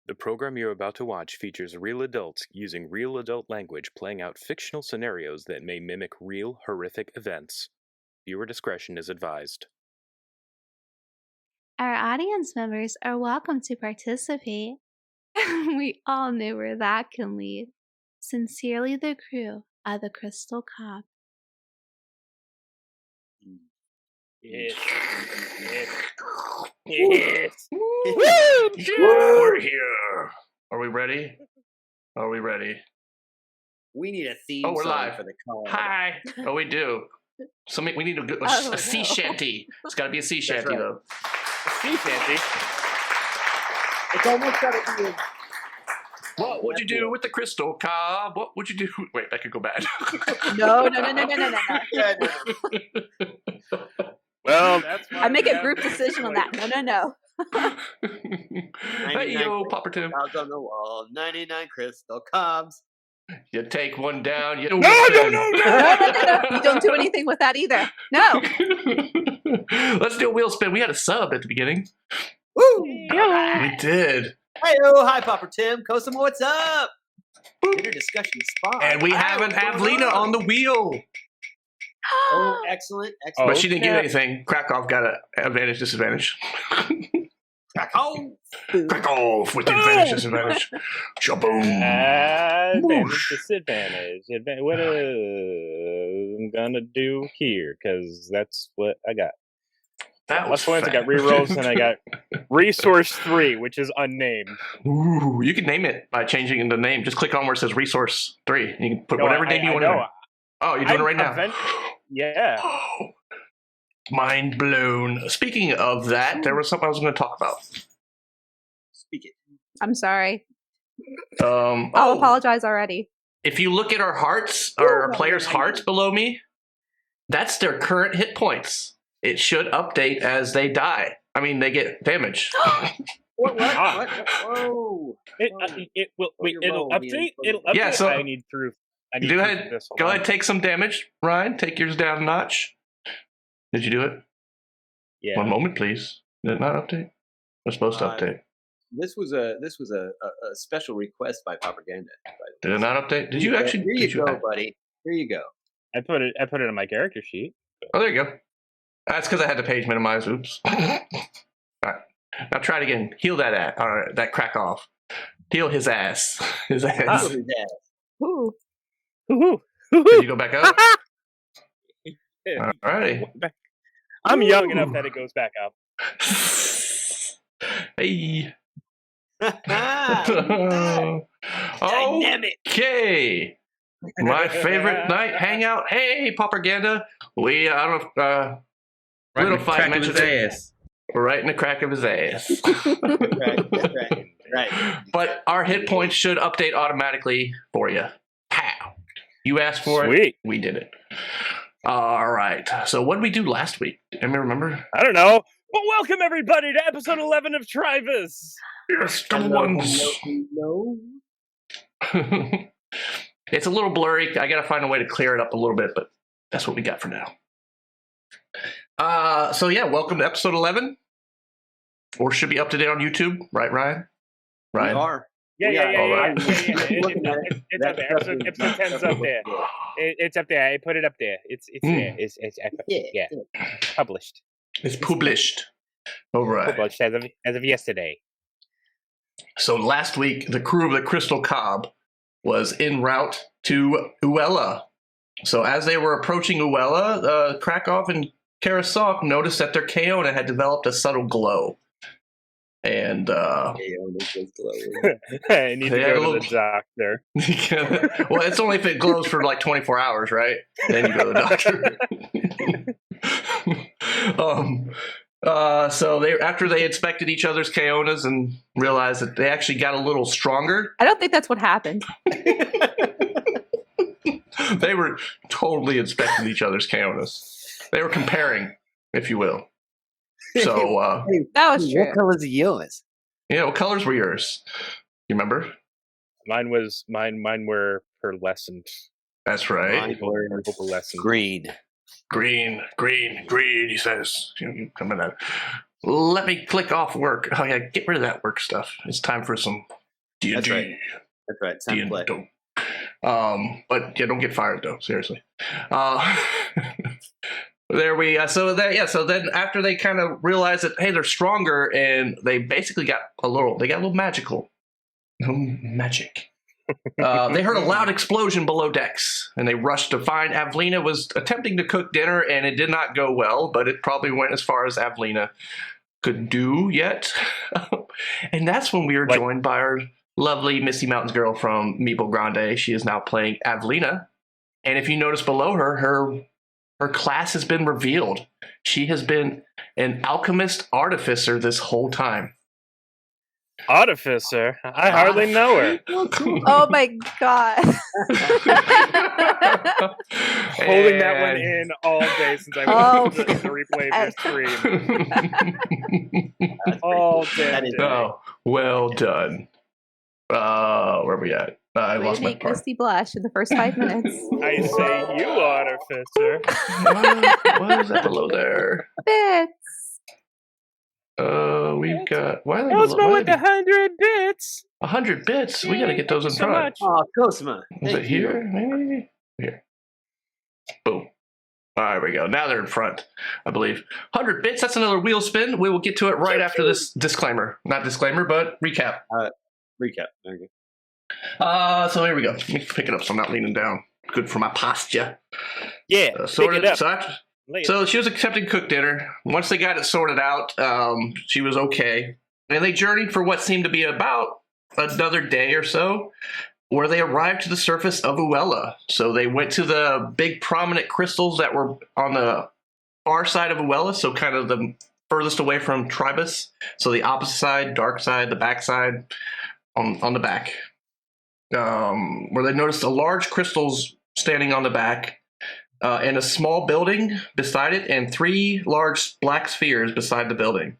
The program you're about to watch features real adults using real adult language playing out fictional scenarios that may mimic real, horrific events. Viewer discretion is advised. Our audience members are welcome to participate. We all know where that can lead. Sincerely, the crew of the Crystal Cob. Yes. We're here. Are we ready? Are we ready? We need a theme Oh, we're song live. for the call. Hi. Oh, we do. We need a sea shanty. It's got to be a sea shanty, right. though. A sea shanty. It's almost got to be. What would you do with the Crystal Cob? What would you do? Wait, that could go bad. No. Yeah, no. Well, that's I make a group decision on that. No. Hey, yo, Popper Tim. Cobs on the wall, 99 Crystal Cobs. You take one down. You No. You don't do anything with that either. No. Let's do a wheel spin. We had a sub at the beginning. Woo! We did. Hi, Popper Tim. Kosomo, what's up? Dinner discussion spot. And we Hi, haven't what's have going Lena on the wheel. Oh, excellent. Oh, But she didn't get yeah. anything. Krakow got an advantage, disadvantage. Crack home. Krakow with the advantage, disadvantage. Shaboom. Advantage, disadvantage. What I'm gonna do here, because that's what I got. That was Last ones, I got fast. rerolls, and I got Resource 3, which is unnamed. Ooh, you can name it by changing the name. Just click on where it says Resource 3. You can put No, whatever I- name you I want know. in. Oh, you're doing it right now. Yeah. Oh, mind blown. Speaking of that, there was something I was going to talk about. Speak it. I'm sorry. I'll I'll apologize already. If you look at our hearts, our players' hearts below me, that's their current hit points. It should update as they die. I mean, they get damage. What? Ah. Whoa. It will. Wait, your it'll roll, update. man. It'll update. Yeah, so- I need proof. I need Go proof ahead. of this. Hold Go on. ahead, take some damage. Ryan, take yours down a notch. Did you do it? Yeah. One moment, please. Did it not update? We're supposed to update. This was a special request by Propaganda. Did it not update? Did you actually? Here you did you go, buddy. Here you go. I put it on my character sheet. Oh, there you go. That's because I had the page minimize. Oops. All right. Now try it again. Heal that ass. All right, that crack off. Heal his ass. His ass. Look at that. Ooh. Woohoo! Did you go back up? All righty. I'm young enough that it goes back up. Hey. Dynamic. Okay. My favorite night hangout. Hey, Propaganda. We I don't know. Little fight mentioned it. Right in the crack of his ass. Right. But our hit points should update automatically for you. Pow. You asked for it. Sweet. We did it. All right. So what did we do last week? Anybody remember? I don't know. But welcome everybody to episode 11 of Tribus. Yes, the ones. No. It's a little blurry. I got to find a way to clear it up a little bit, but that's what we got for now. So yeah, welcome to episode 11. Or should be up to date on YouTube, right, Ryan? We Ryan. are. Yeah. All right. It's up there. Episode 10's up there. It's up there. I put it up there. It's there. It's yeah. Published. It's published. All right. Published as of yesterday. So last week, the crew of the Crystal Cob was en route to Uella. So as they were approaching Uella, Krakow and Karasok noticed that their Kaona had developed a subtle glow. And I need to They had go a to the doctor. well, it's only if it glows for like 24 hours, right? Then you go to the doctor. So after they inspected each other's Kaonas and realized that they actually got a little stronger, I don't think that's what happened. they were totally inspecting each other's Kaonas. They were comparing, if you will. So, That was true. What color is yours? what colors were yours? You remember? Mine were pearlescent. That's right. Mine were Opalescent. green. Green, he says. Come in that. Let me click off work. Oh, yeah, get rid of that work stuff. It's time for some D&D. That's right. That's right. It's time to play. But yeah, don't get fired though. Seriously. There we so then after they kind of realized that hey they're stronger and they basically got a little magical. Magic. They heard a loud explosion below decks, and they rushed to find Avlina was attempting to cook dinner, and it did not go well, but it probably went as far as Avlina could do yet. And that's when we were joined by our lovely Misty Mountains girl from Meeple Grande. She is now playing Avlina, and if you notice below her, her class has been revealed. She has been an alchemist artificer this whole time. Artificer? I hardly know her. Oh my god. Holding that one in all day since I went to the replay of your stream. All day. Oh, well done. Where are we at? I lost my part. Misty blush in the first 5 minutes. I say you, Artificer. What is that below there? Bits. We've got. Why are they Cosmo with 100 bits. 100 bits. We got to get those in front. Oh, Cosmo. Is it here? Maybe here. Boom. There we go. Now they're in front, I believe. 100 bits. That's another wheel spin. We will get to it right after this disclaimer. Not disclaimer, but recap. Recap. Okay. So here we go. Let me pick it up so I'm not leaning down. Good for my posture. Yeah. Pick it up. So she was accepting cook dinner. Once they got it sorted out, she was okay. And they journeyed for what seemed to be about another day or so, where they arrived to the surface of Uella. So they went to the big prominent crystals that were on the far side of Uella, so kind of the furthest away from Tribus. So the opposite side, dark side, the back side, on the back. Where they noticed a large crystals standing on the back, and a small building beside it, and 3 large black spheres beside the building.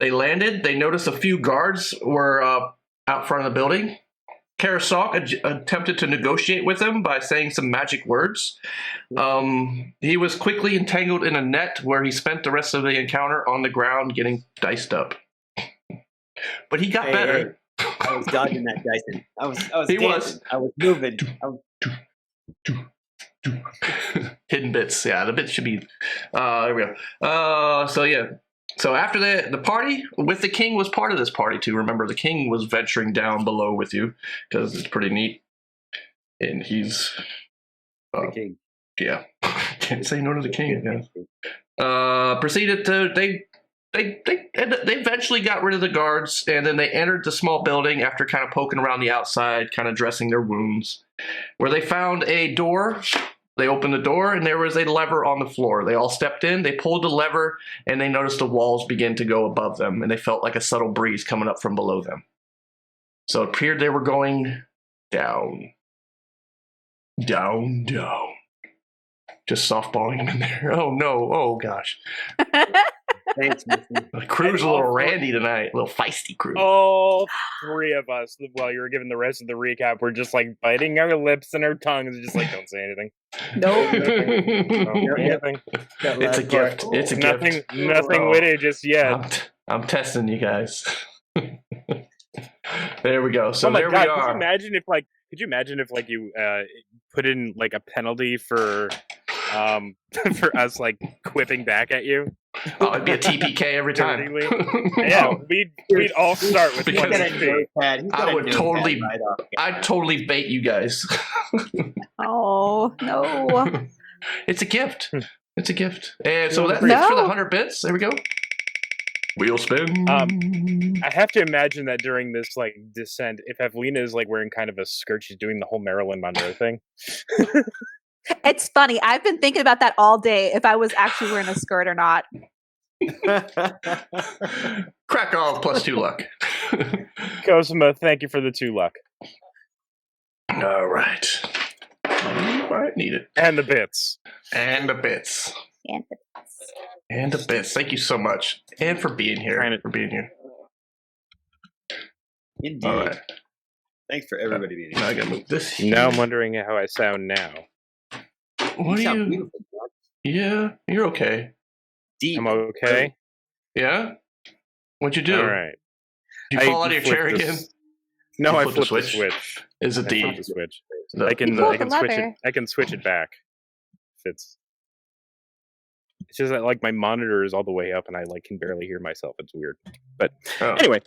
They landed. They noticed a few guards were out front of the building. Karasok attempted to negotiate with them by saying some magic words. He was quickly entangled in a net where he spent the rest of the encounter on the ground getting diced up. But he got better. I was dodging that Dyson. I was He dancing. was. I was moving. Hidden bits. Yeah, the bits should be. There we go. So after the party with the king was part of this party too. Remember, the king was venturing down below with you because it's pretty neat, and he's The king. yeah. Can't say no to the king. Yeah. Proceeded to they eventually got rid of the guards, and then they entered the small building after kind of poking around the outside, kind of dressing their wounds, where they found a door. They opened the door, and there was a lever on the floor. They all stepped in, they pulled the lever, and they noticed the walls begin to go above them, and they felt like a subtle breeze coming up from below them. So it appeared they were going down. Down, down. Just softballing them in there. Oh, no. Oh, gosh. Thanks, Missy. The crew's a little randy tonight. A little feisty crew. All 3 of us, while you were giving the rest of the recap, were just like biting our lips and our tongues and just like, don't say anything. Nope. Nothing. It's a gift. It's a gift. Nothing witty just yet. I'm testing you guys. There we go. So oh my there God, we are. Could you imagine if like you put in like a penalty for for us like quipping back at you? Oh, it'd be a TPK every time. Yeah, we'd all start with Because I I'd totally bait you guys. Oh, no. It's a gift. It's a gift. And so that's No. for the 100 bits. There we go. Wheel spin. I have to imagine that during this like descent, if Evelina is like wearing kind of a skirt, she's doing the whole Marilyn Monroe thing. It's funny. I've been thinking about that all day, if I was actually wearing a skirt or not. Crack off plus 2 luck. Cosima, thank you for the 2 luck. All right. Might need it. And the bits. And the bits. And the bits. Thank you so much. And for being here. Indeed. All right. Thanks for everybody being Now I here. gotta move this. Now I'm wondering how I sound now. What You are sound you? beautiful, Doc. Yeah, you're okay. Deep. I'm okay. Yeah? What'd you do? All right. Did you fall out of your chair again? No, You I flip the flipped the switch? switch. Is it I flipped the switch. the I can pulled I can the switch it. lever. I can switch it back. If it's just that like my monitor is all the way up and I like can barely hear myself. It's weird. But anyway,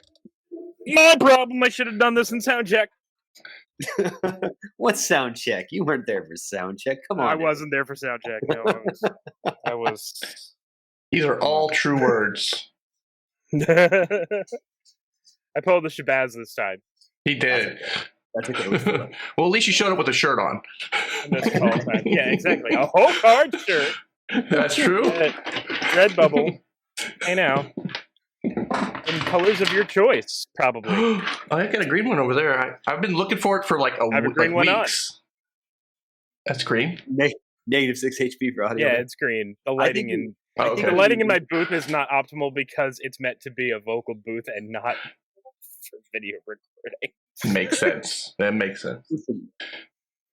no problem. I should have done this in sound check. What sound check? You weren't there for sound check. Come on. I wasn't there for sound check. No, I was. These are all true words. I pulled the Shabazz this time. He did. That's okay. Well, at least you showed up with a shirt on. Yeah, exactly. A whole card shirt. That's true. Red bubble. Hey now. In colors of your choice, probably. I got a green one over there. I've been looking for it for like I have a green one weeks. That's green. Negative 6 HP for audio. Yeah, it's green. The lighting in Okay. the lighting in my booth is not optimal because it's meant to be a vocal booth and not for video recording. Makes sense. That makes sense. Listen,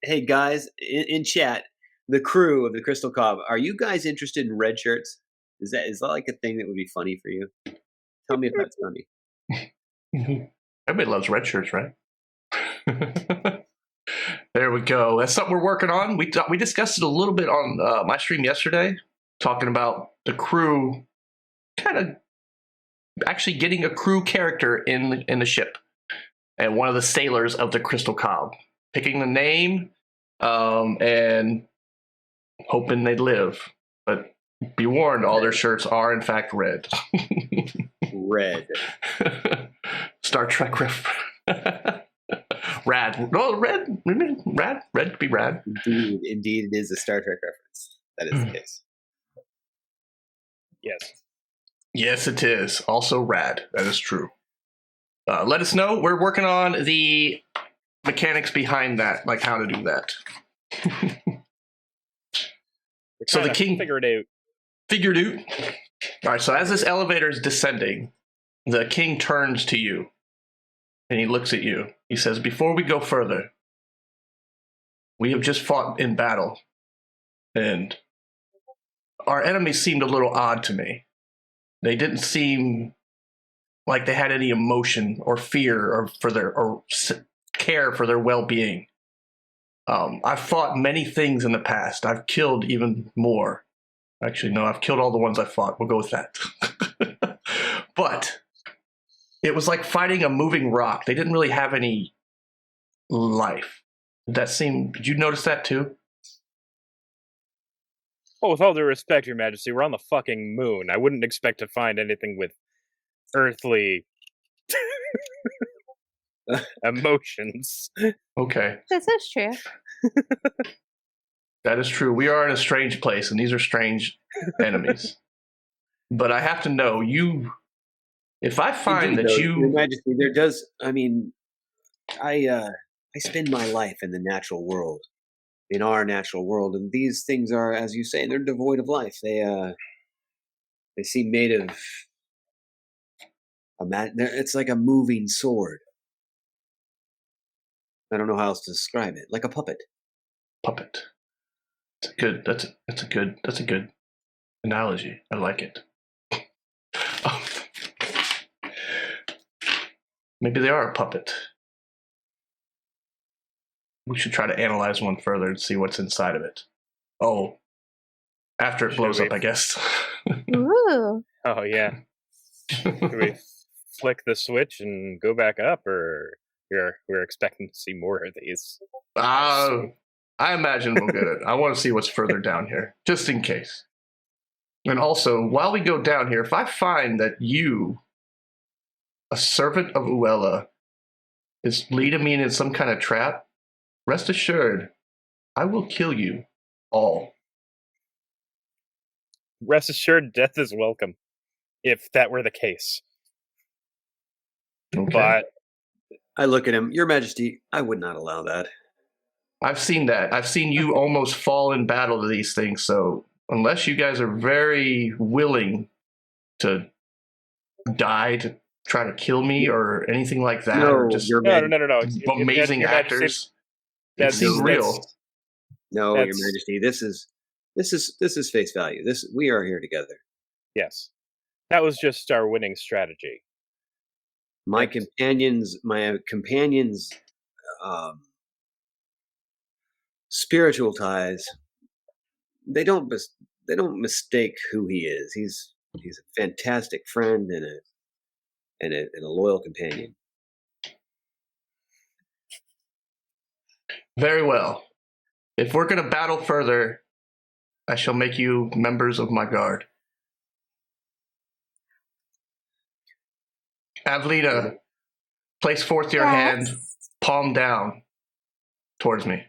hey guys, in chat, the crew of the Crystal Cob, are you guys interested in red shirts? Is that like a thing that would be funny for you? Tell me if that's funny. Everybody loves red shirts, right? There we go. That's something we're working on. We discussed it a little bit on my stream yesterday, talking about the crew, kind of actually getting a crew character in the ship, and one of the sailors of the Crystal Cob, picking the name, and hoping they'd live. But be warned, all their shirts are in fact red. Red. Star Trek ref. Rad. No, red. Rad. Red could be rad. Indeed, it is a Star Trek reference. That is the case. Yes. Yes, it is. Also rad. That is true. Let us know. We're working on the mechanics behind that, like how to do that. So the king figured out. All right, so as this elevator is descending, the king turns to you and he looks at you. He says, "Before we go further, we have just fought in battle, and our enemies seemed a little odd to me. They didn't seem like they had any emotion or fear or care for their well-being. I've fought many things in the past. I've killed even more. Actually, no, I've killed all the ones I fought. We'll go with that. But it was like fighting a moving rock. They didn't really have any life. Did you notice that too? Well, with all due respect, Your Majesty, we're on the fucking moon. I wouldn't expect to find anything with earthly emotions. Okay. This is true. That is true. We are in a strange place, and these are strange enemies. But I have to know, if I find that Your Majesty, there does. I mean, I spend my life in the natural world, in our natural world, and these things are, as you say, they're devoid of life. They seem made of. It's like a moving sword. I don't know how else to describe it. Like a puppet. Puppet. That's a good analogy. I like it. Maybe they are a puppet. We should try to analyze one further and see what's inside of it. Oh, after it blows up, I guess. Ooh. Oh yeah. Do we flick the switch and go back up, or we're expecting to see more of these? I imagine we'll get it. I want to see what's further down here, just in case. And also, while we go down here, if I find that you, a servant of Uella, is leading me into some kind of trap, rest assured, I will kill you all. Rest assured, death is welcome, if that were the case. Okay. But I look at him. Your Majesty, I would not allow that. I've seen that. I've seen you almost fall in battle to these things, so unless you guys are very willing to die to try to kill me or anything like that, or just no. amazing actors, it seems real. No, Your Majesty, this is face value. We are here together. Yes, that was just our winning strategy. my companion's spiritual ties, they don't mistake who he is. He's a fantastic friend and a loyal companion. Very well. If we're going to battle further, I shall make you members of my guard. Avlita, place forth your hand, palm down, towards me.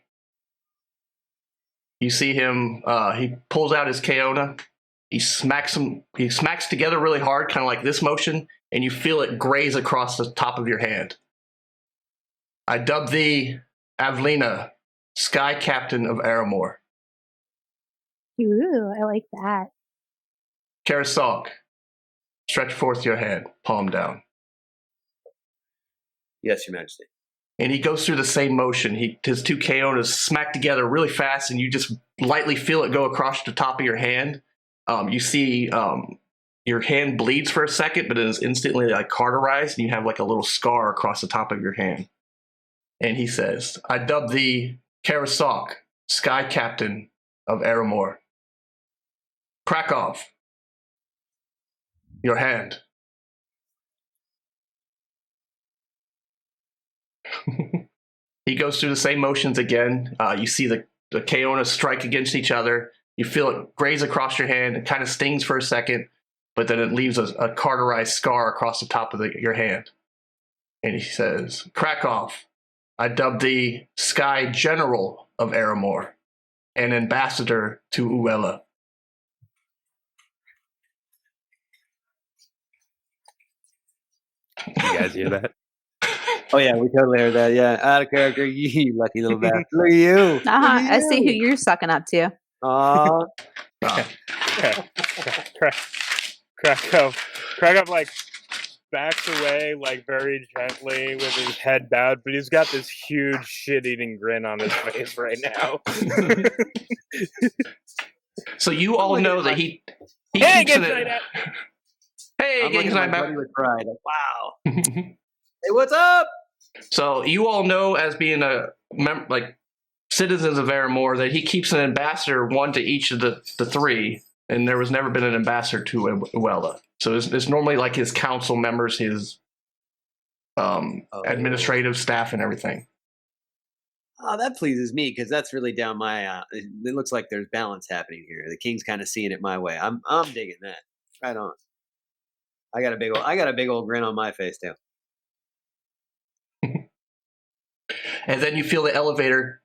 You see him, he pulls out his Keona, he smacks together really hard, kind of like this motion, and you feel it graze across the top of your hand. I dub thee, Avlina, Sky Captain of Aramor. Ooh, I like that. Karasalk, stretch forth your hand, palm down. Yes, Your Majesty. And he goes through the same motion. His two Keonas smack together really fast, and you just lightly feel it go across the top of your hand. You see your hand bleeds for a second, but it is instantly like cauterized, and you have like a little scar across the top of your hand. And he says, I dub thee Karasalk, Sky Captain of Aramor. Krakow, your hand. He goes through the same motions again. You see the Keona strike against each other. You feel it graze across your hand. It kind of stings for a second, but then it leaves a cauterized scar across the top of your hand. And he says, Krakow, I dub thee Sky General of Aramor and ambassador to Uella. You guys hear that? Oh yeah, we totally heard that. Yeah, out of character, you lucky little bastard. Look at you. I see who you're sucking up to. Aw. Krakow like backs away like very gently with his head bowed, but he's got this huge shit-eating grin on his face right now. So you all know that he Hey, keeps get it. Hey, Gangs Night buddy with pride. Like, wow. Hey, what's up? So you all know, as being citizens of Aramor, that he keeps an ambassador, one to each of the three, and there was never been an ambassador to Uella. So it's normally like his council members, his administrative staff, and everything. Oh, that pleases me because that's really down my. It looks like there's balance happening here. The king's kind of seeing it my way. I'm digging that. Right on. I got a big old grin on my face too. And then you feel the elevator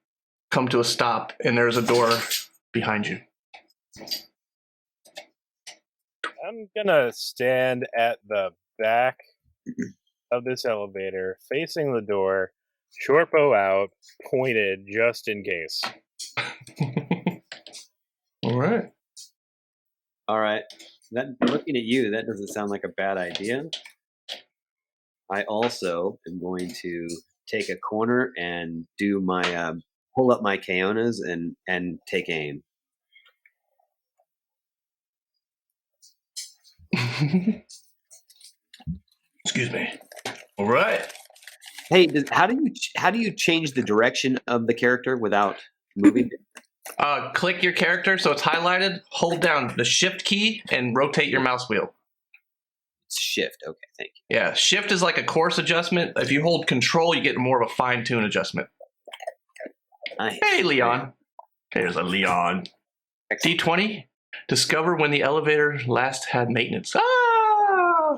come to a stop, and there's a door behind you. I'm gonna stand at the back of this elevator, facing the door, short bow out, pointed just in case. All right. All right. Looking at you, that doesn't sound like a bad idea. I also am going to take a corner and do my pull up my Keonas and take aim. Excuse me. All right. Hey, how do you change the direction of the character without moving? Click your character so it's highlighted. Hold down the Shift key and rotate your mouse wheel. Shift. Okay, thank you. Yeah, Shift is like a coarse adjustment. If you hold Control, you get more of a fine-tune adjustment. Nice. Hey, Leon. There's a Leon. D20. Discover when the elevator last had maintenance. Ah!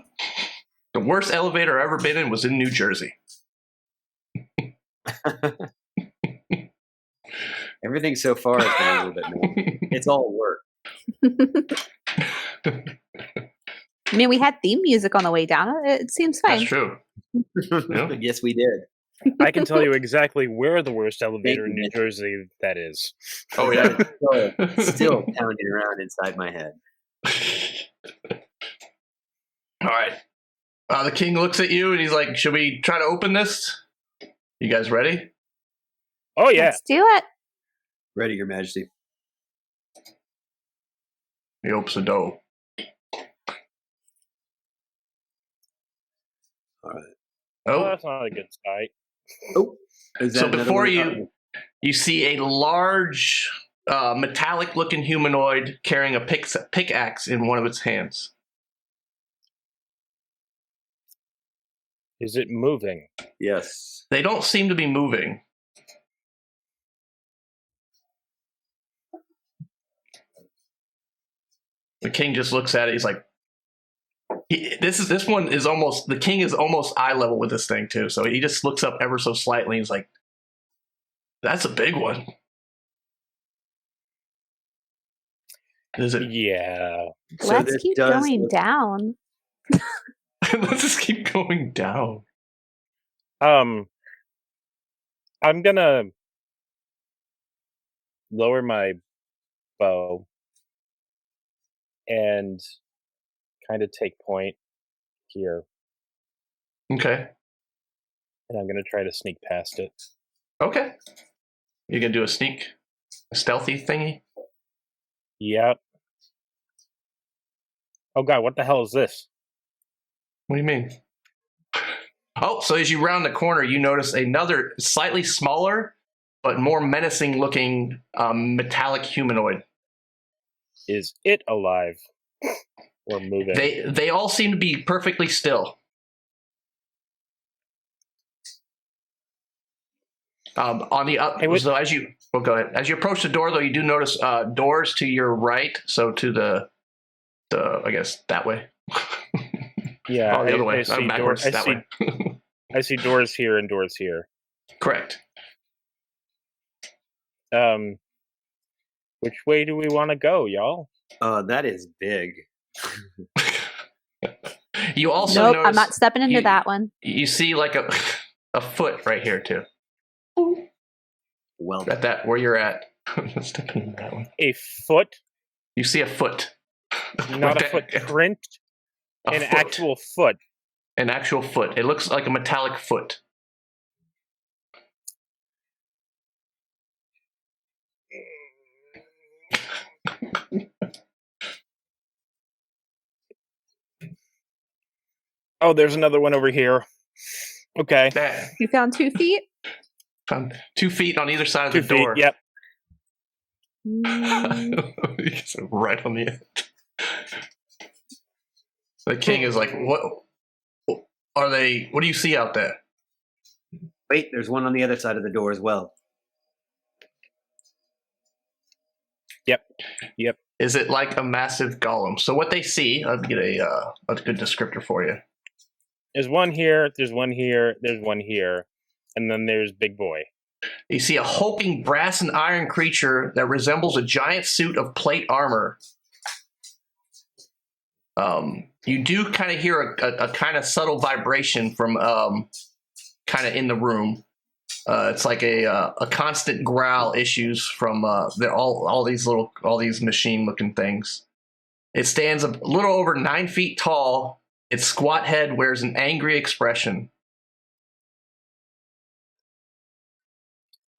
The worst elevator I've ever been in was in New Jersey. Everything so far has been a little bit more. It's all work. I mean, we had theme music on the way down. It seems fine. That's true. Yep. Yes, we did. I can tell you exactly where the worst elevator in New Jersey that is. Oh, yeah. Still pounding around inside my head. All right. The king looks at you and he's like, should we try to open this? You guys ready? Oh, yeah. Let's do it. Ready, Your Majesty. He opens the door. All right. Oh, Oh, that's not a good sight. Oh, is that so another before one? you see a large metallic-looking humanoid carrying a pickaxe in one of its hands. Is it moving? Yes. They don't seem to be moving. The king just looks at it. He's like, this one is almost, the king is almost eye level with this thing too. So he just looks up ever so slightly. He's like, that's a big one. Is it? Yeah. So Let's this keep does going look- down. Let's just keep going down. I'm gonna lower my bow and kind of take point here, Okay. and I'm gonna try to sneak past it. Okay. You gonna do a stealthy thingy? Yep. Oh god, what the hell is this? What do you mean? Oh, so as you round the corner, you notice another slightly smaller but more menacing looking metallic humanoid. Is it alive or moving? They all seem to be perfectly still. On the up, so as you go ahead. As you approach the door, though, you do notice doors to your right. So to the I guess that way. Yeah, the other way. I see Backwards that way. I see doors here and doors here. Correct. Which way do we want to go, y'all? that is big. You also Nope, notice I'm not stepping into you- that one. You see like a foot right here too. Well, At that where you're at. Stepping into that one. A foot, You see a foot. not a footprint, an actual foot. An actual foot. It looks like a metallic foot. Oh, there's another one over here. Okay. That You found 2 feet? found 2 feet on either side of 2 the feet, door. yep. Right on the edge. The king is like, what are they? What do you see out there? wait, there's one on the other side of the door as well. Yep. Is it like a massive golem? So what they see, I'll get a good descriptor for you. There's one here, there's one here, there's one here, and then there's Big Boy. You see a hulking brass and iron creature that resembles a giant suit of plate armor. You do kind of hear a kind of subtle vibration from kind of in the room. It's like a constant growl issues from all these machine looking things. It stands a little over 9 feet tall. Its squat head wears an angry expression.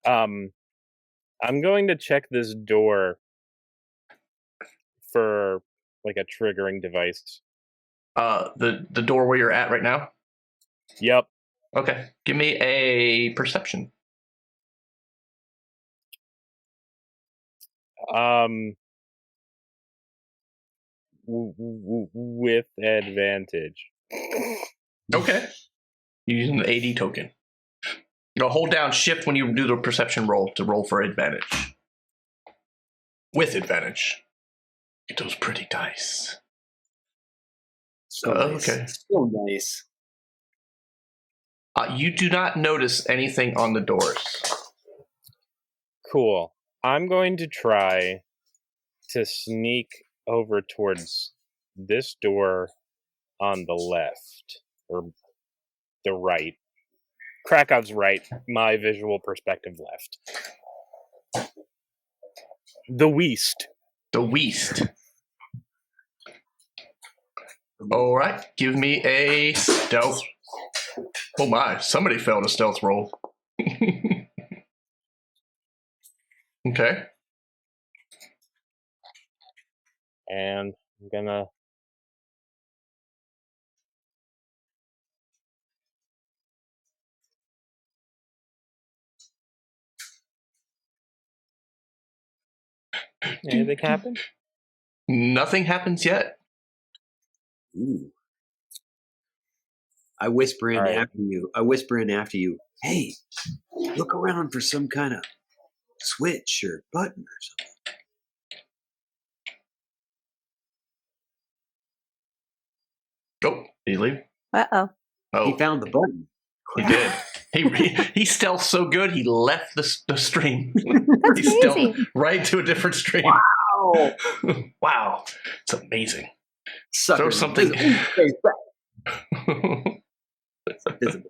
I'm going to check this door for like a triggering device. The door where you're at right now. Yep. Okay, give me a perception. With advantage. Okay, you're using the AD token. Hold down Shift when you do the perception roll to roll for advantage. With advantage. Get those pretty dice. So nice. Okay. So nice. You do not notice anything on the doors. Cool. I'm going to try to sneak over towards this door on the left, or the right. Krakow's right, my visual perspective left. The West. The West. All right, give me a stealth. Oh my, somebody failed a stealth roll. Okay. And I'm gonna... Anything happen? Nothing happens yet. Ooh. I whisper in All right. after you. I whisper in after you. Hey, look around for some kind of switch or button or something. Oh, did he leave? Uh-oh. Oh, He found the button. he did. He stealthed so good he left the stream. That's He stealthed amazing. right to a different stream. Wow. Wow, it's amazing. Sucker. Throw something. Visible.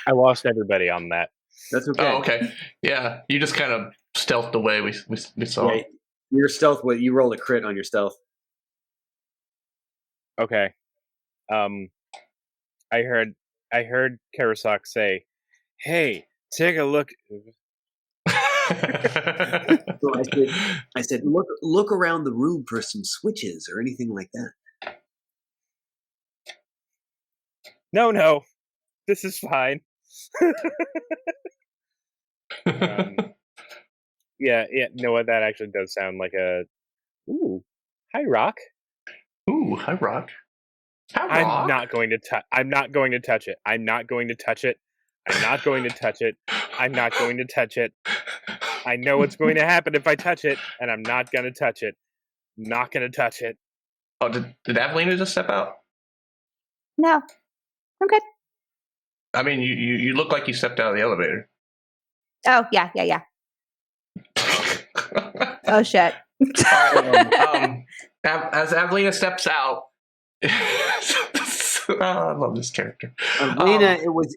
I lost everybody on that. That's okay. Oh, okay. Yeah, you just kind of stealthed away. We saw. Yeah, your stealth. You rolled a crit on your stealth. Okay. I heard Karasok say, "Hey, take a look." So I said, look around the room for some switches or anything like that. No, this is fine. Yeah. No, what that actually does sound like a. Ooh, hi, Rock. Ooh, hi, Rock. Hi, Rock. I'm not going to touch. I'm not going to touch it. I'm not going to touch it. I'm not going to touch it. I'm not going to touch it. I know what's going to happen if I touch it, and I'm not going to touch it. Not going to touch it. Oh, did Avelina just step out? No. I'm good. I mean, you look like you stepped out of the elevator. Oh, yeah. Oh, shit. As Avelina steps out, I love this character. Lena, it was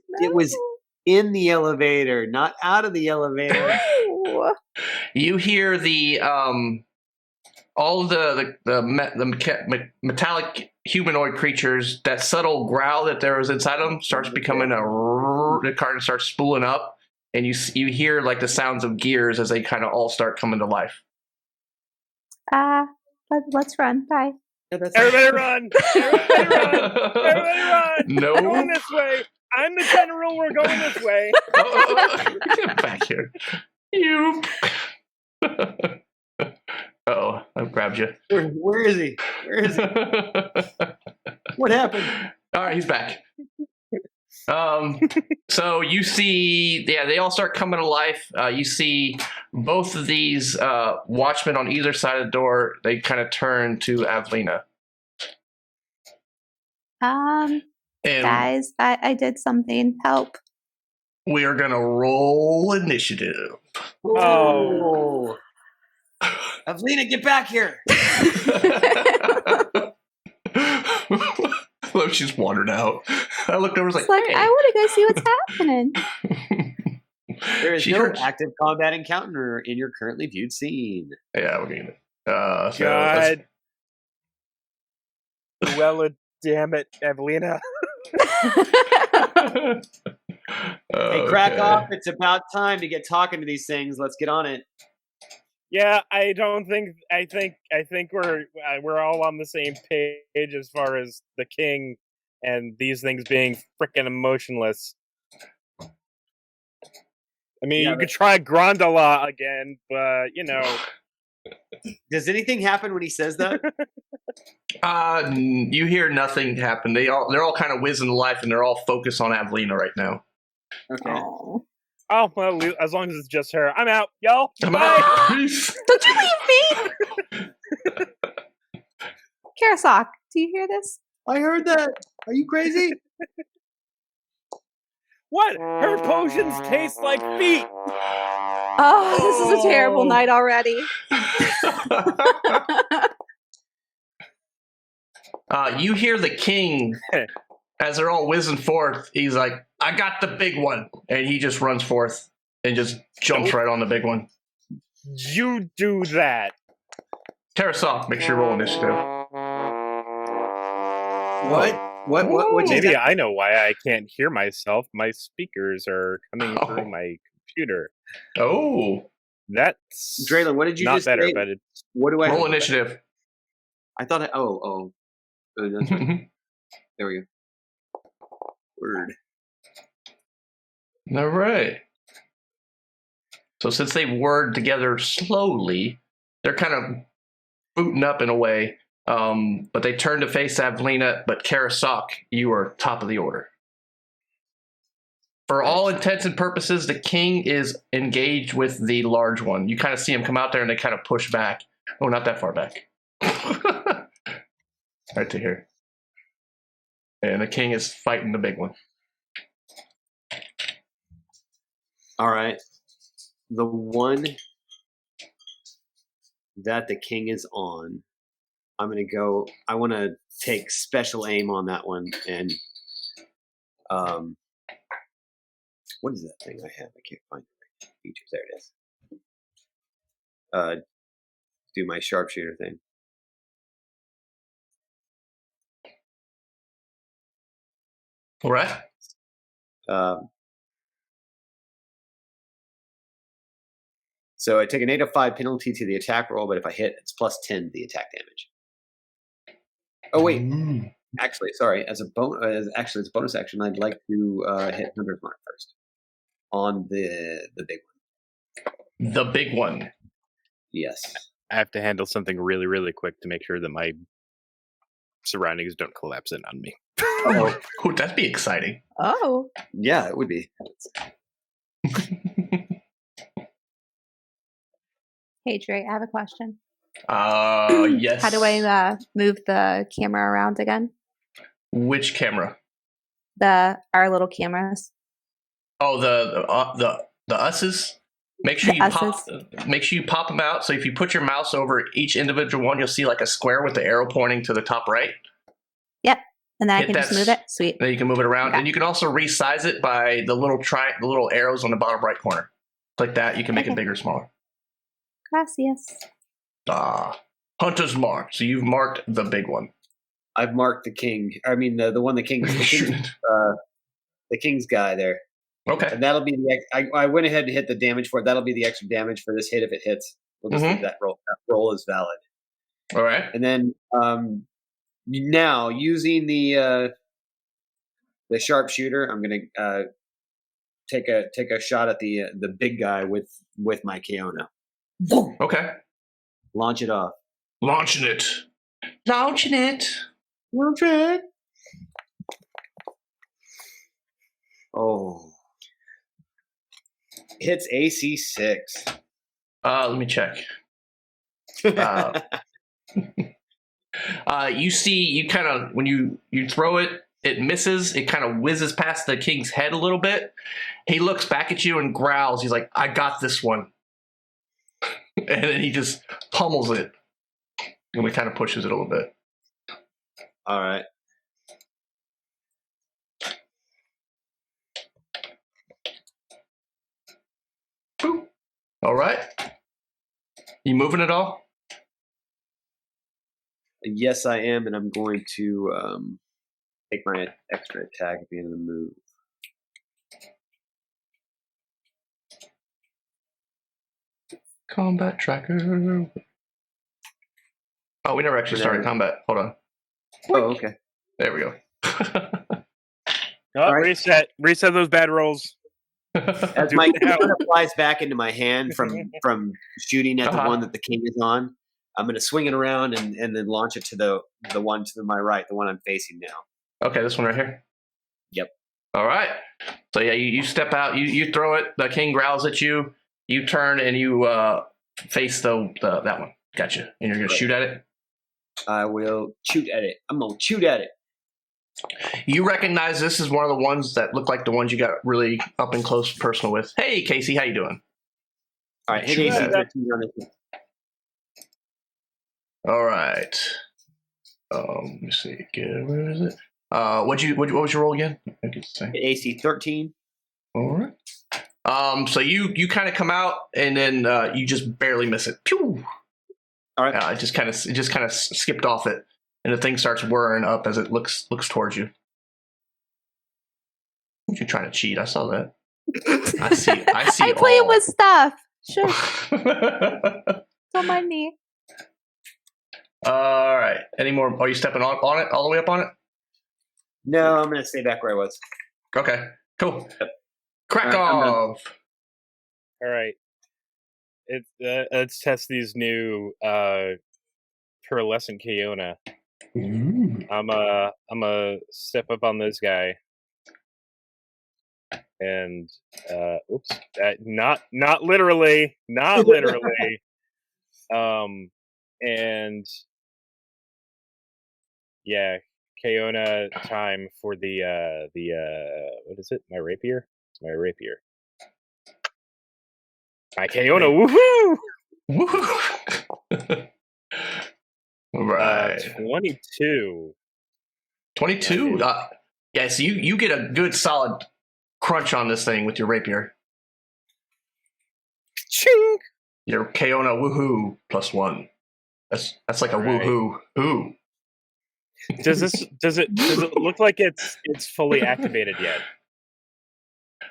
in the elevator, not out of the elevator. You hear the all of the metallic humanoid creatures. That subtle growl that there was inside them starts becoming the car starts spooling up, and you hear like the sounds of gears as they kind of all start coming to life. Let's run. Bye. Yeah, Everybody run! Everybody run! Everybody run! No. We're going this way. I'm the general. We're going this way. Get back here. You. Oh, I grabbed you. Where is he? Where is he? What happened? All right, he's back. So you see, they all start coming to life. You see both of these watchmen on either side of the door. They kind of turn to Avelina. And Guys, I did something. Help. we are gonna roll initiative. Oh. Avelina, get back here! Look, she's wandered out. I looked over, It's like, like, hey. I want to go see what's happening. There is She no heard- active combat encounter in your currently viewed scene. Yeah, we're getting it. God. Uella, damn it, Evelina. Hey, crack off! It's about time to get talking to these things. Let's get on it. Yeah, I think we're all on the same page as far as the king and these things being freaking emotionless. I mean, Yeah, you could try Grandala again, but you know. Does anything happen when he says that? You hear nothing happen. They're all kind of whizzing to life, and they're all focused on Avelina right now. Okay. Oh. Oh well, as long as it's just her, I'm out, y'all. I'm Bye. out. Peace. Don't you leave me! Karasok, do you hear this? I heard that. Are you crazy? What? Her potions taste like feet. Oh, this is a terrible night already. You hear the king as they're all whizzing forth. He's like, "I got the big one," and he just runs forth and just jumps right on the big one. You do that. Tarasov, make sure you roll initiative. What? Maybe I know why I can't hear myself. My speakers are coming through my computer. Oh, That's Draylon, what did you not just better, say? but it's What do I roll have? initiative. I thought. That's right. There we go. Word. All right. So since they whirred together slowly, they're kind of booting up in a way. But they turn to face Avlina, but Karasok, you are top of the order. For all intents and purposes, the king is engaged with the large one. You kind of see him come out there and they kind of push back. Oh, not that far back. Right to here. And the king is fighting the big one. All right. The one that the king is on, I'm going to go. I want to take special aim on that one. And what is that thing I have? I can't find the features. There it is. Do my sharpshooter thing. All right. So I take a -5 penalty to the attack roll, but if I hit, it's +10 to the attack damage. Oh wait, actually, sorry. As a bonus action, I'd like to hit Hunter's Mark first on the big one. The big one. Yes. I have to handle something really, really quick to make sure that my surroundings don't collapse in on me. Oh, that'd be exciting. Oh. Yeah, it would be. Hey, Dre, I have a question. Yes. How do I move the camera around again? Which camera? Our little cameras. Oh, the us's. Make sure you pop them out. So if you put your mouse over each individual one, you'll see like a square with the arrow pointing to the top right. Yep. And then Hit I can just move it. Sweet. Then you can move it around, Okay. and you can also resize it by the little arrows on the bottom right corner. Like that, you can make it bigger, or smaller. Gracias. Hunter's Mark. So you've marked the big one. I've marked the king. I mean, the one the king's guy there. Okay. And that'll be I went ahead and hit the damage for it. That'll be the extra damage for this hit if it hits. We'll just leave that roll. That roll is valid. All right. And then now using the sharpshooter, I'm gonna take a shot at the big guy with my Keona. Okay. Launch it off. Launching it. Launch it. Oh. Hits AC 6. Let me check. You see, you kind of, when you throw it, it misses. It kind of whizzes past the king's head a little bit. He looks back at you and growls. He's like, I got this one. And then he just pummels it. And we kind of pushes it a little bit. All right. Boop. All right. You moving at all? Yes, I am, and I'm going to take my extra attack at the end of the move. Combat tracker. Oh, we never actually started combat. Hold on. Oh, okay. There we go. Oh, Right. Reset those bad rolls. As my gun flies back into my hand from shooting at the one that the king is on, I'm going to swing it around and then launch it to the one to my right, the one I'm facing now. Okay, this one right here? Yep. All right. So yeah, you step out, you throw it, the king growls at you, you turn and you face that one. Gotcha. And you're going to shoot at it? I will shoot at it. I'm going to shoot at it. You recognize this is one of the ones that look like the ones you got really up and close personal with. Hey, Casey, how you doing? All right, hit AC 13 on this one. All right. Let me see. Where is it? What was your roll again? I get to say. AC 13. All right. So you kind of come out and then you just barely miss it. Pew! All right. It just kind of skipped off it, and the thing starts whirring up as it looks towards you. You're trying to cheat. I saw that. I see. I play with stuff. Sure. Don't mind me. All right. Any more? Are you stepping on it all the way up on it? No, I'm going to stay back where I was. Okay. Cool. Crack All right, I'm done. off. All right. let's test these new pearlescent Kiona. I'm a step up on this guy, and oops, not literally, and yeah, Kiona time for the what is it? My rapier. It's my rapier. My Kiona, woohoo! Woohoo! Right. 22. 22? Yeah, so you get a good solid crunch on this thing with your rapier. Ching! Your Kiona woohoo +1. That's like a Right. woohoo. Ooh. Does it look like it's fully activated yet?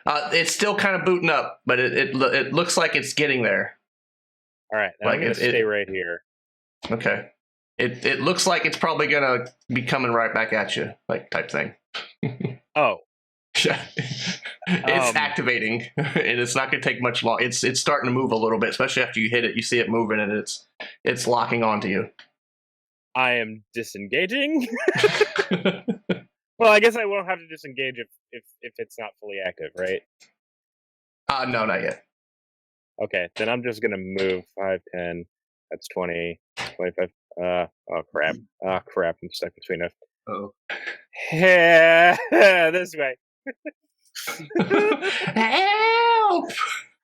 It's still kind of booting up, but it looks like it's getting there. All right, Like I'm gonna stay right here. Okay. It looks like it's probably gonna be coming right back at you, like type thing. Oh, It's activating, and it's not gonna take much long. It's starting to move a little bit, especially after you hit it. You see it moving, and it's locking onto you. I am disengaging. Well, I guess I won't have to disengage if it's not fully active, right? No, not yet. Okay, then I'm just gonna move 5, 10. That's 20, 25. Oh crap! Oh crap! I'm stuck between a. Oh. Yeah, this way. Help!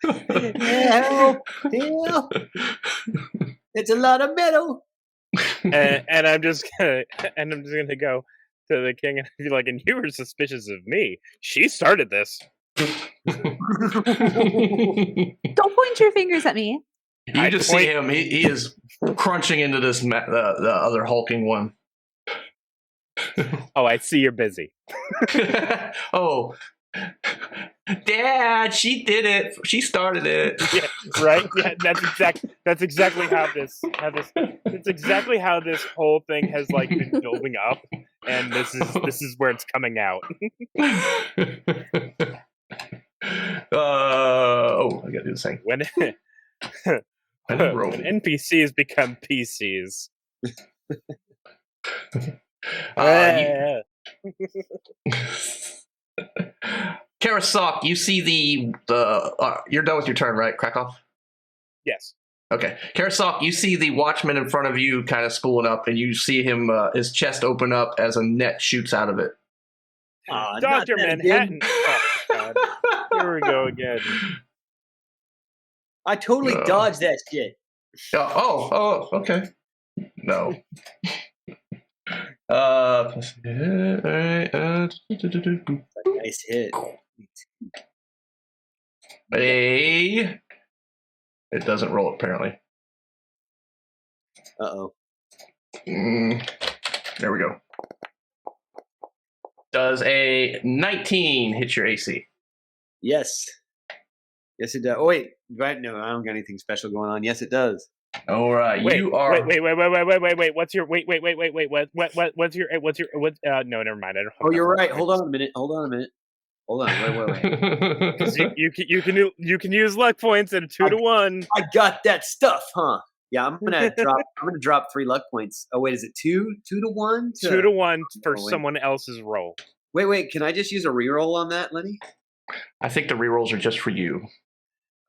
Help! Help! It's a lot of metal. and I'm just gonna go to the king and be like, and you were suspicious of me. She started this. Don't point your fingers at me. You just see him. He is crunching into this the other hulking one. Oh, I see you're busy. Oh, Dad, she did it. She started it. Yeah, right? Yeah, that's exactly how this it's exactly how this whole thing has like been building up, and this is where it's coming out. I gotta do the same. When NPCs become PCs. Karasok, you see the you're done with your turn, right, Krakow? Yes. Okay. Karasok, you see the watchman in front of you kind of spooling up, and you see him his chest open up as a net shoots out of it. Dr. Manhattan. Oh, God. Here we go again. I totally dodged that shit. Okay. No. Nice hit. It doesn't roll apparently. Uh-oh. There we go. Does a 19 hit your AC? Yes. Yes, it does. Oh, wait. Right? No, I don't got anything special going on. Yes, it does. All right. Wait. Wait. What's your what's your no, never mind. I don't. Oh, you're right. Hold on a minute. Hold on. Wait. You can use luck points at a 2-to-1. I got that stuff, huh? Yeah, I'm gonna drop 3 luck points. Oh wait, is it 2-to-1? 2-to-1 for someone else's roll. Wait. Can I just use a reroll on that, Lenny? I think the rerolls are just for you.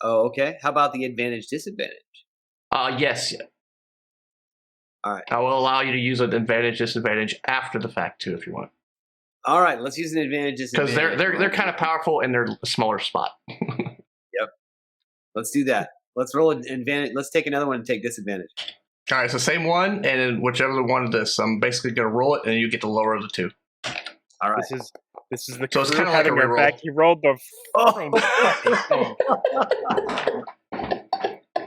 Oh, okay. How about the advantage disadvantage? Yes. All right. I will allow you to use an advantage disadvantage after the fact too, if you want. All right, let's use an advantage disadvantage. Because they're kind of powerful and they're a smaller spot. Yep. Let's do that. Let's roll an advantage. Let's take another one and take disadvantage. All right, so same one, and then whichever one of this, I'm basically going to roll it, and you get the lower of the two. All right. This is the So it's crew kinda like having a our reroll. back. He rolled the.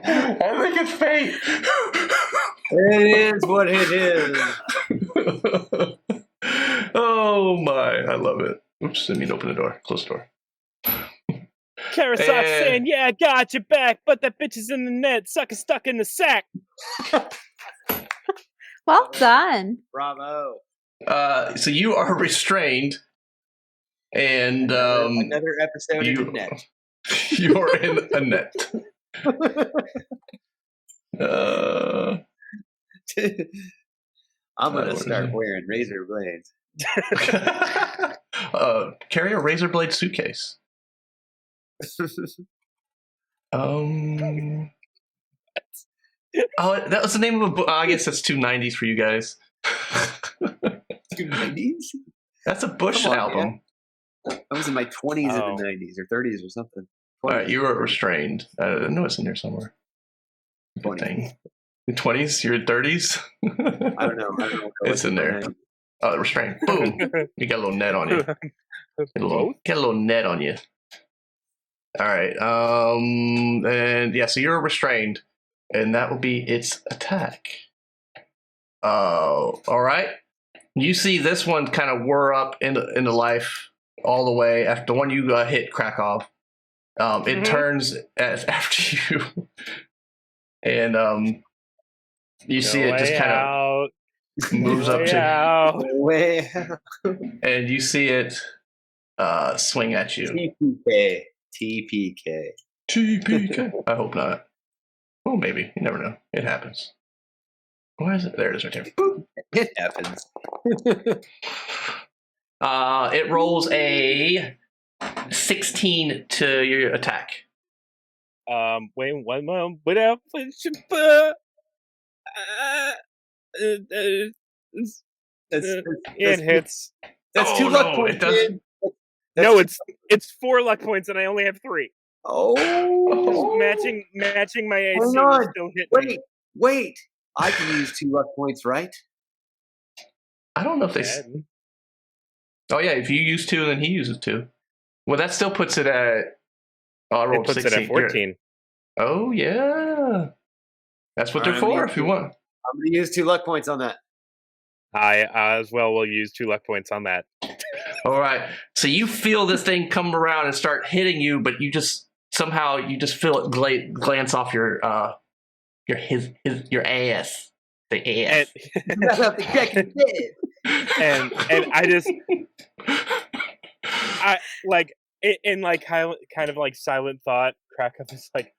I think it's fate. It is what it is. Oh my, I love it. Oops, didn't mean to open the door. Close the door. Karasok saying, "Yeah, I got your back, but that bitch is in the net, sucker stuck in the sack." Well done. Bravo. So you are restrained, and Another episode in the net. you're in a net. I'm what gonna is start it? wearing razor blades. Carry a razor blade suitcase. Oh, that was the name of a book. I guess that's 290s for you guys. 290s? That's a Bush Come on, album. I was in my 20s in the 90s or 30s or something. 20s. All right, you were restrained. I know it's in there somewhere. Good 20s. thing. Your 20s? Your 30s? I don't know. It's in there. Oh, restrained. Boom. You got a little net on you. Get a little net on you. All right. And yeah, so you're restrained, and that will be its attack. All right. You see this one kind of whir up into life all the way after the one you hit Krakow. It turns after you, and you see it just kind of moves up to you, way out. and you see it swing at you. TPK. I hope not. Well, maybe. You never know. It happens. Why is it? There it is right there. Boop. It happens. It rolls a 16 to your attack. Wait one moment. It hits. That's 2 luck points. It doesn't. No, it's 4 luck points, and I only have 3. Oh, Matching my AC hang will on. still hit me. Wait. I can use 2 luck points, right? I don't know if they. Oh yeah, if you use 2 and then he uses 2. Well, that still puts it at. Oh, I rolled 16. It at 14. Oh yeah, that's what they're for. If you want, I'm going to use 2 luck points on that. I as well will use 2 luck points on that. All right. So you feel this thing come around and start hitting you, but you just somehow feel it glance off your ass, the ass. And I just in like kind of like silent thought, Krakow is like,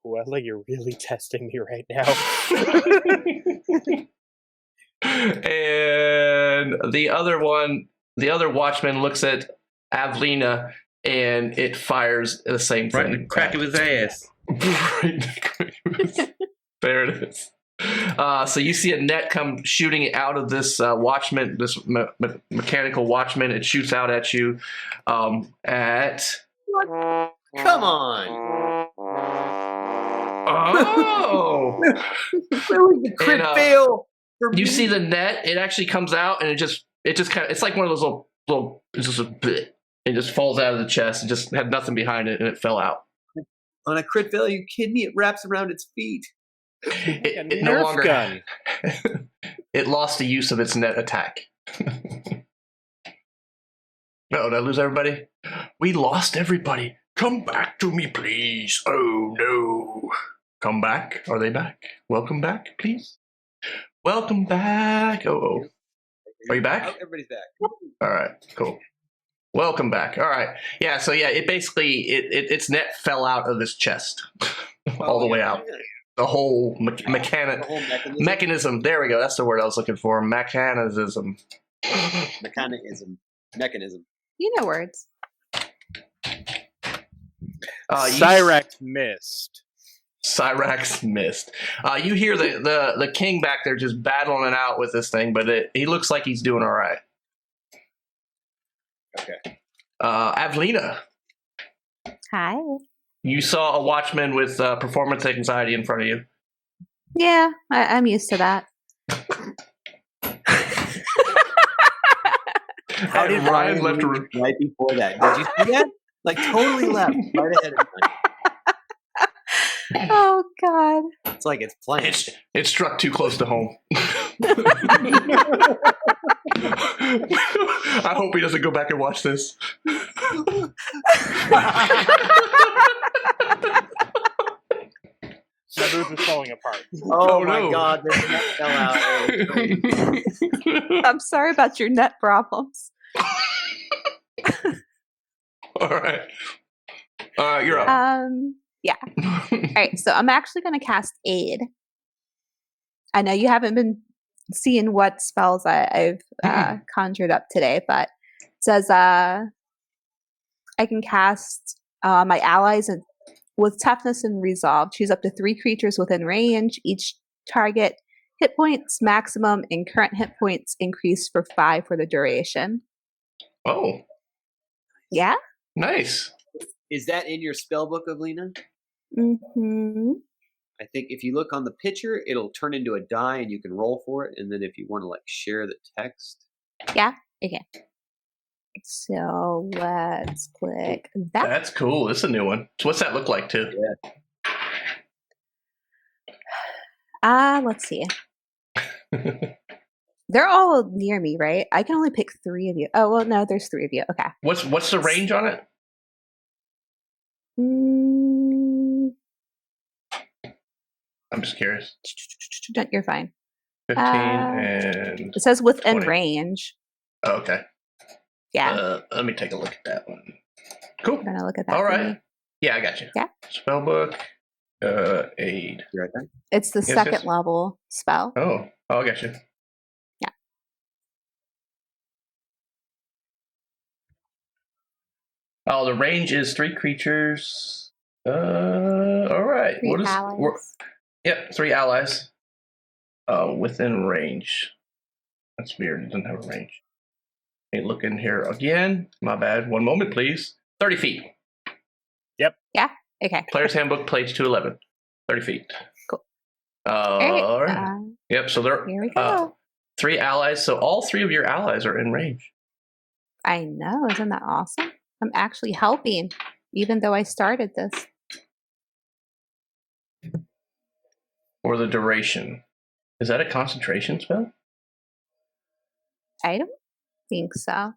Uella, you're really testing me right now. And the other watchman looks at Avlina, and it fires the same thing. Right in the crack of his ass. There it is. So you see a net come shooting out of this watchman, this mechanical watchman. It shoots out at you. Come on. Oh! Where was the crit fail? You see the net? It actually comes out, and it just kind of. It's like one of those little. It's just a bit. It just falls out of the chest. It just had nothing behind it, and it fell out. On a crit fail, you kidding me? It wraps around its feet. It no longer. Gun. It lost the use of its net attack. No, did I lose everybody? We lost everybody. Come back to me, please. Oh no. Come back. Are they back? Welcome back, please. Welcome back. Oh. Are you back? Oh, everybody's back. All right, cool. Welcome back. All right. Yeah, so yeah, it basically, its net fell out of his chest all the way out. The whole mechanism. There we go. That's the word I was looking for. Mechanism. Mechanism. You know words. Cyrax missed. Cyrax missed. You hear the king back there just battling it out with this thing, but he looks like he's doing all right. Okay. Avlina. Hi. You saw a watchman with performance anxiety in front of you. Yeah, I'm used to that. How did Ryan left right before that? Did you see that? Like totally left right ahead of time. Oh God! It's like it's planned. It struck too close to home. I hope he doesn't go back and watch this. My booth is falling apart. Oh my no. God, this net fell out. I'm sorry about your net problems. All right, you're up. All right, so I'm actually going to cast Aid. I know you haven't been seeing what spells I've conjured up today, but it says I can cast my allies with toughness and resolve. Choose up to 3 creatures within range. Each target hit points maximum and current hit points increase for 5 for the duration. Oh, Yeah? nice. Is that in your spell book, Evelina? Mm-hmm. I think if you look on the picture, it'll turn into a die and you can roll for it. And then if you want to like share the text. Yeah? Okay. So let's click that. That's cool. This is a new one. So what's that look like too? Let's see. They're all near me, right? I can only pick 3 of you. Oh, well, no, there's 3 of you. Okay. What's the range on it? I'm just curious. You're fine. 15 and it says within 20. range. Oh, okay. Yeah. Let me take a look at that one. Cool. I'm gonna look at that. All for right. me. Yeah, I got you. Yeah. Spellbook. Aid. You right there? It's the Yes, second yes. level spell. Oh, I got you. Yeah. Oh, the range is 3 creatures. All right. 3 What is? allies. Yep, 3 allies. Within range. That's weird. It doesn't have a range. Hey, look in here again. My bad. 1 moment, please. 30 feet. Yep. Yeah. Okay. Player's Handbook, page 211. 30 feet. Cool. All right. Yep. So there. Here we go. 3 allies. So all 3 of your allies are in range. I know. Isn't that awesome? I'm actually helping, even though I started this. For the duration. Is that a concentration spell? I don't think so.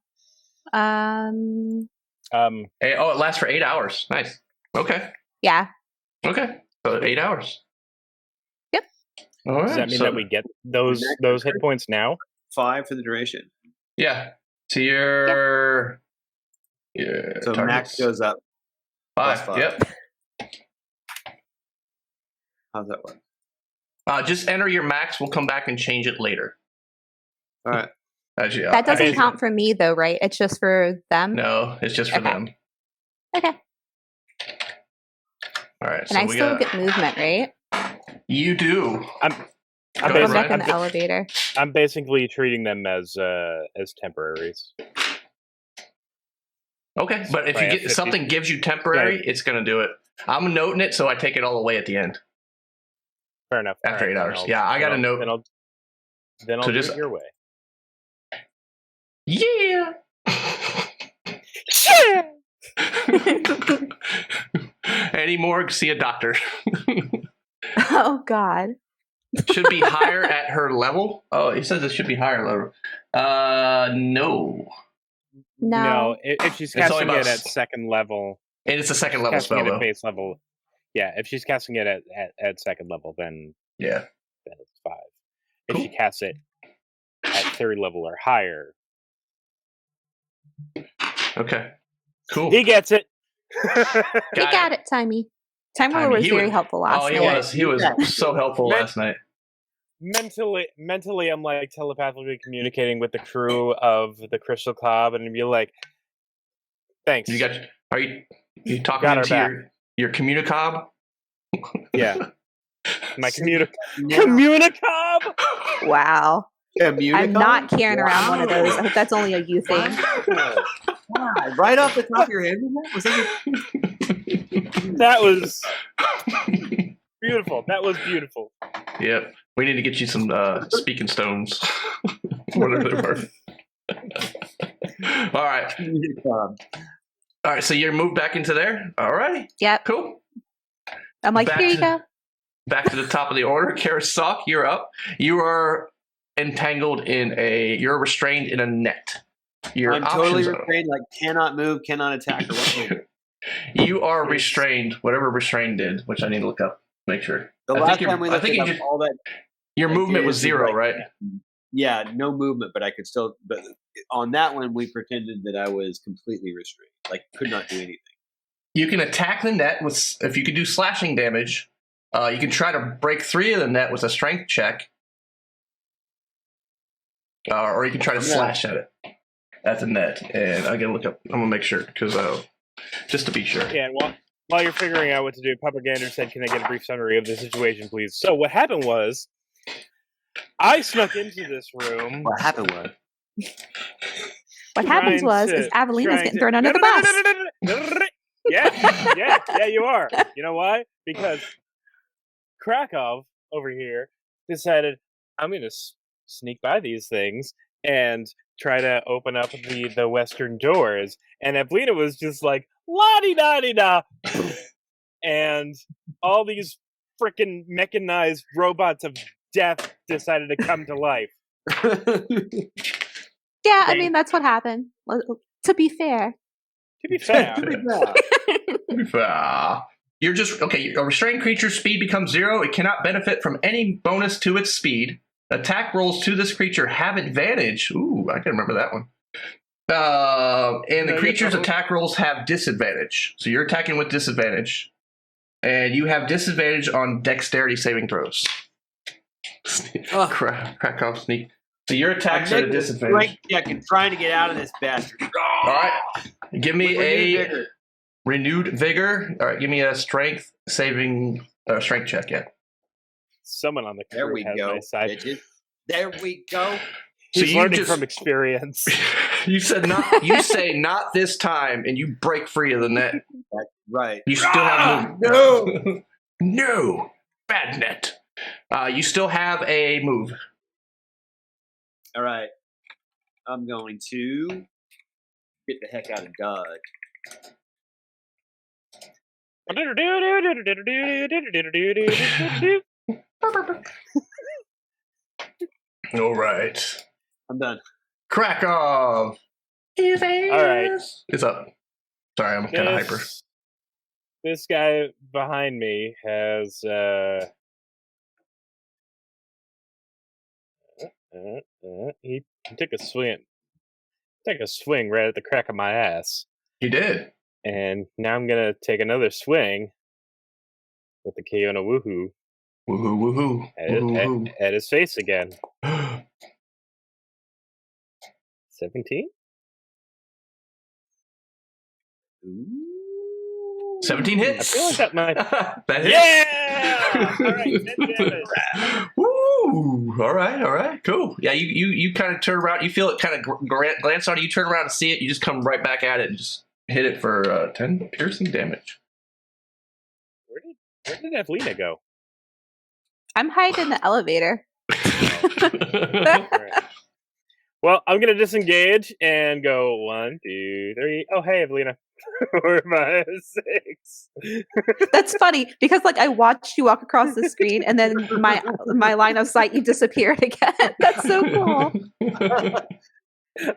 Hey, it lasts for 8 hours. Nice. Okay. Yeah. Okay. So 8 hours. Yep. All right. Does that mean that we get those hit points now? 5 for the duration. Yeah. So your So max goes up. 5. +5. Yep. How's that work? Just enter your max. We'll come back and change it later. All right. Actually, That doesn't count for me, though, right? It's just for them? No, it's just for them. Okay. All right. And so I we still got. get movement, right? You do. I'm Go ahead, I'm basically, back in Ryan. the elevator. I'm basically treating them as temporaries. Okay, but if you Right, get 50. something gives you temporary, it's going to do it. I'm noting it, so I take it all the way at the end. Fair enough. After All 8 then hours. Yeah, I got a note. Then I'll So do just- it your way. Yeah. Any more? See a doctor. Oh, God. Should be higher at her level. Oh, it says it should be higher level. No. No. If she's It's only casting about it at second level, And it's a second level casting spell, it at though. base level. Yeah, if she's casting it at second level, then Yeah. it's 5. If Cool. she casts it at third level or higher, Okay. Cool. he gets it. You got it, Timey. Time Ruler was very helpful last he night. was. He was so helpful last night. Mentally, I'm like telepathically communicating with the crew of the Crystal Cob, and be like, "Thanks." Are you talking Got our into your communicob? Yeah, my communicob. Wow. I'm not carrying around one of those. I hope that's only a you thing. God, right off the top of your head, was that That was beautiful. That was beautiful. Yep. We need to get you some speaking stones. Whatever they were. All right. All right. So you're moved back into there. All right. Yep. Cool. I'm like, Back here you to- go. Back to the top of the order. Karasok, you're up. You are entangled you're restrained in a net. Your I'm totally options are- restrained, like cannot move, cannot attack, or whatever. You are restrained, whatever restrained did, which I need to look up, make sure. The I last think you're- time we I looked think at you just- all that, Your I movement did was was 0, like- right? yeah, no movement, but I could still. But on that one, we pretended that I was completely restrained, like could not do anything. You can attack the net with, if you can do slashing damage, you can try to break 3 of the net with a strength check. Or you can try to slash at it, at the net. And I gotta look up, I'm gonna make sure, because just to be sure. Yeah, while you're figuring out what to do, Propagander said, can I get a brief summary of the situation, please? So what happened was, I snuck into this room. What happened was. What happens is Avelina's getting thrown under the bus. Yeah, you are. You know why? Because Krakow over here decided, I'm going to sneak by these things and try to open up the western doors. And Avelina was just like, la-di-da-di-da. And all these freaking mechanized robots of death decided to come to life. Yeah, I mean, that's what happened. To be fair. To be fair. You're just, okay, a restrained creature's speed becomes 0. It cannot benefit from any bonus to its speed. Attack rolls to this creature have advantage. Ooh, I can remember that one. And the creature's attack rolls have disadvantage. So you're attacking with disadvantage. And you have disadvantage on dexterity saving throws. Krakow sneak. So your attacks are at a disadvantage. I'm trying to get out of this bastard. All right. Give me a renewed vigor. All right. Give me a strength saving, strength check. Yeah. Someone on the crew There we has go. my side. Bitches. There we go. He's learning from experience. You said not. You say not this time, and you break free of the net. That's right. You still have move. No, bad net. You still have a move. All right. I'm going to get the heck out of Dodge. All right. I'm done. Krakow. All right. It's up. Sorry, I'm kind of hyper. This guy behind me has he took a swing right at the crack of my ass. You did. And now I'm gonna take another swing with the Kiona Woohoo. Woohoo, woohoo. At his face again. 17? 17 hits. I feel like that might. That hits. Yeah! All right, 10 damage. Woo! All right, cool. Yeah, you kind of turn around. You feel it kind of glance on you. You turn around and see it. You just come right back at it and just hit it for 10 piercing damage. Where did Evelina go? I'm hiding in the elevator. Right. Well, I'm gonna disengage and go 1, 2, 3. Oh, hey, Evelina. 4, 5, 6. That's funny because, like, I watched you walk across the screen, and then my line of sight, you disappeared again. That's so cool.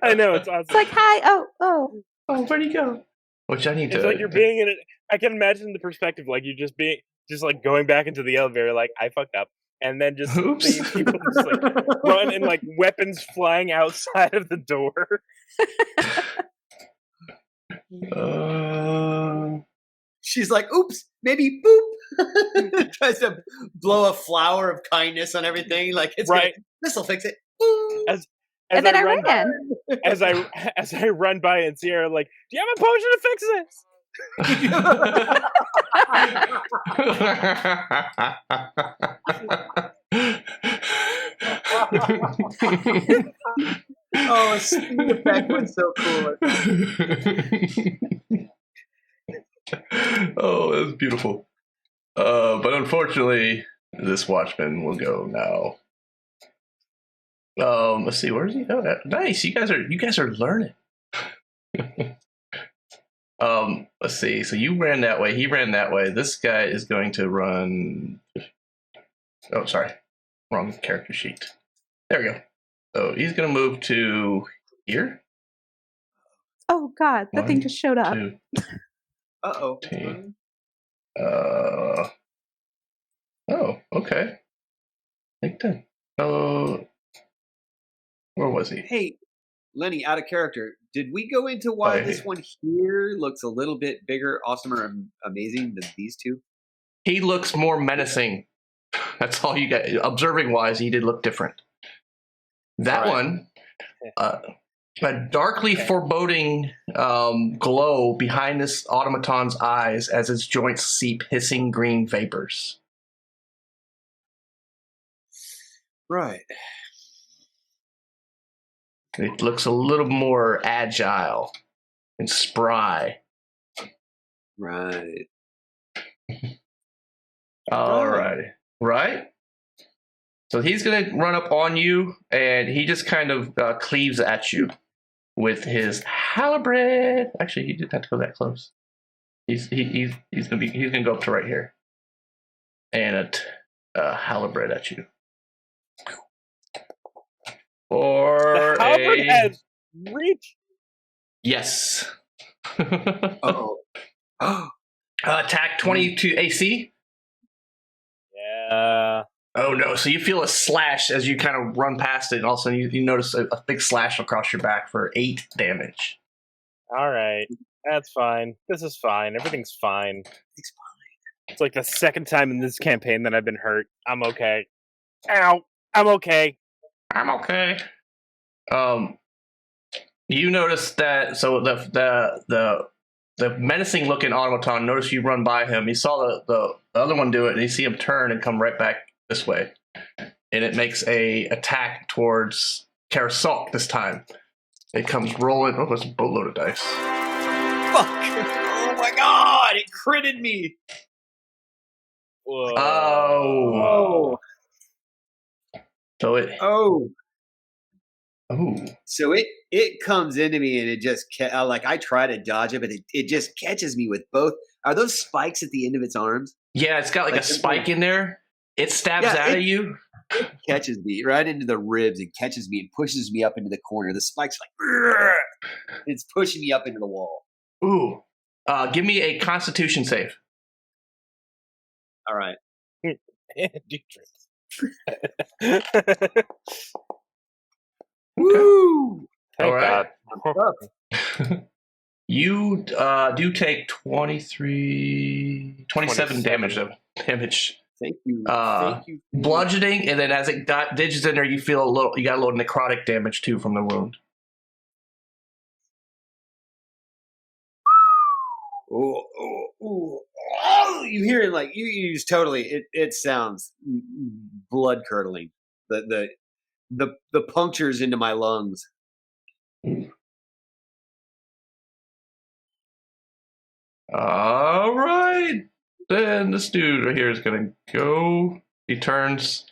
I know, it's awesome. It's like, hi. Oh, where'd he go? Which I need to. It's like you're being in it. I can imagine the perspective, like you just like going back into the elevator, like I fucked up, and then just seeing people just like run and like weapons flying outside of the door. She's like, oops, maybe boop. Tries to blow a flower of kindness on everything. Like, it's right. This'll fix it. As and then I ran. As I run by and see her, like, do you have a potion to fix this? Oh, speed effect was so cool. Oh, that was beautiful. But unfortunately, this watchman will go now. Let's see, where is he? Oh, nice. You guys are learning. Let's see. So you ran that way. He ran that way. This guy is going to run. Oh, sorry, wrong character sheet. There we go. So he's going to move to here. Oh God, that thing just showed up. 2. Uh-oh. Oh, okay. Take 10. Oh, where was he? Hey, Lenny, out of character, did we go into why this one here looks a little bit bigger, awesomer, and amazing than these two? He looks more menacing. That's all you got. Observing wise, he did look different. That one, a darkly foreboding glow behind this automaton's eyes as its joints seep hissing green vapors. Right. It looks a little more agile and spry. Right. All right. Right? So he's going to run up on you, and he just kind of cleaves at you with his halberd. Actually, he didn't have to go that close. He's gonna go up to right here, and halberd at you. For the halberd has reach. Yes. Oh. Attack 22 AC. Yeah. Oh no! So you feel a slash as you kind of run past it, and all of a sudden you notice a big slash across your back for 8 damage. All right, that's fine. This is fine. Everything's fine. It's like the second time in this campaign that I've been hurt. I'm okay. Ow! I'm okay. I'm okay. You notice that. So the menacing looking automaton noticed you run by him. He saw the other one do it, and you see him turn and come right back this way, and it makes a attack towards Karasok this time. It comes rolling. Oh, that's a boatload of dice. Fuck! Oh my god! It critted me. Whoa. Oh. So it. Oh. Oh. So it comes into me and it just I try to dodge it, but it just catches me with both. Are those spikes at the end of its arms? Yeah, it's got like a spike in there. It stabs out of you. It catches me right into the ribs. It catches me and pushes me up into the corner. The spike's like, it's pushing me up into the wall. Ooh. Give me a Constitution save. All right. Woo! Thank All right. God. You do take 27 damage. Thank you. Thank you. Bludgeoning, and then as it digs in there, you got a little necrotic damage too from the wound. Oh, you hear it like you use totally. It sounds blood curdling. The punctures into my lungs. All right, then this dude right here is gonna go. He turns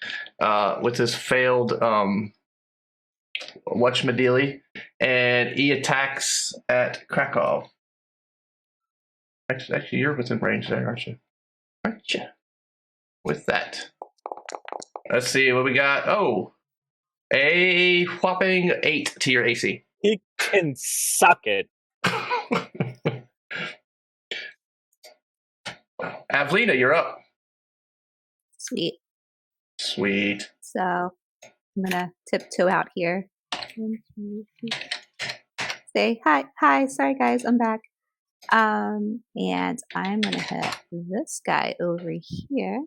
with his failed Whatchmadili, and he attacks at Krakow. Actually, you're within range there, aren't you? Aren't you? With that, let's see what we got. Oh, a whopping 8 to your AC. He can suck it. Avlina, you're up. Sweet. Sweet. So I'm gonna tiptoe out here. Say hi. Sorry guys, I'm back. And I'm gonna hit this guy over here.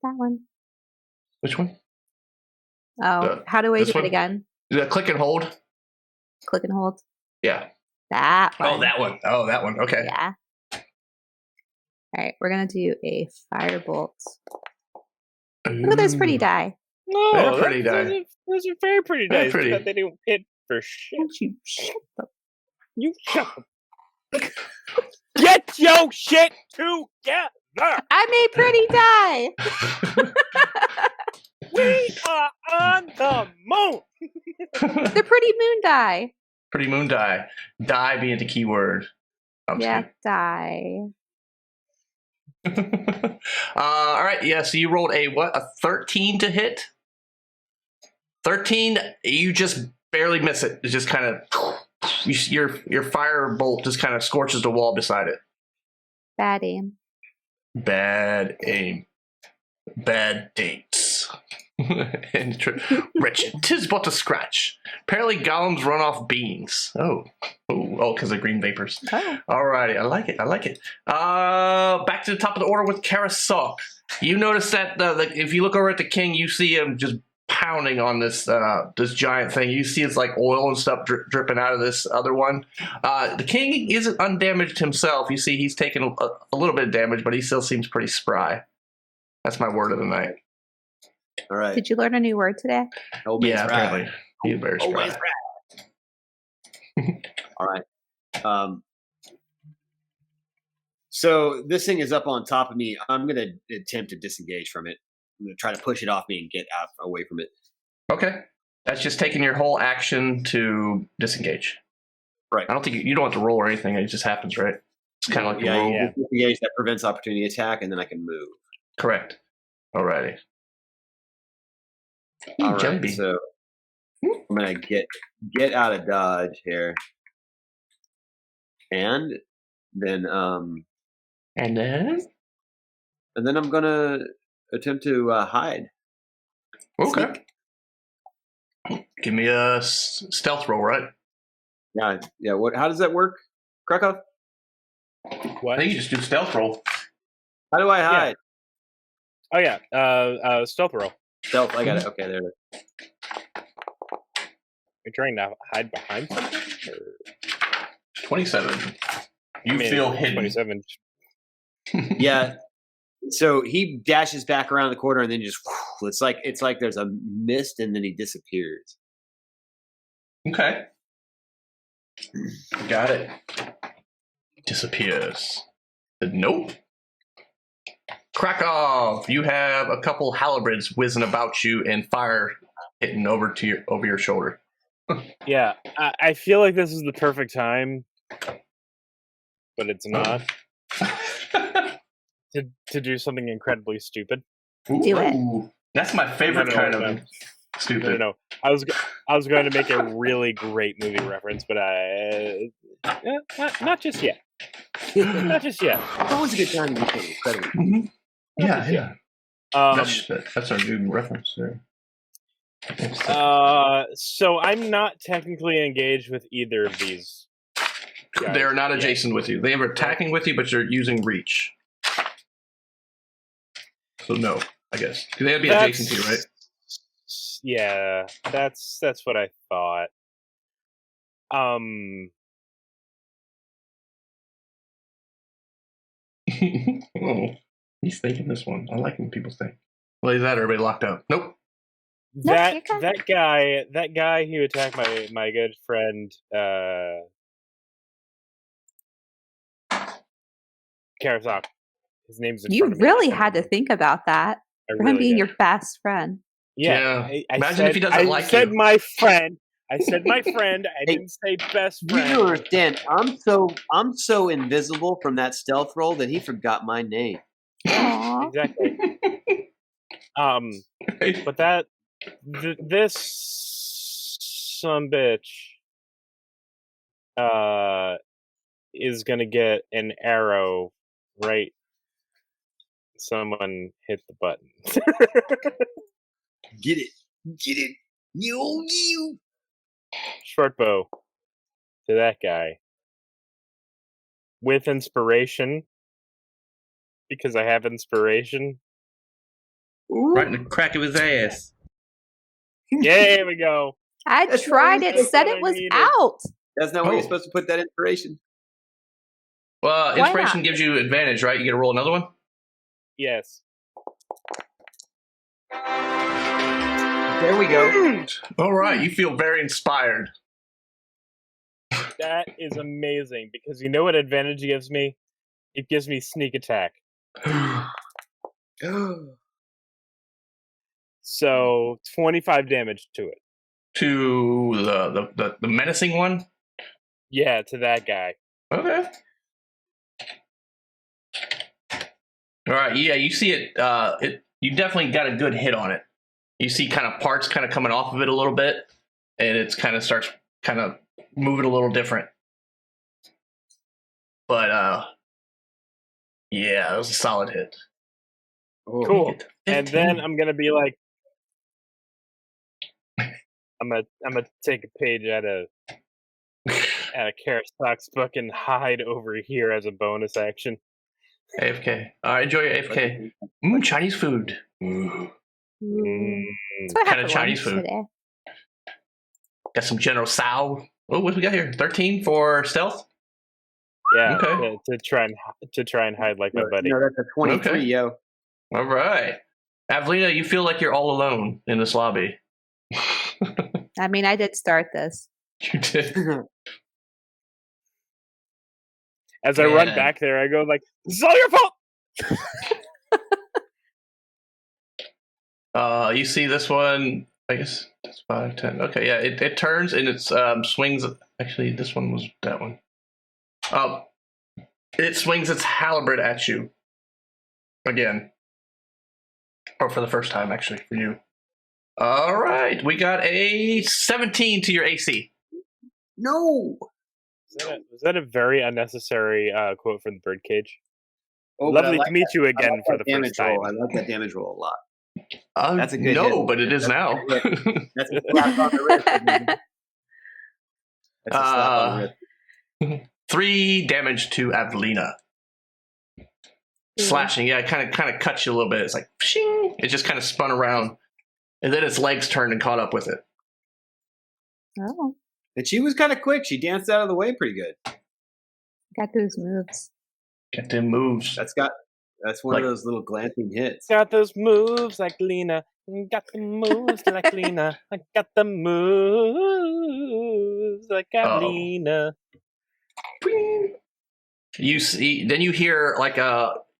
That one. Which one? Oh, how do I do it again? Click and hold. Click and hold. Yeah. That one. Oh, that one. Oh, that one. Okay. Yeah. All right, we're gonna do a firebolt. Look at this pretty die. No, They're pretty dice. Those are very pretty They're dice. pretty. But they don't hit for shit. Don't you shut the You shut up. Get your shit together. I'm a pretty die. We are on the moon. The pretty moon die. Pretty moon die. Die being the key word. Yeah, die. All right. Yeah. So you rolled a 13 to hit. 13. You just barely miss it. It just kind of your fire bolt just kind of scorches the wall beside it. Bad aim. Bad aim. Bad dates. and wretched, 'tis but a scratch. Apparently golems run off beans. Oh, because of green vapors. Oh. Alrighty, I like it. Back to the top of the order with Karasok. You notice that if you look over at the king, you see him just pounding on this this giant thing. You see it's like oil and stuff dripping out of this other one. The king isn't undamaged himself. You see he's taken a little bit of damage, but he still seems pretty spry. That's my word of the night. All right. Did you learn a new word today? Old man's Yeah, right. apparently. He's very Old spry. man's right. All right. So this thing is up on top of me. I'm going to attempt to disengage from it. I'm going to try to push it off me and get out away from it. Okay. That's just taking your whole action to disengage. Right. I don't think you don't have to roll or anything. It just happens, right? It's kind of like a roll. Yeah. Disengage that prevents opportunity attack, and then I can move. Correct. Alrighty. All right. Jelly bean. So I'm going to get out of dodge here, and then And then I'm going to attempt to hide. okay. Give me a stealth roll, right? Yeah. What? How does that work, Krakow? I What? think you just do stealth roll. How do I hide? Oh yeah. Stealth roll. Stealth. I got it. Okay, there it is. You're trying to hide behind something? Or? 27. You I mean, feel hidden. 27. Yeah. So he dashes back around the corner and then just it's like there's a mist and then he disappears. Okay. Got it. Disappears. Nope. Krakow, you have a couple halberds whizzing about you and fire hitting over your shoulder. Yeah, I feel like this is the perfect time, but it's not, to do something incredibly stupid. Do it. Ooh, that's my favorite kind of stupid. No. I was going to make a really great movie reference, but not just yet. Not just yet. It's always a good time to be incredible. Mm-hmm. Not Yeah. just yet. That's our new reference there. So I'm not technically engaged with either of these guys. They're not adjacent with you. They are attacking with you, but you're using reach. So no, I guess. Because they'd be adjacent to you, right? Yeah, that's what I thought. Oh, he's thinking this one. I like when people think. Well, is that everybody locked up? Nope. That guy who attacked my good friend Karasok. His name's in You front of me. really had to think about that I for him really being did. your best friend. Yeah. I Imagine said, if he doesn't like I said you. my friend. I said my friend. I didn't say best You friend. don't understand. I'm so invisible from that stealth roll that he forgot my name. Aww. Exactly. But this some bitch is gonna get an arrow right. Someone hit the button. Get it. You. Short bow to that guy with inspiration because I have inspiration. Right in the crack of his ass. Yeah, we go. I That's tried what it, said I it was needed. out. That's not where you're supposed to put that inspiration. Well, Why inspiration not? gives you advantage, right? You get to roll another one? Yes. There we go. All right, you feel very inspired. That is amazing because you know what advantage gives me? It gives me sneak attack. So 25 damage to it. To the menacing one? Yeah, to that guy. Okay. All right, yeah, you see it, you definitely got a good hit on it. You see kind of parts kind of coming off of it a little bit, and it's kind of starts kind of moving a little different. But, yeah, it was a solid hit. Cool. And then I'm going to be like, I'm gonna take a page out of Karasok's book and hide over here as a bonus action. AFK. All right, enjoy your AFK. Chinese food. Ooh. That's what I Kind had of for Chinese lunch food. today. Got some General Tso. Oh, what do we got here? 13 for stealth. Yeah, Okay. to try and hide like my buddy. No, that's a 23, Okay. yo. All right, Avlina, you feel like you're all alone in this lobby. I mean, I did start this. You did. As I run Yeah. back there, I go like, "This is all your fault." You see this one, I guess that's 5, 10. Okay, yeah, it turns and it swings. Actually, this one was that one. It swings its halberd at you. Again. Or for the first time, actually, for you. All right, we got a 17 to your AC. No. Was that a very unnecessary quote from the Birdcage? Oh, but I Lovely like to meet you I again like for that the damage first time. roll. I like that damage roll a lot. That's a good no, hit. but it is now. That's a slap on the wrist. That's a slap on the wrist. 3 damage to Avlina. Slashing, yeah, it kind of cuts you a little bit. It's like, shing, it just kind of spun around, and then its legs turned and caught up with it. Oh, And she was kind of quick. She danced out of the way pretty good. got those moves. Get them moves. That's one Like- of those little glancing hits. Got those moves like Lena. Got the moves like Lena. I got the moves like Lena. You see, then you hear like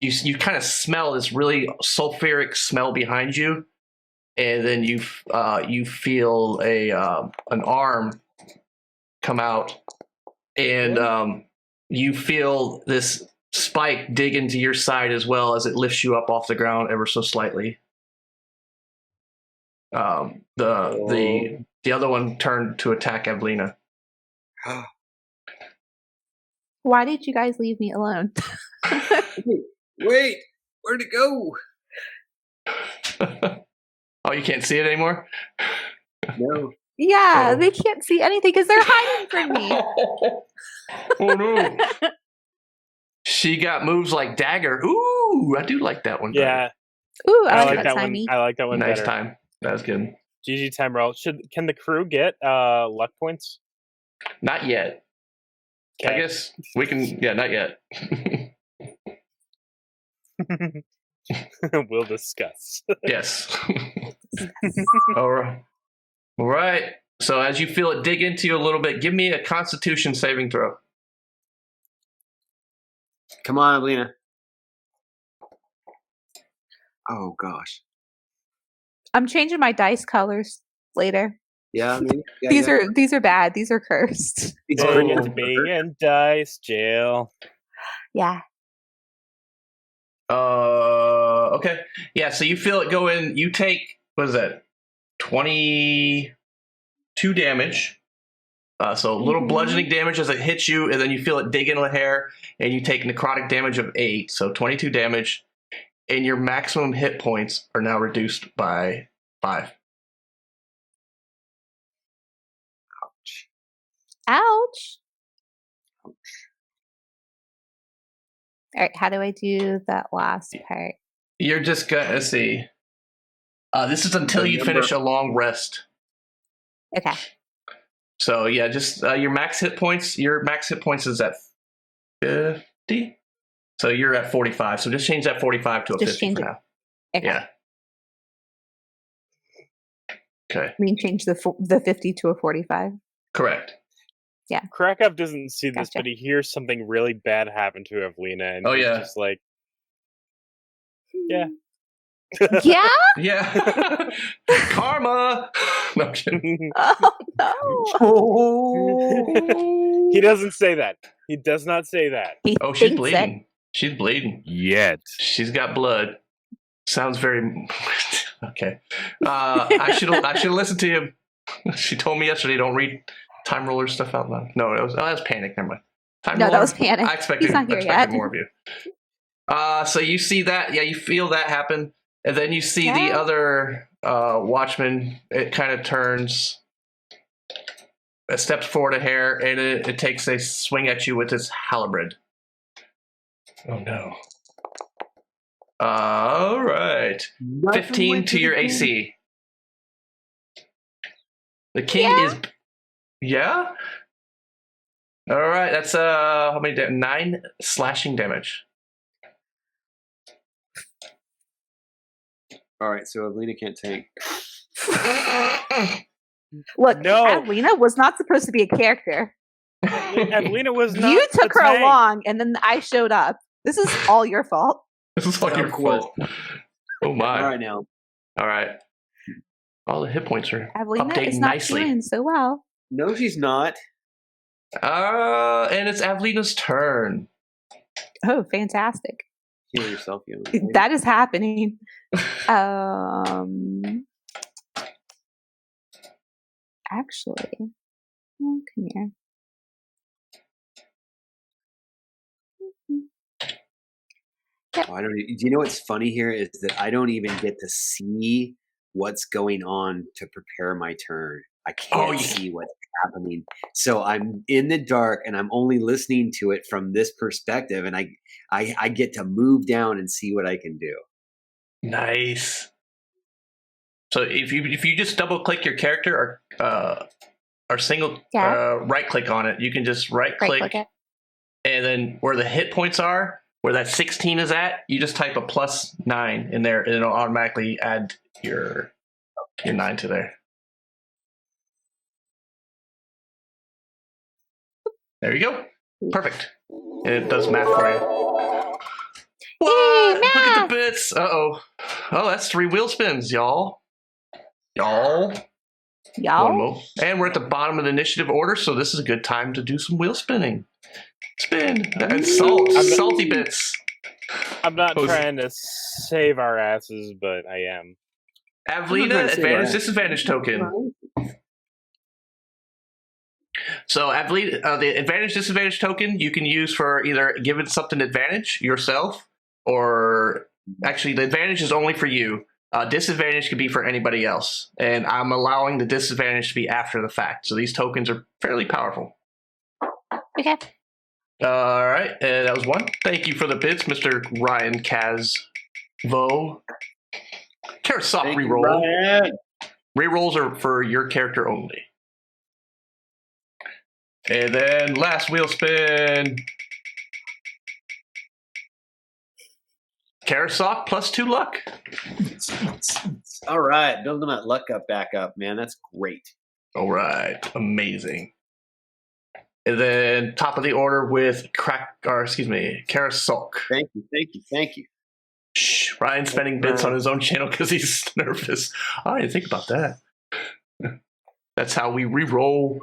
you kind of smell this really sulfuric smell behind you, and then you feel an arm come out, and you feel this spike dig into your side as well as it lifts you up off the ground ever so slightly. The other one turned to attack Avlina. Why did you guys leave me alone? Wait, where'd it go? Oh, you can't see it anymore? No. Yeah, Oh. they can't see anything because they're hiding from me. Oh no. She got moves like dagger. Ooh, I do like that one. Yeah, Ooh, I I like like that one. timey. I like that one Nice better. time. That was good. GG time roll. Can the crew get luck points? Not yet. I Okay. guess we can. Yeah, not yet. We'll discuss. Yes. All right. All right. So as you feel it dig into you a little bit, give me a Constitution saving throw. Come on, Alina. Oh gosh. I'm changing my dice colors later. Yeah, I mean, yeah, These yeah. are bad. These are cursed. These Big are and good. big and dice jail. Yeah. Okay. Yeah, so you feel it go in. You take, what is that? 22 damage. So a little bludgeoning damage as it hits you, and then you feel it dig into the hair, and you take necrotic damage of 8. So 22 damage, and your maximum hit points are now reduced by 5. Ouch. All right, how do I do that last part? You're just going to see. This is until you finish a long rest. Okay. So yeah, just your max hit points. Your max hit points is at 50. So you're at 45. So just change that 45 to a Just 50 change for it. now. Okay. Yeah. Okay. I mean, change the 50 to a 45. Correct. Krakow doesn't see this, Gotcha. but he hears something really bad happen to Evelina, and Oh, he's yeah. just like, yeah. Yeah? Yeah. Karma. No, I'm kidding. Oh, no. He doesn't say that. He does not say that. He Oh, she's thinks bleeding. She's bleeding. Yet. She's got blood. Sounds very okay. I should listen to him. She told me yesterday, don't read time roller stuff out loud. No, that was panic. Never mind. Time No, that roller? was panic. I expected, He's not here expected yet. more of you. So you see that? Yeah, you feel that happen, and then you see the Yeah. other watchman. It kind of turns steps forward a hair, and it takes a swing at you with its halberd. Oh no. All right. 15 to your AC. The king is... Yeah? All right, that's how many 9 slashing damage. All right, so Evelina can't tank. Look, No. Adelina was not supposed to be a character. Evelina was not. You took her tank. along, and then I showed up. This is all your fault. This is all your fault. Oh my. All right, now. All right. All the hit points are Adelina updating is not nicely. doing so well. No, she's not. And it's Avelina's turn. Oh, fantastic. Heal yourself, young. That is happening. Actually, come here. Oh, I don't. Do you know what's funny here is that I don't even get to see what's going on to prepare my turn. I can't see what's happening, so I'm in the dark and I'm only listening to it from this perspective, and I get to move down and see what I can do. Nice. So if you just double click your character or single right click on it, you can just right click it. And then where the hit points are, where that 16 is at, you just type a +9 in there, and it'll automatically add your 9 to there. There you go. Perfect. And it does math for you. What? Look at the bits. Uh-oh. Oh, that's 3 wheel spins, y'all. Y'all. And we're at the bottom of the initiative order, so this is a good time to do some wheel spinning. Spin. And salty bits. I'm not trying to save our asses, but I am. Avelina, advantage, disadvantage token. So, Avelina, the advantage, disadvantage token you can use for either giving something advantage yourself, or actually, the advantage is only for you. Disadvantage could be for anybody else. And I'm allowing the disadvantage to be after the fact. So, these tokens are fairly powerful. Okay. All right, that was 1. Thank you for the bits, Mr. Ryan Casvo. Karasok reroll. Rerolls are for your character only. And then last wheel spin. Karasok +2 luck. All right, building that luck back up, man. That's great. All right, amazing. And then top of the order with Karasok. Thank you. Shh, Ryan's spending bits on his own channel because he's nervous. I didn't think about that. That's how we re-roll.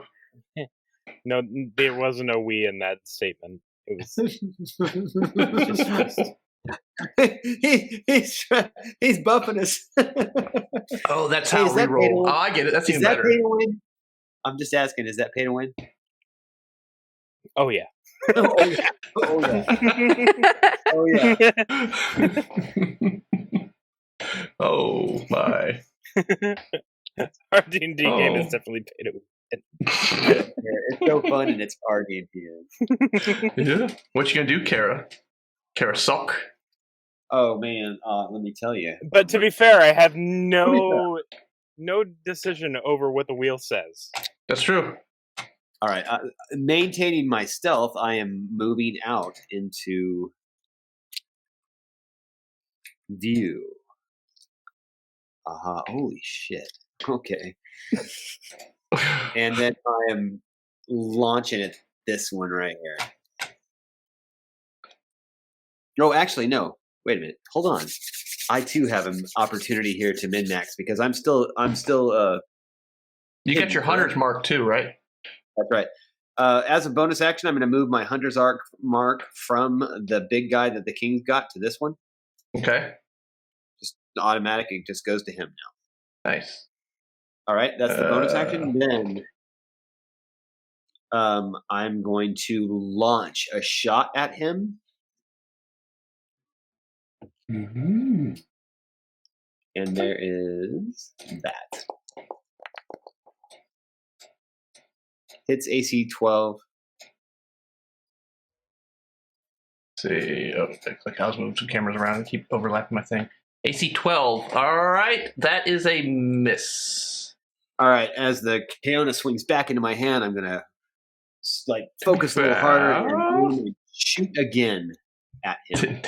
No, there wasn't a we in that statement. It was he's buffing us. Oh, that's how we roll. Oh, I get it. That's even better. Pay to win? I'm just asking, is that pay to win? Oh yeah. Oh yeah. Oh yeah. Oh my. Our D&D game is definitely pay to win. Yeah, it's so fun and it's our D&D. Yeah. What you gonna do, Kara? Karasok? Oh man, let me tell you. But to be fair, I have no decision over what the wheel says. That's true. All right, maintaining my stealth, I am moving out into view. Holy shit. Okay. And then I am launching it, this one right here. No, actually, no. Wait a minute. Hold on. I too have an opportunity here to min-max because I'm still You got your hunter's mark too, right? That's right. As a bonus action, I'm going to move my hunter's mark from the big guy that the king's got to this one. Okay. Just automatic. It just goes to him now. Nice. All right. That's the bonus action. Then I'm going to launch a shot at him. Mm-hmm. And there is that. Hits AC 12. See, like I was moving some cameras around and keep overlapping my thing. AC 12. All right, that is a miss. All right, as the Keona swings back into my hand, I'm gonna focus a little harder and shoot again at him.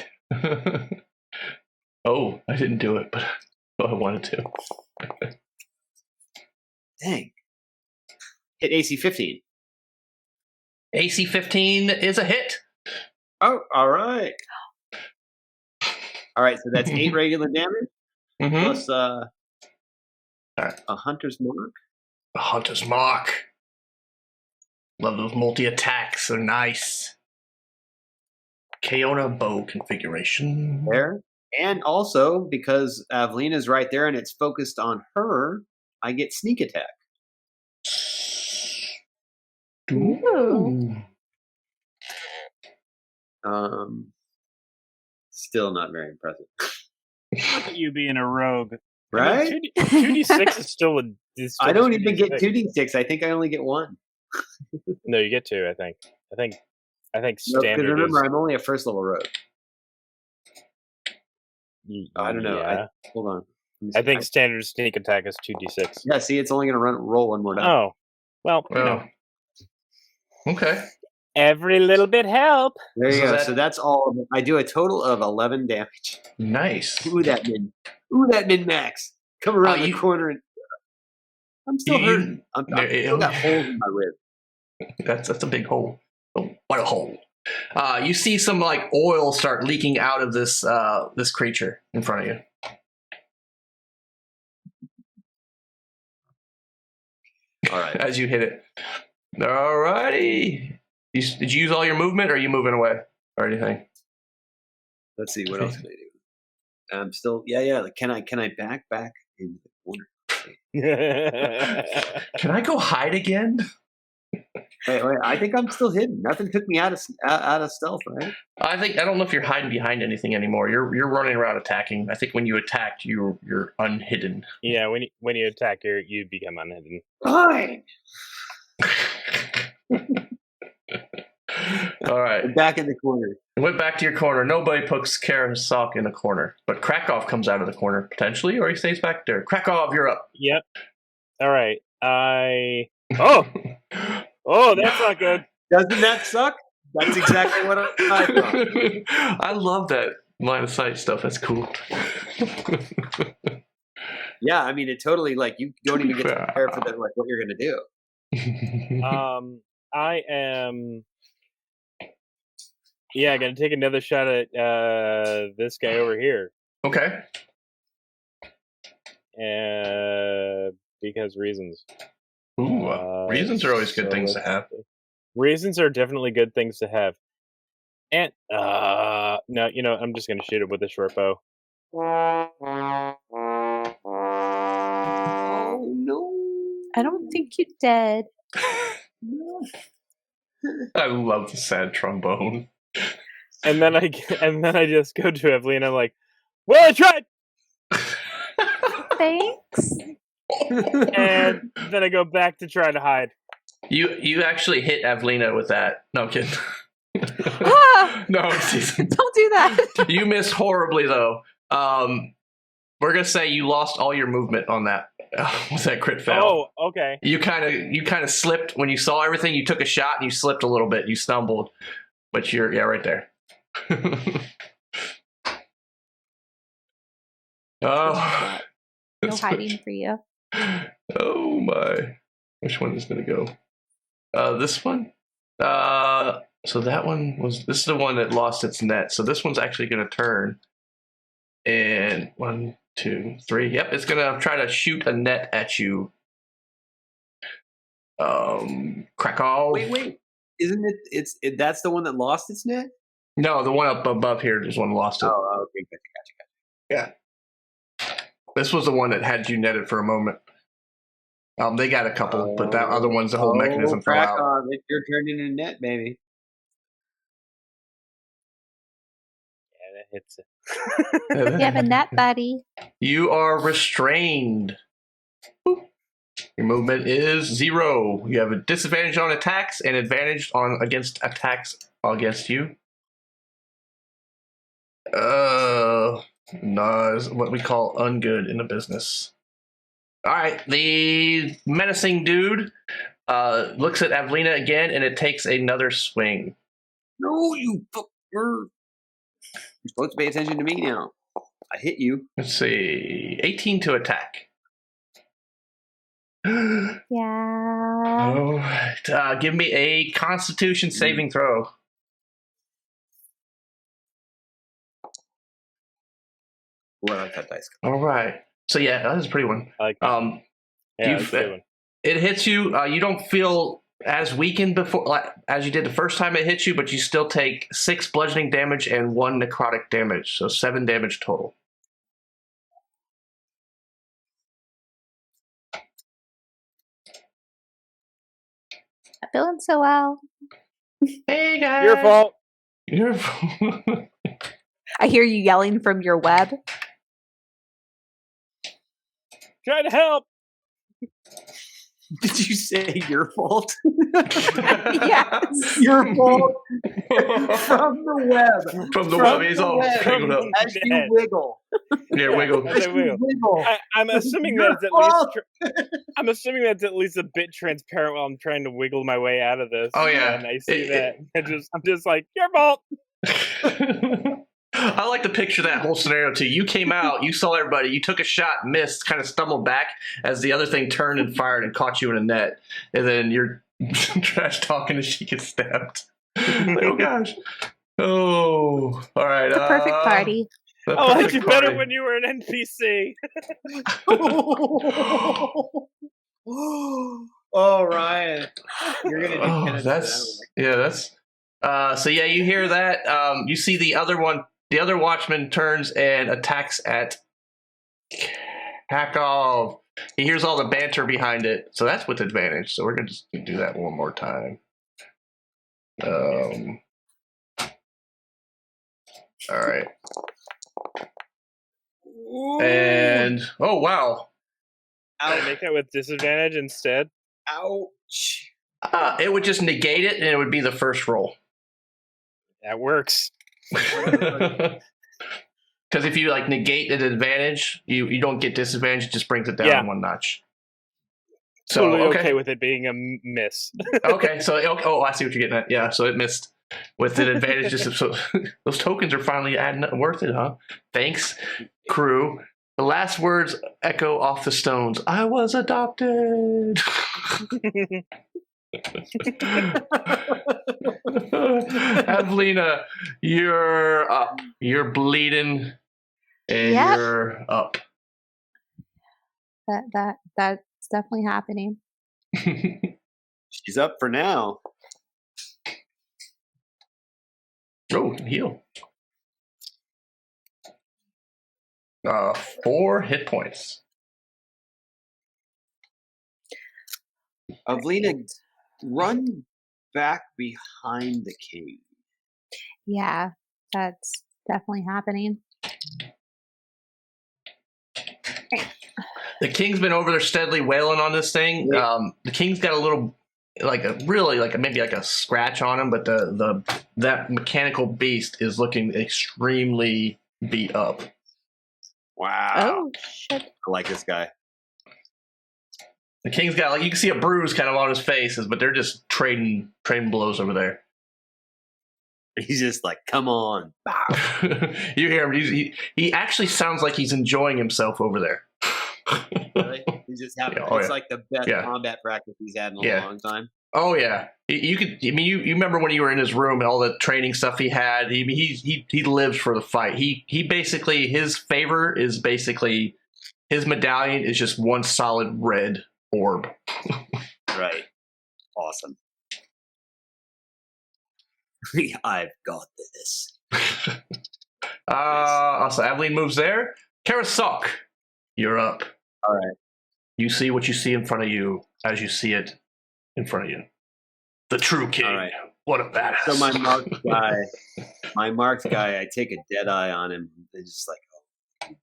Oh, I didn't do it, but I wanted to. Dang. Hit AC 15. AC 15 is a hit. Oh, all right. All right, so that's 8 regular damage plus a Hunter's Mark. A Hunter's Mark. Love those multi-attacks. They're nice. Keona bow configuration. There. And also, because Avlena's right there and it's focused on her, I get sneak attack. Ooh. Still not very impressive. Look at you being a rogue. Right? I mean, 2d6 is still a... I don't even get 2d6. I think I only get 1. No, you get 2, I think. I think No, standard remember, is... I'm only a first level rogue. I don't know. Yeah. Hold on. I think standard sneak attack is 2d6. Yeah, see, it's only going to roll one more time. Oh. Well, you know. Okay. Every little bit help. There you go. So that's all. I do a total of 11 damage. Nice. Ooh, that min-max. Come around the corner and... I'm still hurting. I've still got holes in my rib. That's a big hole. Oh, what a hole. You see some oil start leaking out of this this creature in front of you. All right. As you hit it. All righty. Did you use all your movement, or are you moving away or anything? Let's see. What else can I do? I'm still... Yeah. Can I back into the corner? Can I go hide again? Wait, I think I'm still hidden. Nothing took me out of stealth, right? I don't know if you're hiding behind anything anymore. You're running around attacking. I think when you attacked, you're unhidden. Yeah, when you attack, you become unhidden. Fine. All right. I'm back in the corner. Went back to your corner. Nobody puts Karasok in a corner, but Krakow comes out of the corner potentially, or he stays back there. Krakow, you're up. Yep. All right. Oh, that's not good. Doesn't that suck? That's exactly what I thought. I love that line of sight stuff. That's cool. Yeah, I mean, it totally you don't even get to prepare for what you're going to do. I am. Yeah, I'm gonna take another shot at this guy over here. Okay. Because reasons. Ooh, reasons are always good things to have. Reasons are definitely good things to have. And no, I'm just gonna shoot it with a short bow. Oh no! I don't think you did. I love the sad trombone. And then I just go to Evelyn and I'm like, well, I tried! Thanks. And then I go back to try to hide. You actually hit Evelina with that. No, I'm kidding. No, don't do that. You missed horribly though. We're gonna say you lost all your movement on that. Was that crit fail? Oh, okay. You kind of slipped when you saw everything. You took a shot and you slipped a little bit. You stumbled, but you're right there. Oh, No hiding for you. Oh my! Which one is gonna go? This one. So that one was. This is the one that lost its net. So this one's actually gonna turn. And 1, 2, 3. Yep, it's gonna try to shoot a net at you. Krakow. Wait. Isn't it? That's the one that lost its net? No, the one up above here is one lost it. Oh, okay, gotcha. Yeah. This was the one that had you netted for a moment. They got a couple, but that other one's the whole mechanism fell out. It's your turn in a net, baby. Yeah, that hits it. You have a net, buddy. You are restrained. Your movement is 0. You have a disadvantage on attacks and advantage on against attacks against you. No, is what we call ungood in the business. All right, the menacing dude looks at Avlina again, and it takes another swing. No, you fucker. You're supposed to pay attention to me now. I hit you. Let's see, 18 to attack. Yeah. All right, give me a Constitution saving throw. Well, I like that dice. All right. So yeah, that is a pretty one. I like that. Yeah, that's a good one. It hits you. You don't feel as weakened before as you did the first time it hit you, but you still take 6 bludgeoning damage and 1 necrotic damage, so 7 damage total. Not feeling so well. Hey guys. Your fault. Your fault. I hear you yelling from your web. Try to help. Did you say your fault? Yes. Your fault from the web. From the web, he's all web. wiggled up. As you wiggle. Yeah, wiggle. As I wiggle. I'm assuming that it's at least. I'm assuming that's at least a bit transparent while I'm trying to wiggle my way out of this. Oh, yeah. And I see that. I'm just like, your fault. I like to picture that whole scenario too. You came out, you saw everybody, you took a shot, missed, kind of stumbled back as the other thing turned and fired and caught you in a net, and then you're trash talking as she gets stabbed. Like, oh gosh. Oh, all right. It's a perfect party. I liked you better when you were an NPC. Oh, Ryan, you're gonna do penance for that's. So yeah, you hear that. You see the other one. The other watchman turns and attacks at Hakov. He hears all the banter behind it, so that's with advantage. So we're going to just do that one more time. All right. And, oh, wow. I'll make it with disadvantage instead. Ouch. It would just negate it, and it would be the first roll. That works. Because if you like negate an advantage, you don't get disadvantage. It just brings it down one notch. So Totally okay with it being a miss. Okay, so I see what you're getting at. Yeah, so it missed with an advantage. So those tokens are finally worth it, huh? Thanks, crew. The last words echo off the stones. I was adopted. Evelina, you're up. You're bleeding, and you're up. That's definitely happening. She's up for now. Oh, heal. 4 hit points. Evelina, run back behind the king. Yeah, that's definitely happening. The king's been over there steadily wailing on this thing. The king's got a little, maybe a scratch on him, but that mechanical beast is looking extremely beat up. Wow. Oh shit! I like this guy. The king's got you can see a bruise kind of on his face, but they're just trading blows over there. He's just like, come on. You hear him. He actually sounds like he's enjoying himself over there. Really? He's just having it's like the best combat practice he's had in a long time. Oh yeah, you remember when you were in his room and all the training stuff he had. He lives for the fight. He basically, his favor is basically his medallion is just one solid red orb. Right. Awesome. I've got this. So Aveline moves there. Karasok, you're up. All right. You see what you see in front of you as you see it in front of you. The true king. Right. What a badass. So my marked guy, I take a dead eye on him. It's just like, oh.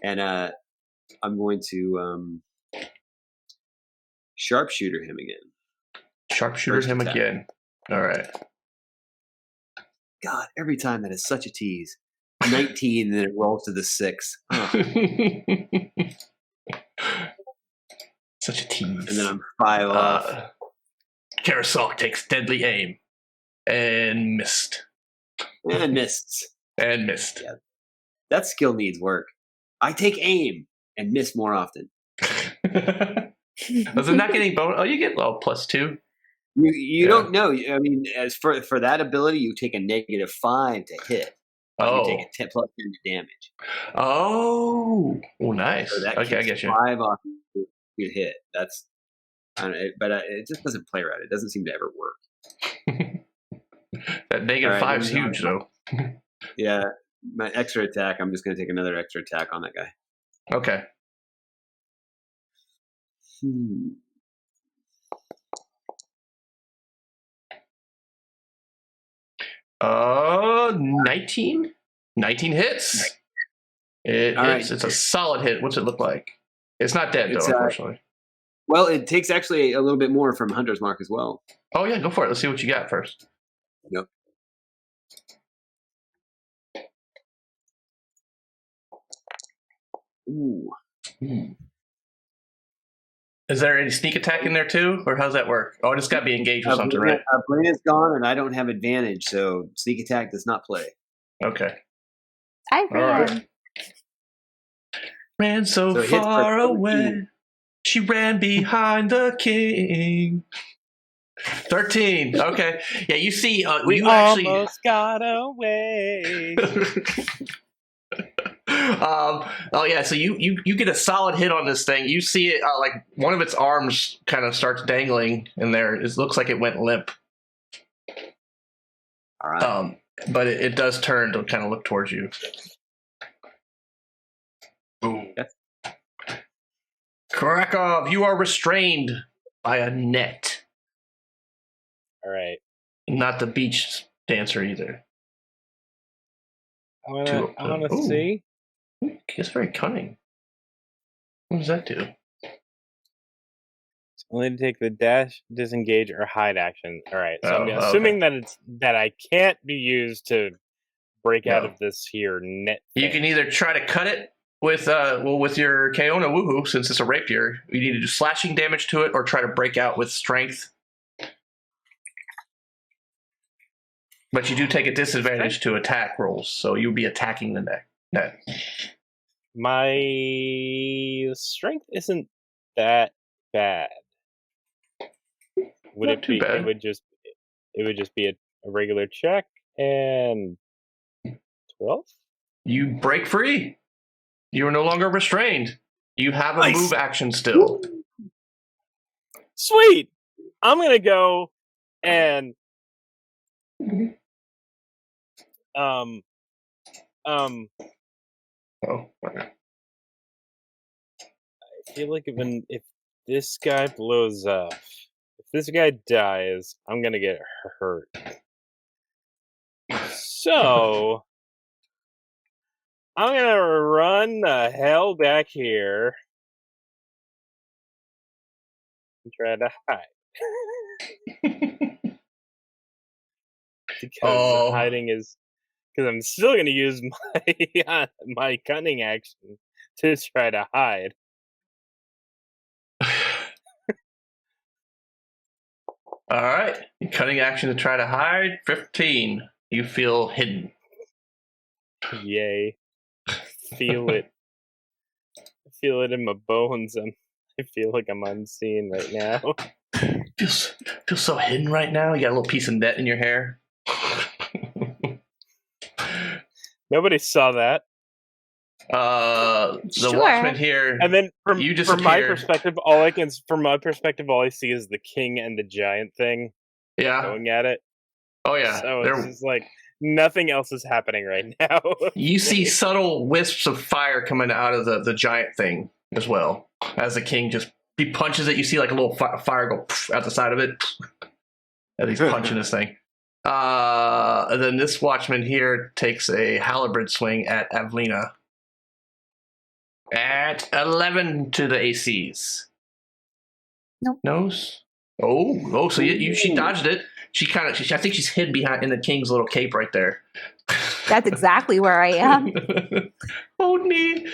And I'm going to Sharpshooter him again. Sharpshooter First him attack. again. All right. God, every time that is such a tease. 19, and then it rolls to the 6. Ugh. Such a tease. And then I'm 5 off. Karasok takes deadly aim. And missed. And missed. And missed. Yeah. That skill needs work. I take aim and miss more often. Was it not getting bonus? Oh, you get +2. You don't know. I mean, as for that ability, you take a -5 to hit. You take a 10 plus 10 to damage. Oh, nice. So that Okay, I keeps get you. 5 off you hit. That's, but it just doesn't play right. It doesn't seem to ever work. That -5 is huge, though. Yeah, my extra attack. I'm just going to take another extra attack on that guy. Okay. 19? 19 hits. It's a solid hit. What's it look like? It's not dead, though, unfortunately. Well, it takes actually a little bit more from Hunter's Mark as well. Oh, yeah, go for it. Let's see what you got first. Yep. Ooh. Is there any sneak attack in there, too? Or how's that work? Oh, it's got to be engaged with something, right? Brina's gone, and I don't have advantage, so sneak attack does not play. Okay. I ran. Right. Ran so far away. She ran behind the king. 13. Okay. Yeah, you see, we you actually almost got away. Oh yeah, so you get a solid hit on this thing. You see it like one of its arms kind of starts dangling in there. It looks like it went limp. All right. But it does turn to kind of look towards you. Boom. Karakov, you are restrained by a net. All right. Not the beach dancer either. I want to see. It's very cunning. What does that do? It's only to take the dash, disengage, or hide action. All right. So I'm okay. assuming that I can't be used to break out of this here net thing. You can either try to cut it with your Kaona Woohoo, since it's a rapier. You need to do slashing damage to it, or try to break out with strength. But you do take a disadvantage to attack rolls, so you'll be attacking the net. My strength isn't that bad. Would Not it too be? bad. It would just be a regular check and 12. You break free. You are no longer restrained. You have a move action still. Sweet. I'm gonna go and Okay. I feel like if this guy blows up, if this guy dies, I'm gonna get hurt. So I'm gonna run the hell back here and try to hide. Because hiding is because I'm still gonna use my cunning action to try to hide. All right. Cutting action to try to hide. 15. You feel hidden. Yay. Feel it. I feel it in my bones. I feel like I'm unseen right now. Feel so hidden right now. You got a little piece of net in your hair. Nobody saw that. The watchman here. And then from my perspective, all I see is the king and the giant thing. Yeah. Going at it. Oh yeah. So it's just like nothing else is happening right now. You see subtle wisps of fire coming out of the giant thing as well. As the king he punches it, you see like a little fire go out the side of it. As he's punching this thing. And then this watchman here takes a halberd swing at Avlina. At 11 to the ACs. Nope. Nose. Oh! So she dodged it. I think she's hid behind in the king's little cape right there. That's exactly where I am. Oh, neat.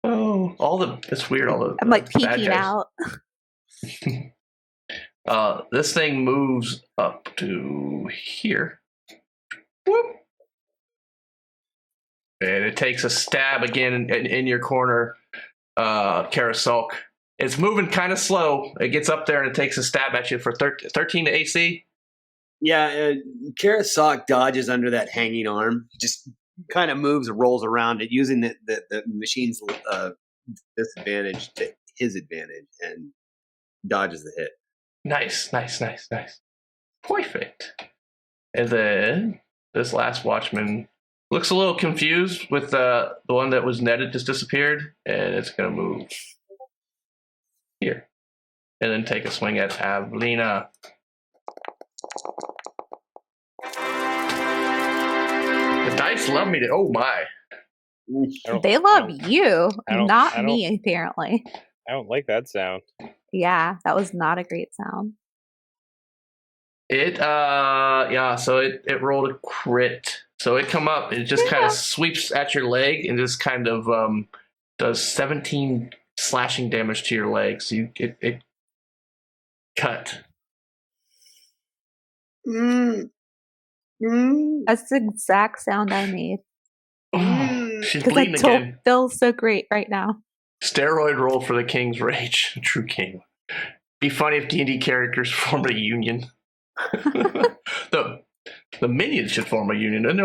Oh, it's weird. I'm like bad peeking guys. out. This thing moves up to here. Whoop. And it takes a stab again in your corner, Karasulk. It's moving kind of slow. It gets up there and it takes a stab at you for 13 to AC. Yeah, Karasok dodges under that hanging arm, just kind of moves and rolls around it, using the machine's disadvantage to his advantage, and dodges the hit. Nice. Perfect. And then this last watchman looks a little confused with the one that was netted just disappeared, and it's going to move here. And then take a swing at Avlina. The dice love me to... Oh, my. They love you, not me, apparently. I don't like that sound. Yeah, that was not a great sound. So it rolled a crit. So it come up, it just kind of sweeps at your leg and just kind of does 17 slashing damage to your leg. So it cut. That's the exact sound I made. She's Because bleeding again. feels so great right now. Steroid roll for the King's Rage. True King. Be funny if D&D characters formed a union. The minions should form a union. Wasn't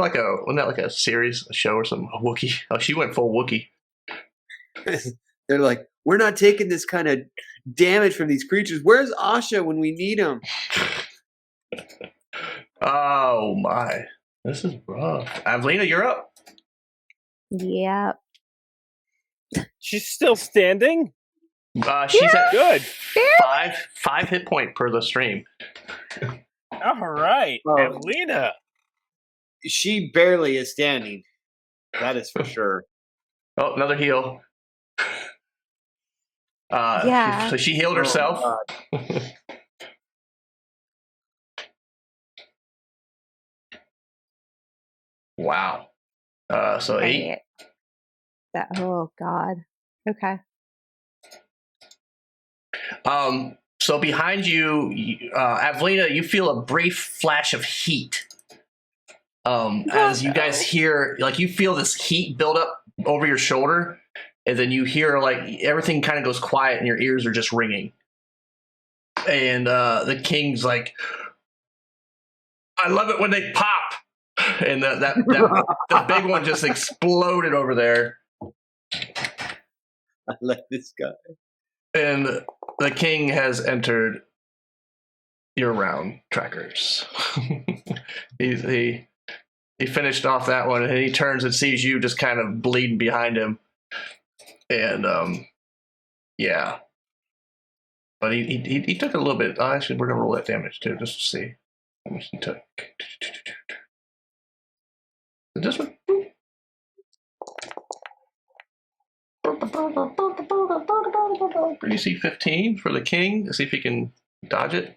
that like a series, a show or something? A Wookiee. Oh, she went full Wookiee. They're like, we're not taking this kind of damage from these creatures. Where's Asha when we need him? Oh my. This is rough. Avlina, you're up. Yeah. She's still standing? She's at Good. five hit point per the stream. All right. Avlina. She barely is standing. That is for sure. Oh, another heal. Yeah. So she healed herself. Wow. So 8. Oh God. Okay. So behind you, Avlina, you feel a brief flash of heat. As you guys hear, like you feel this heat build up over your shoulder, and then you hear like everything kind of goes quiet and your ears are just ringing. And the King's like, I love it when they pop. And the big one just exploded over there. I like this guy. And the King has entered your round, trackers. He finished off that one, and he turns and sees you just kind of bleeding behind him. And yeah. But he took a little bit. Actually, we're gonna roll that damage too, just to see how much he took. This one. DC 15 for the King. Let's see if he can dodge it.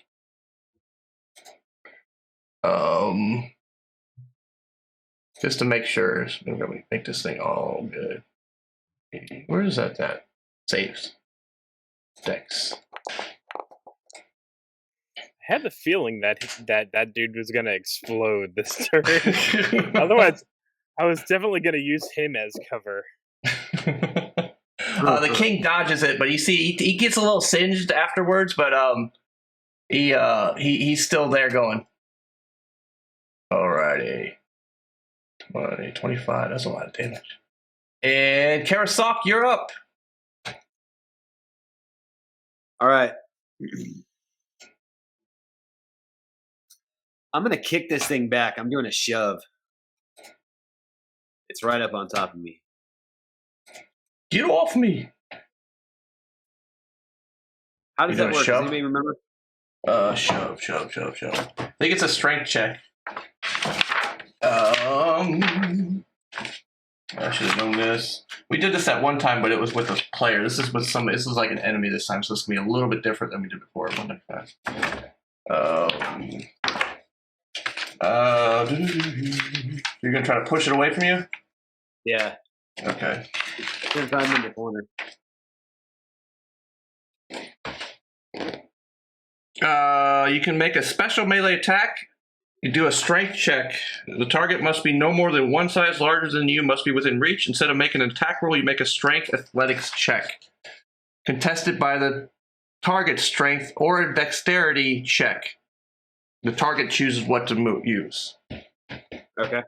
Just to make sure, we're gonna make this thing all good. Where is that? That saves. Dex. I had the feeling that dude was gonna explode this turn. Otherwise, I was definitely gonna use him as cover. The King dodges it, but you see he gets a little singed afterwards, but he's still there going. Alrighty. 20, 25, that's a lot of damage. And Karasok, you're up. All right. I'm going to kick this thing back. I'm doing a shove. It's right up on top of me. Get off me. How does that work? Shove? Does anybody remember? Shove. I think it's a strength check. I should have known this. We did this at one time, but it was with a player. This is with some. This is like an enemy this time, so this is gonna be a little bit different than we did before. You're gonna try to push it away from you? Yeah. Okay. I'm in the corner. You can make a special melee attack. You do a strength check. The target must be no more than one size larger than you, must be within reach. Instead of making an attack roll, you make a strength athletics check. Contested by the target's strength or a dexterity check. The target chooses what to use. Okay.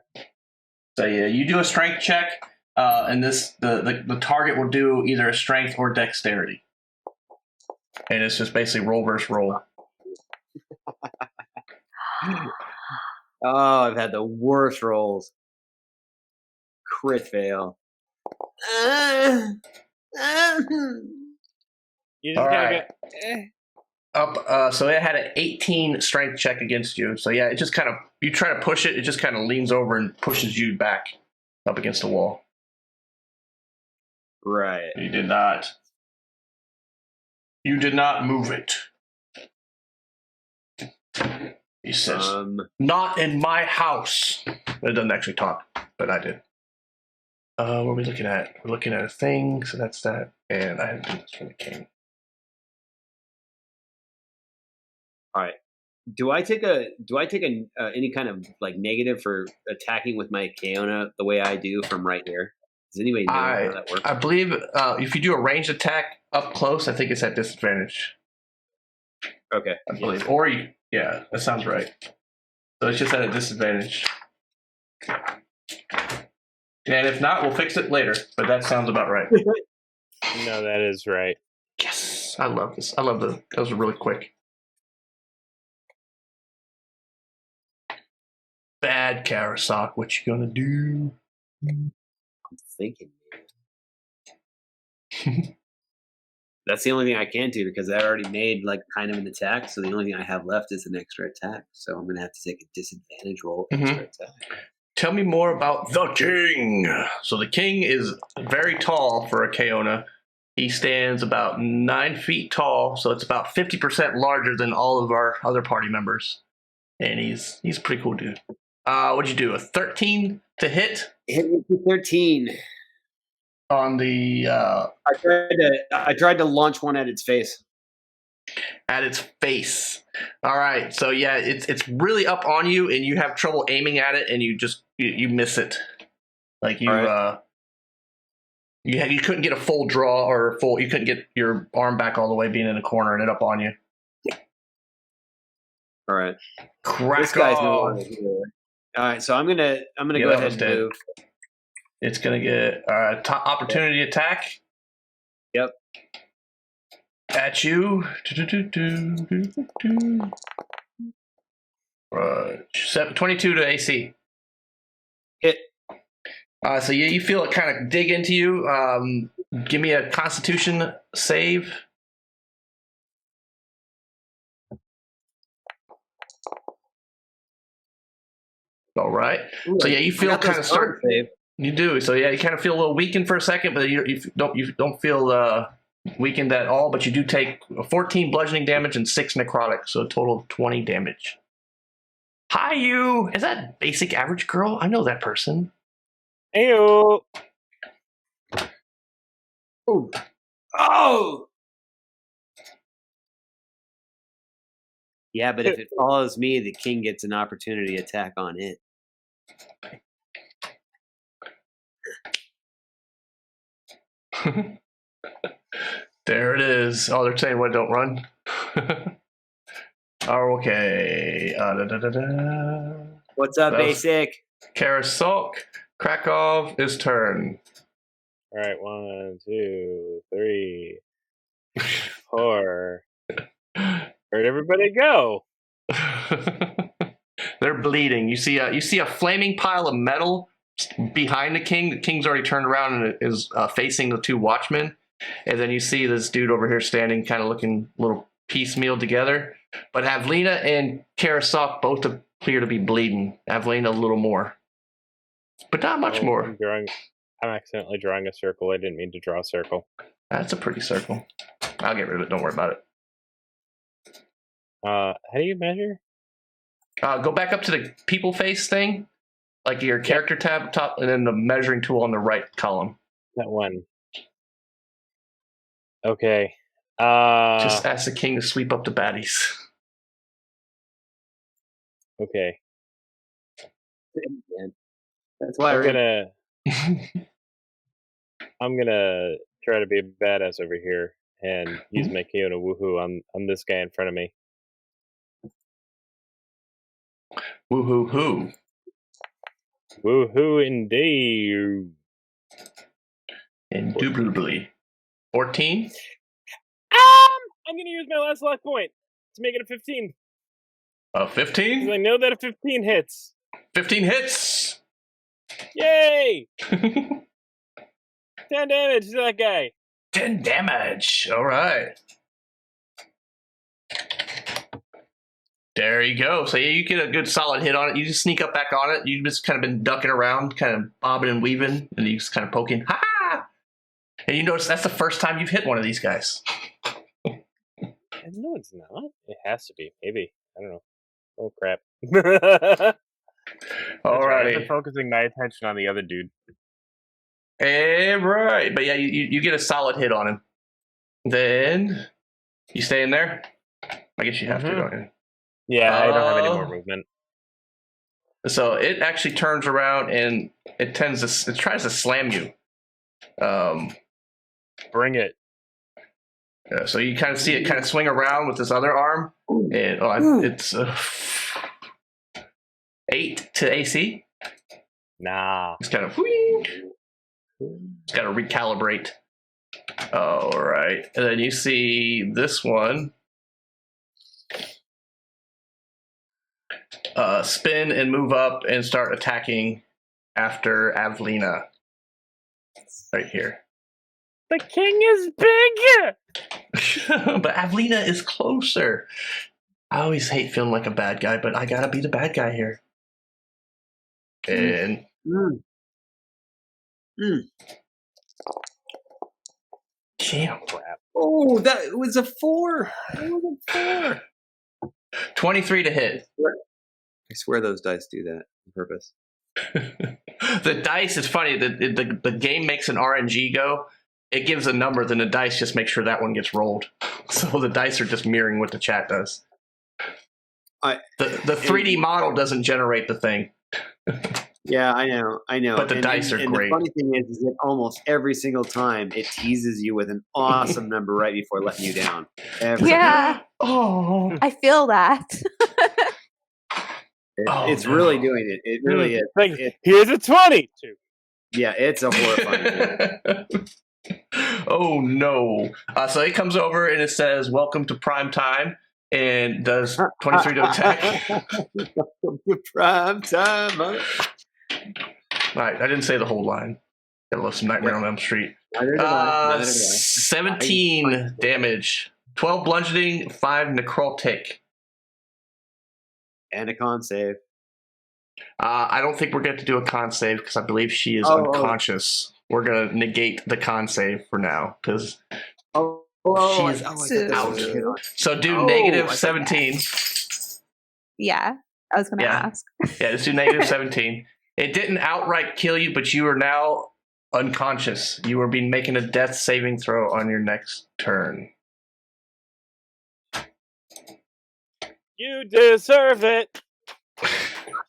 So yeah, you do a strength check, and the target will do either a strength or dexterity. And it's just basically roll versus roll. Oh, I've had the worst rolls. Crit fail. You just All gotta right. go. Up. So it had an 18 strength check against you. So yeah, it just kind of, you try to push it, it just kind of leans over and pushes you back up against the wall. Right. You did not. You did not move it. He says, "Not in my house." It doesn't actually talk, but I did. What are we looking at? We're looking at a thing, so that's that. And I have to do this for the king. All right. Do I take any kind of like negative for attacking with my Keona the way I do from right here? Does anybody know how that works? I believe if you do a ranged attack up close, I think it's at disadvantage. Okay. I believe. Or you, yeah, that sounds right. So it's just at a disadvantage. And if not, we'll fix it later. But that sounds about right. No, that is right. Yes, I love this. I love those are really quick. Bad Karasok, what you gonna do? I'm thinking. That's the only thing I can do because I already made like kind of an attack. So the only thing I have left is an extra attack. So I'm gonna have to take a disadvantage roll. Extra attack. Tell me more about the king. So the king is very tall for a Keona. He stands about 9 feet tall, so it's about 50% larger than all of our other party members. And he's a pretty cool dude. What'd you do? A 13 to hit? Hit me for 13. On the I tried to launch one at its face. At its face. All right. So yeah, it's really up on you, and you have trouble aiming at it, and you miss it. Like you you couldn't get a full draw or you couldn't get your arm back all the way, being in the corner and it up on you. All right. Crack this guy's off. no longer here. All right, so I'm gonna go ahead and move. It's gonna get opportunity attack. Yep. At you. 22 to AC. Hit. So you feel it kind of dig into you. Give me a Constitution save. All right. Ooh, so yeah, you feel kind of start. Save. You do. So yeah, you kind of feel a little weakened for a second, but you don't feel weakened at all. But you do take 14 bludgeoning damage and 6 necrotic, so a total of 20 damage. Hi, you. Is that basic average girl? I know that person. Ayo. Ooh. Oh. Yeah, but if it follows me, the king gets an opportunity attack on it. There it is. Oh, they're saying, "What? Don't run." Oh, okay. What's up, basic? Karasok. Krakow is turn. All right, 1, 2, 3, 4. Where'd everybody go? They're bleeding. You see a flaming pile of metal behind the king. The king's already turned around and is facing the 2 watchmen. And then you see this dude over here standing, kind of looking a little piecemeal together. But Avlina and Karasok both appear to be bleeding. Avlina a little more, but not much more. I'm accidentally drawing a circle. I didn't mean to draw a circle. That's a pretty circle. I'll get rid of it. Don't worry about it. How do you measure? Go back up to the people face thing, like your character tab up top, and then the measuring tool on the right column. That one. Okay. Just ask the king to sweep up the baddies. Okay. That's why I'm gonna try to be a badass over here and use my Kiona woohoo on this guy in front of me. Woohoo hoo. Woohoo indeed. Indubitably. 14? I'm gonna use my last luck point to make it a 15. 15? Because I know that a 15 hits. 15 hits! Yay! 10 damage to that guy. 10 damage. All right. There you go. So you get a good solid hit on it. You just sneak up back on it. You've just kind of been ducking around, kind of bobbing and weaving, and you just kind of poking. Ha! And you notice that's the first time you've hit one of these guys. No, it's not. It has to be. Maybe. I don't know. Oh, crap. Alrighty. I've been focusing my attention on the other dude. Right. But yeah, you get a solid hit on him. Then you stay in there? I guess you have to, don't you? Yeah, I don't have any more movement. So it actually turns around and it tries to slam you. Bring it. So you kind of see it kind of swing around with this other arm, and it's 8 to AC. Nah. It's kind of it's got to recalibrate. All right, and then you see this one spin and move up and start attacking after Avlina. Right here. The king is big! But Avlina is closer. I always hate feeling like a bad guy, but I gotta be the bad guy here. And damn crap. Oh, that was a 4. That was a 4. 23 to hit. I swear those dice do that on purpose. The dice is funny. The game makes an RNG go. It gives a number, then the dice just make sure that one gets rolled. So the dice are just mirroring what the chat does. The 3D model doesn't generate the thing. Yeah, I know. But the dice are great. The funny thing is that almost every single time it teases you with an awesome number right before letting you down. Yeah. Oh, I feel that. It's really doing it. It really is. Here's a 20! Yeah, it's a horrifying thing. Oh no. So it comes over and it says, "Welcome to prime time," and does 23 to attack. Welcome to prime time. All right, I didn't say the whole line. I love some Nightmare on Elm Street. 17 damage, 12 bludgeoning, 5 necrotic. And a con save. I don't think we're going to do a con save because I believe she is unconscious. We're going to negate the con save for now because she's out. So do negative 17. Yeah, I was going to ask. Yeah, just do negative 17. It didn't outright kill you, but you are now unconscious. You are being making a death saving throw on your next turn. You deserve it.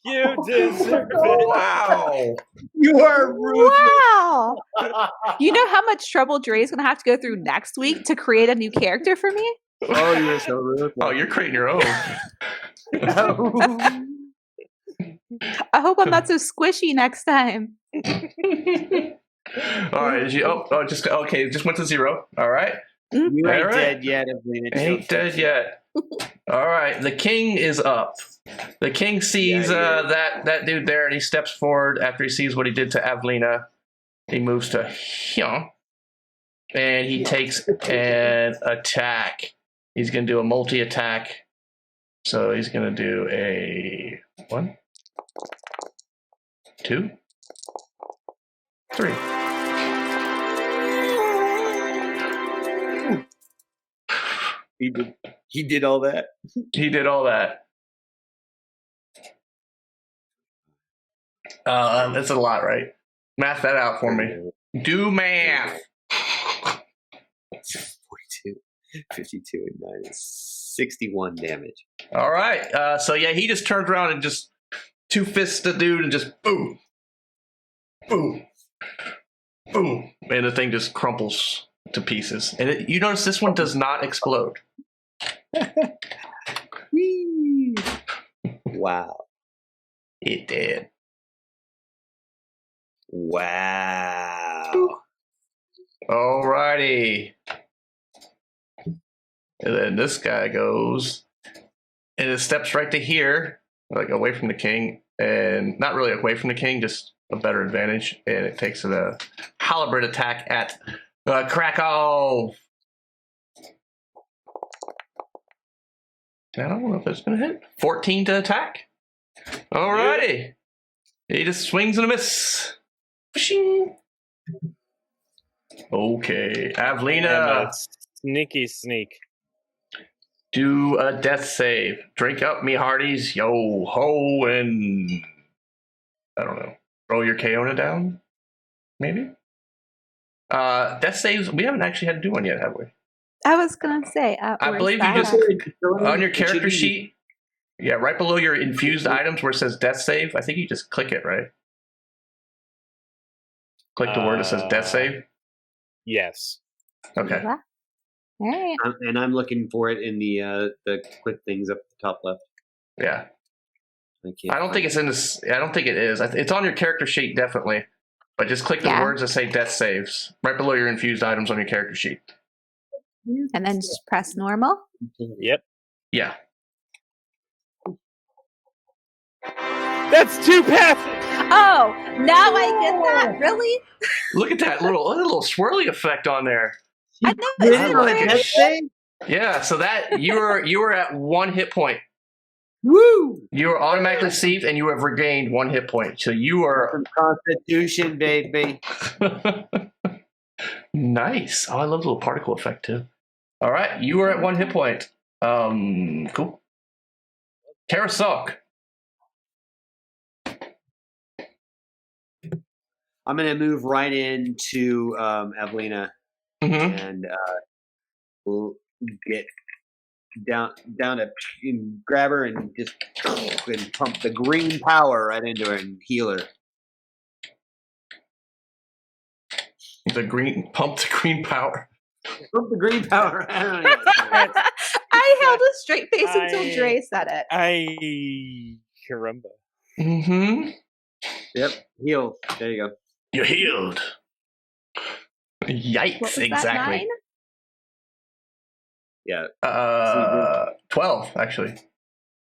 You deserve it. Wow. You are rude. Wow. You know how much trouble Dre's going to have to go through next week to create a new character for me? Oh, you're so rude. Oh, you're creating your own. I hope I'm not so squishy next time. All right. Just went to 0. All right. You ain't dead yet, Evelina. Ain't dead yet. All right. The king is up. The king sees that dude there, and he steps forward after he sees what he did to Avlina. He moves to him, and he takes an attack. He's going to do a multi-attack. So he's going to do a 1, 2, 3. He did all that. He did all that. That's a lot, right? Math that out for me. Do math. 42, 52, and 9 is 61 damage. All right. So yeah, he just turns around and just two fists the dude and just boom, boom, boom, and the thing just crumples to pieces. And you notice this one does not explode. Whee! Wow. It did. Wow. Alrighty. And then this guy goes and it steps right to here, like away from the king, and not really away from the king, just a better advantage. And it takes a halberd attack at Krakow. I don't know if it's going to hit. 14 to attack. Alrighty. He just swings and a miss. Okay, Avlina. Sneaky sneak. Do a death save. Drink up, me hearties. Yo ho, and I don't know. Roll your Kaona down, maybe. Death saves. We haven't actually had to do one yet, have we? I was gonna say. I believe you just on your character sheet. Yeah, right below your infused items where it says death save. I think you just click it, right? Click the word that says death save. Yes. Okay. All right. And I'm looking for it in the quick things up the top left. Yeah. I don't think it's in this. I don't think it is. It's on your character sheet, definitely. But just click the words that say death saves right below your infused items on your character sheet. And then just press normal. Yep. Yeah. That's too passive. Oh, now I get that. Really? Look at that little swirly effect on there. I know. It's Yeah. So that you were at 1 hit point. Woo! You were automatically saved, and you have regained 1 hit point. So you are Some Constitution, baby. nice. Oh, I love the little particle effect too. All right, you are at 1 hit point. Cool. Karasok. I'm going to move right into Avlina and we'll get down to and grab her and just and pump the green power right into her and heal her. Pump the green power. Pump the green power. I don't know. I held a straight face until Dre said it. Caramba. Mm-hmm. Yep. Heal. There you go. You're healed. Yikes! What was Exactly. Yeah. 12 actually.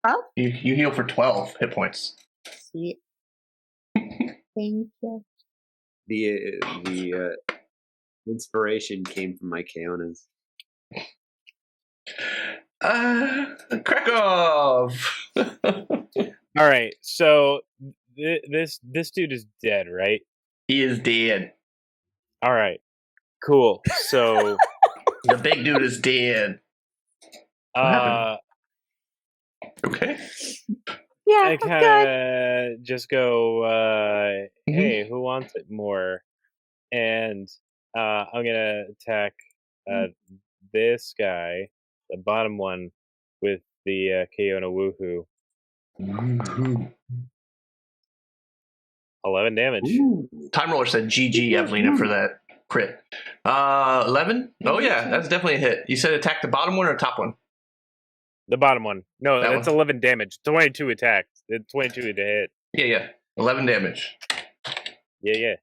12? You heal for 12 hit points. Sweet. Thank you. The inspiration came from my Kaonas. Krakow. All right, so this dude is dead, right? He is dead. All right, cool. So the big dude is dead. Okay. Yeah, I kind of just go, hey, who wants it more? And I'm gonna attack this guy, the bottom one, with the Kaona Woohoo. 11 damage. Ooh. Time Roller said GG, Evelina, for that crit. 11? Oh, yeah, that's definitely a hit. You said attack the bottom one or top one? The bottom one. No, that's one. 11 damage. 22 attack. 22 to hit. Yeah. 11 damage. Yeah.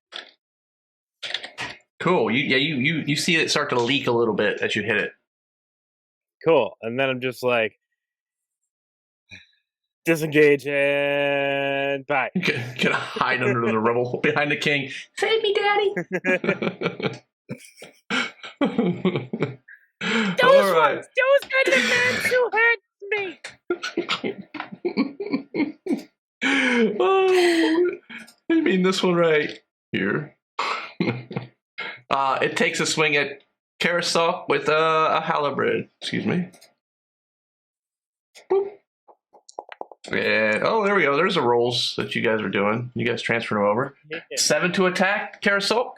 Cool. You see it start to leak a little bit as you hit it. Cool. And then I'm just like, disengage and bye. Gonna hide under the rubble behind the king. Save me, Daddy. Those kind of men who hurt me. Oh, I mean this one right here. It takes a swing at Karasok with a halberd. Excuse me. Boop. And there we go. There's the rolls that you guys were doing. You guys transferred them over. 7 to attack Karasok.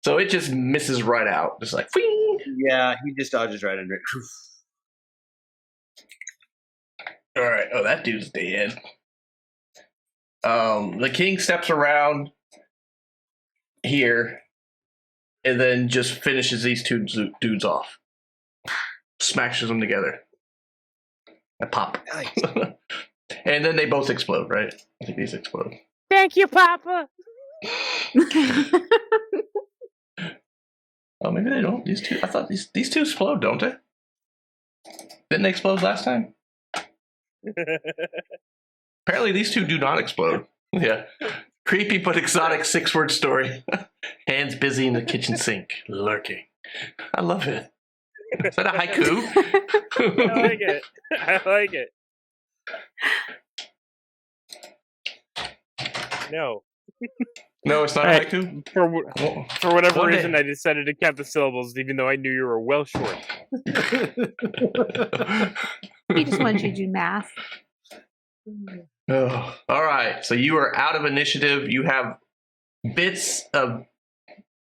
So it just misses right out. Just like, whee! Yeah, he just dodges right under it. All right. Oh, that dude's dead. The king steps around here and then just finishes these two dudes off. Smashes them together. And pop. Nice. And then they both explode, right? I think these explode. Thank you, Papa. Oh, maybe they don't. These two. I thought these two explode, don't they? Didn't they explode last time? Apparently, these two do not explode. Yeah. Creepy but exotic 6-word story. Hands busy in the kitchen sink, lurking. I love it. Is that a haiku? I like it. I like it. No. No, it's not a haiku. For whatever reason, I decided to count the syllables, even though I knew you were well short. He just wanted you to do math. Oh, all right. So you are out of initiative. You have bits of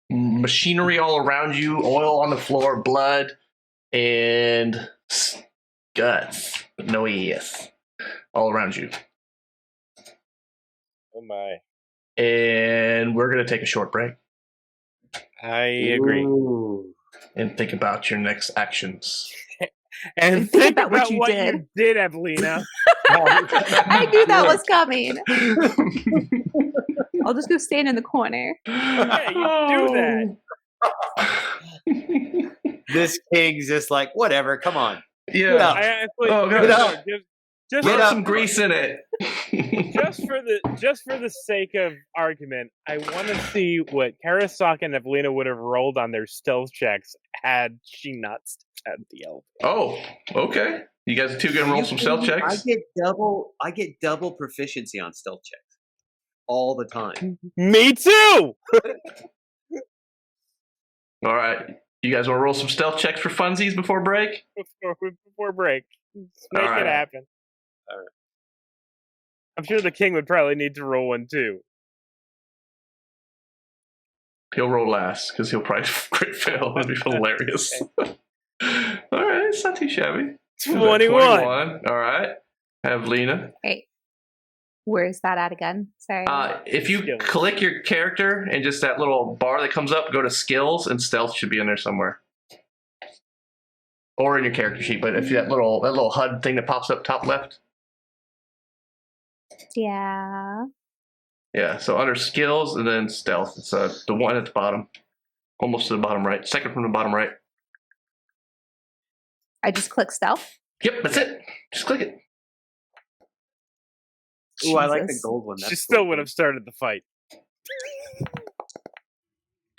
machinery all around you, oil on the floor, blood, and guts. No ES. All around you. Oh my. And we're going to take a short break. I agree. Ooh. And think about your next actions. And think about what you did, Evelina. I knew that was coming. I'll just go stand in the corner. Yeah, you do that. This king's just like, whatever, come on. Yeah. I actually, Get up. Just Put some grease in it. just for the sake of argument, I want to see what Karasok and Evelina would have rolled on their stealth checks had she not stepped out the elevator. Oh, okay. You guys are two gonna roll some stealth checks? I get double proficiency on stealth checks. All the time. Me too! All right. You guys want to roll some stealth checks for funsies before break? Before break. Let's make All right. it happen. All right. I'm sure the king would probably need to roll one too. He'll roll last because he'll probably crit fail. That'd be hilarious. All right, it's not too shabby. 21. All right. Have Lena. Wait. Where's that at again? Sorry. If you Skills. click your character and just that little bar that comes up, go to skills, and stealth should be in there somewhere. Or in your character sheet, but if that little HUD thing that pops up top left. Yeah. Yeah, so under skills and then stealth. It's the one at the bottom. Almost to the bottom right. Second from the bottom right. I just click stealth. Yep, that's it. Just click it. Ooh, I like the Jesus. gold one. She That's still cool. would have started the fight.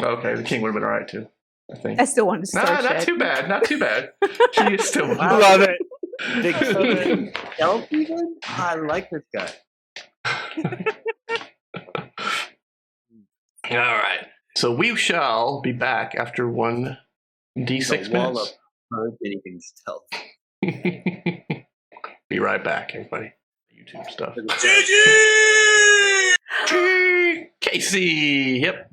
Okay, the king would have been alright too, I think. I still want to Nah, start not shit. too bad. Not too bad. She is still Wow. Love it. Big stealth even? I like this guy. All right. So we shall be back after 1d6 The wall minutes. of anything stealth. Be right back, everybody. YouTube stuff. Casey! Yep.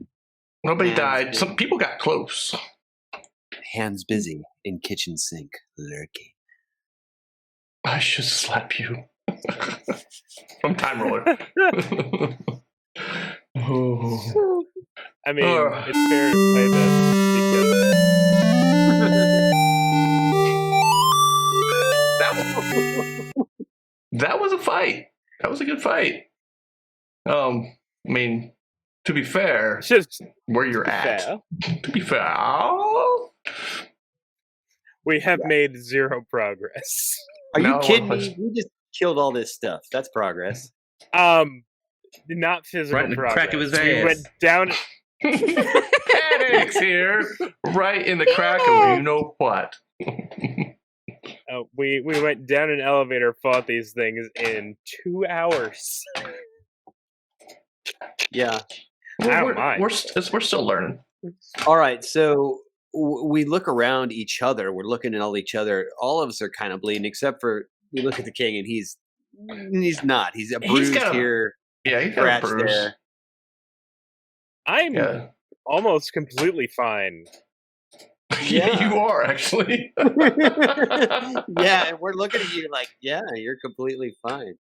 Nobody Hands died. busy. Some people got close. Hands busy in kitchen sink, lurking. I should slap you. From Time Roller. Oh. I mean, it's fair to play this That was a fight. That was a good fight. I mean, to be fair, because just where you're at. fair. To be fair. We have made zero progress. Are No, you kidding it me? was- We just killed all this stuff. That's progress. Not physical Right in the progress. crack of his We ass. went down. Panics here. Right in the crack of you know what. We went down an elevator, fought these things in 2 hours. Yeah. I don't mind. We're still learning. All right. So we look around each other. We're looking at all each other. All of us are kind of bleeding, except for we look at the king, and he's not. He's bruised here. Yeah, he's got a scratched bruise. there. I'm Yeah. almost completely fine. Yeah, you are actually. Yeah, and we're looking at you like, yeah, you're completely fine.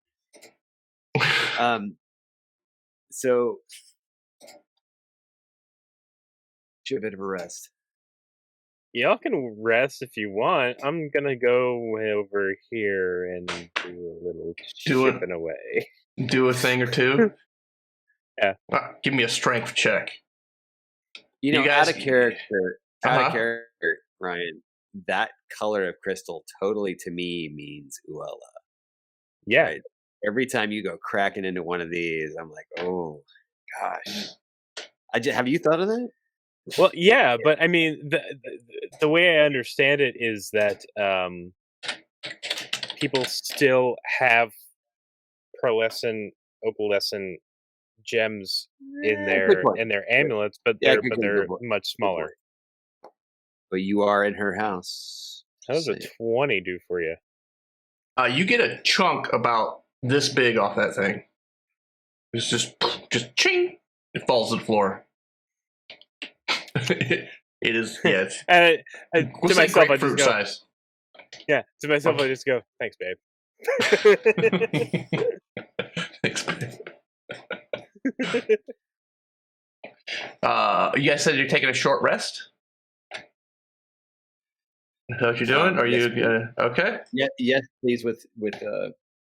So should a bit of a rest. Y'all can rest if you want. I'm gonna go over here and do a little shipping away. Do a thing or two. Yeah. Give me a strength check. You know, guys- out of character, Uh-huh. Ryan, that color of crystal totally to me means Uella. Yeah. Right? Every time you go cracking into one of these, I'm like, oh gosh. Have you thought of that? Well, yeah, but I mean, the way I understand it is that people still have pearlescent, opalescent gems in their amulets, but they're much smaller. But you are in her house. How does a 20 do for you? You get a chunk about this big off that thing. It's just ching. It falls to the floor. It is, yeah. To myself, I just go. Size. Yeah, to myself, I just go. Thanks, babe. Thanks, babe. You guys said you're taking a short rest? Is that what you're doing? Are you okay? Yeah, yes, please, with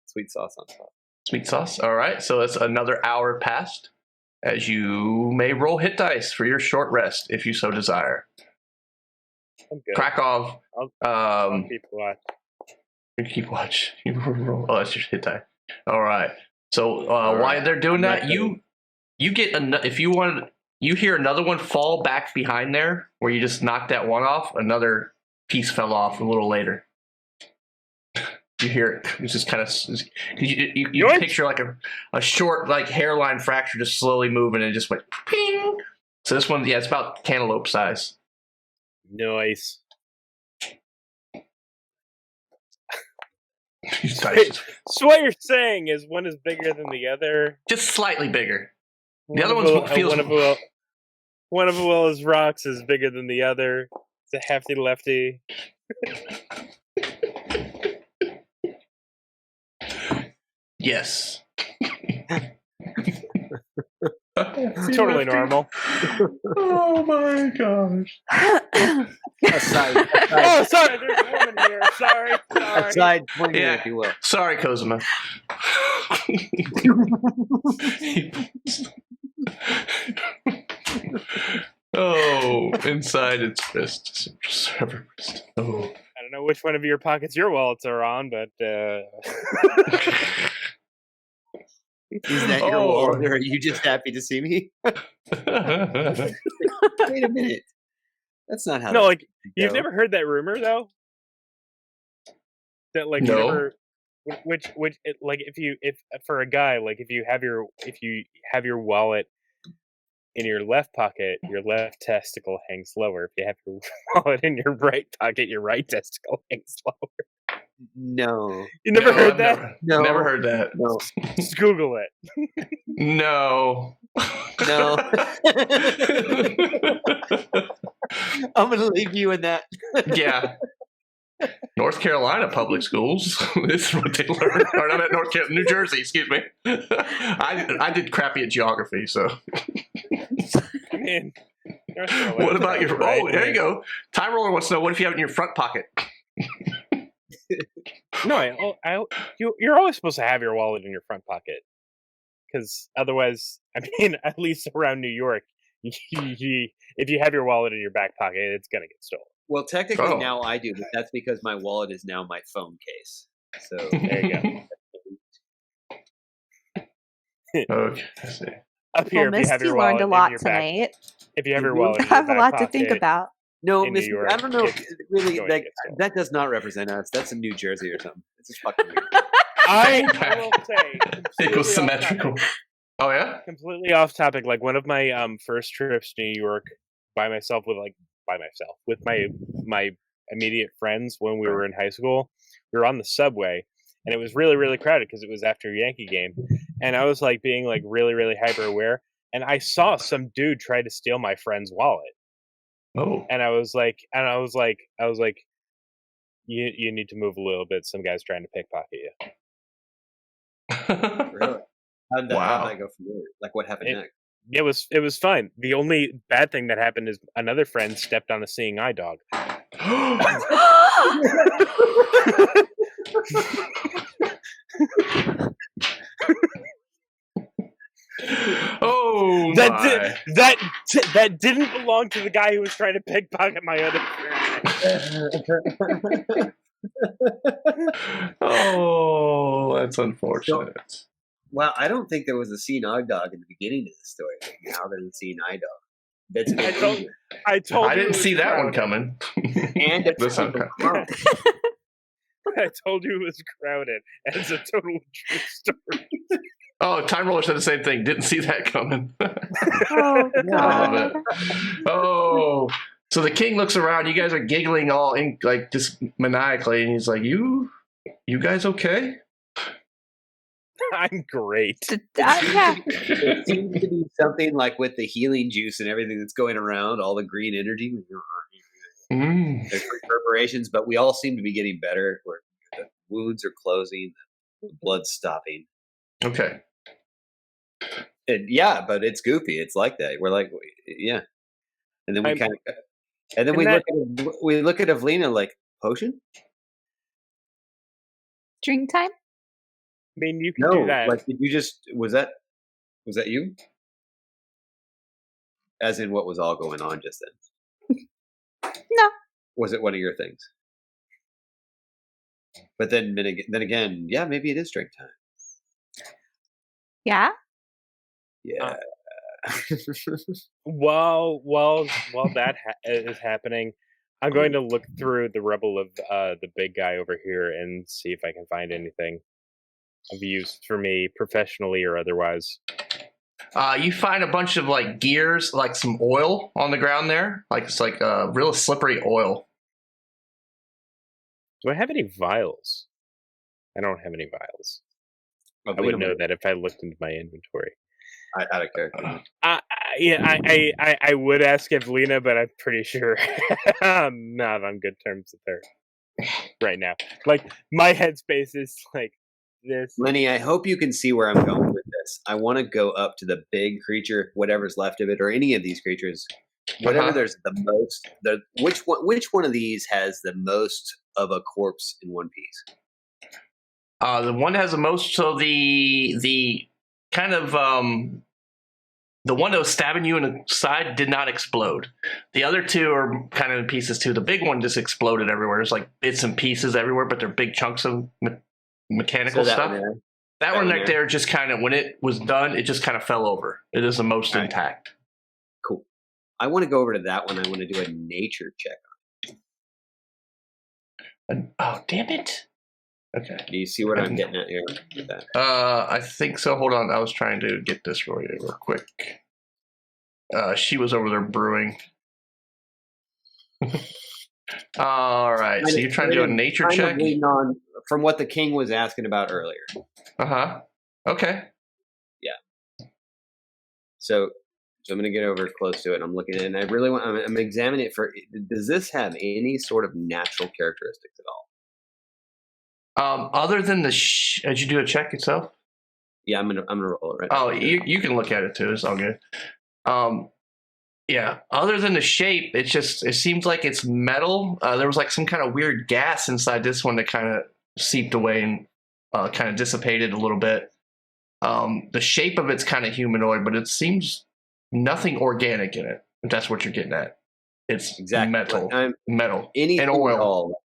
sweet sauce on top. Sweet sauce. All right. So it's another hour passed, as you may roll hit dice for your short rest if you so desire. I'm good. Krakow. I'll keep watch. You keep watch. You roll. Oh, that's your hit die. All right. So while they're doing that, you get if you want. You hear another one fall back behind there, where you just knocked that one off. Another piece fell off a little later. You hear it. It's just kind of you picture like a short like hairline fracture just slowly moving and it just went ping. So this one, yeah, it's about cantaloupe size. Nice. So what you're saying is one is bigger than the other. Just slightly bigger. The other one feels one of Uella's rocks is bigger than the other. It's a hefty lefty. Yes. It's totally normal. Oh my gosh. Aside, Oh, sorry, there's a woman here. Sorry. aside pointing, Yeah. if you will. Sorry, Kozuma. Oh, inside its wrist. Oh. I don't know which one of your pockets your wallets are on, but Is that your wallet, or are you just happy to see me? Wait a minute. That's not how. no, like you've go. never heard that rumor though. That like No. whenever, like if for a guy, like if you have your wallet in your left pocket, your left testicle hangs lower. If you have your wallet in your right pocket, your right testicle hangs lower. No. You never heard I've that? Never heard that. No. Just Google it. No. No. I'm gonna leave you in that. Yeah. North Carolina public schools. This is what they learn. Or I'm at New Jersey, excuse me. I did crappy at geography, so. Man, North Carolina What about your? right? Oh, there you go. Time Roller wants to know. What if you have it in your front pocket? No, you're always supposed to have your wallet in your front pocket, because otherwise, I mean, at least around New York, if you have your wallet in your back pocket, it's gonna get stolen. Well, technically Oh. now I do, but that's because my wallet is now my phone case. So There you go. Okay. I see. Up here, Well, if you have Misty your wallet learned a in lot your back, tonight. if you have your You wallet, in I your have a back lot to think pocket, about. no, in New Miss, York, I don't know. it's Really, going to like get stolen. that does not represent us. That's in New Jersey or something. It's just fucking weird. I will say, It completely was off symmetrical. topic- Oh yeah. Completely off topic. Like one of my first trips to New York by myself with like by myself with my immediate friends when we were in high school. We were on the subway, and it was really, really crowded because it was after a Yankee game, and I was like being like really, really hyper aware, and I saw some dude try to steal my friend's wallet, Oh. and I was like, you need to move a little bit. Some guy's trying to pickpocket you. Really? How'd that go from there? Like, what happened next? It was fine. The only bad thing that happened is another friend stepped on a seeing eye dog. Oh, that didn't belong to the guy who was trying to pickpocket my other friend. Oh, that's unfortunate. Well, I don't think there was a seeing eye dog in the beginning of the story. Now there's a seeing eye dog. That's I told I you didn't see that one coming. And it's I told you it was crowded, and it's a total true story. Oh, Time Roller said the same thing. Didn't see that coming. Oh, I love God. it. Oh, so the king looks around. You guys are giggling all like just maniacally, and he's like, "You guys okay?" I'm great. Yeah. It seems to be something like with the healing juice and everything that's going around, all the green energy. There's reverberations, but we all seem to be getting better. Where the wounds are closing, the blood's stopping. Okay. Yeah, but it's goofy. It's like that. We're like, yeah, and then we kind of, and then we look at Evelina like, potion. Drink time? I mean, you can do that. Like, did you just was that you? As in, what was all going on just then? No. Was it one of your things? But then again, yeah, maybe it is drink time. Yeah. Yeah. While that is happening, I'm going to look through the rubble of the big guy over here and see if I can find anything of use for me, professionally or otherwise. You find a bunch of like gears, like some oil on the ground there. Like it's like real slippery oil. Do I have any vials? I don't have any vials. I would know that if I looked into my inventory. Out of character. I would ask Evelina, but I'm pretty sure I'm not on good terms with her right now. Like, my headspace is like this. Lenny, I hope you can see where I'm going with this. I want to go up to the big creature, whatever's left of it, or any of these creatures. Whatever there's the most. Which one of these has the most of a corpse in one piece? The one that has the most. So the kind of the one that was stabbing you in the side did not explode. The other two are kind of in pieces too. The big one just exploded everywhere. There's like bits and pieces everywhere, but they're big chunks of mechanical stuff. That one right there just kind of, when it was done, it just kind of fell over. It is the most intact. Cool. I want to go over to that one. I want to do a nature check on it. Oh, damn it. Okay. Do you see what I'm getting at here with that? I think so. Hold on. I was trying to get this for you real quick. She was over there brewing. All right. So you're trying to do a nature check? On from what the king was asking about earlier. Uh-huh. Okay. Yeah. So I'm going to get over close to it. I'm looking at it, and I really want. I'm examining it for. Does this have any sort of natural characteristics at all? Other than the, did you do a check yourself? Yeah, I'm gonna roll it right. Oh, you can look at it too. It's all good. Yeah. Other than the shape, it seems like it's metal. There was like some kind of weird gas inside this one that kind of seeped away and kind of dissipated a little bit. The shape of it's kind of humanoid, but it seems nothing organic in it. If that's what you're getting at. It's exactly metal, and oil.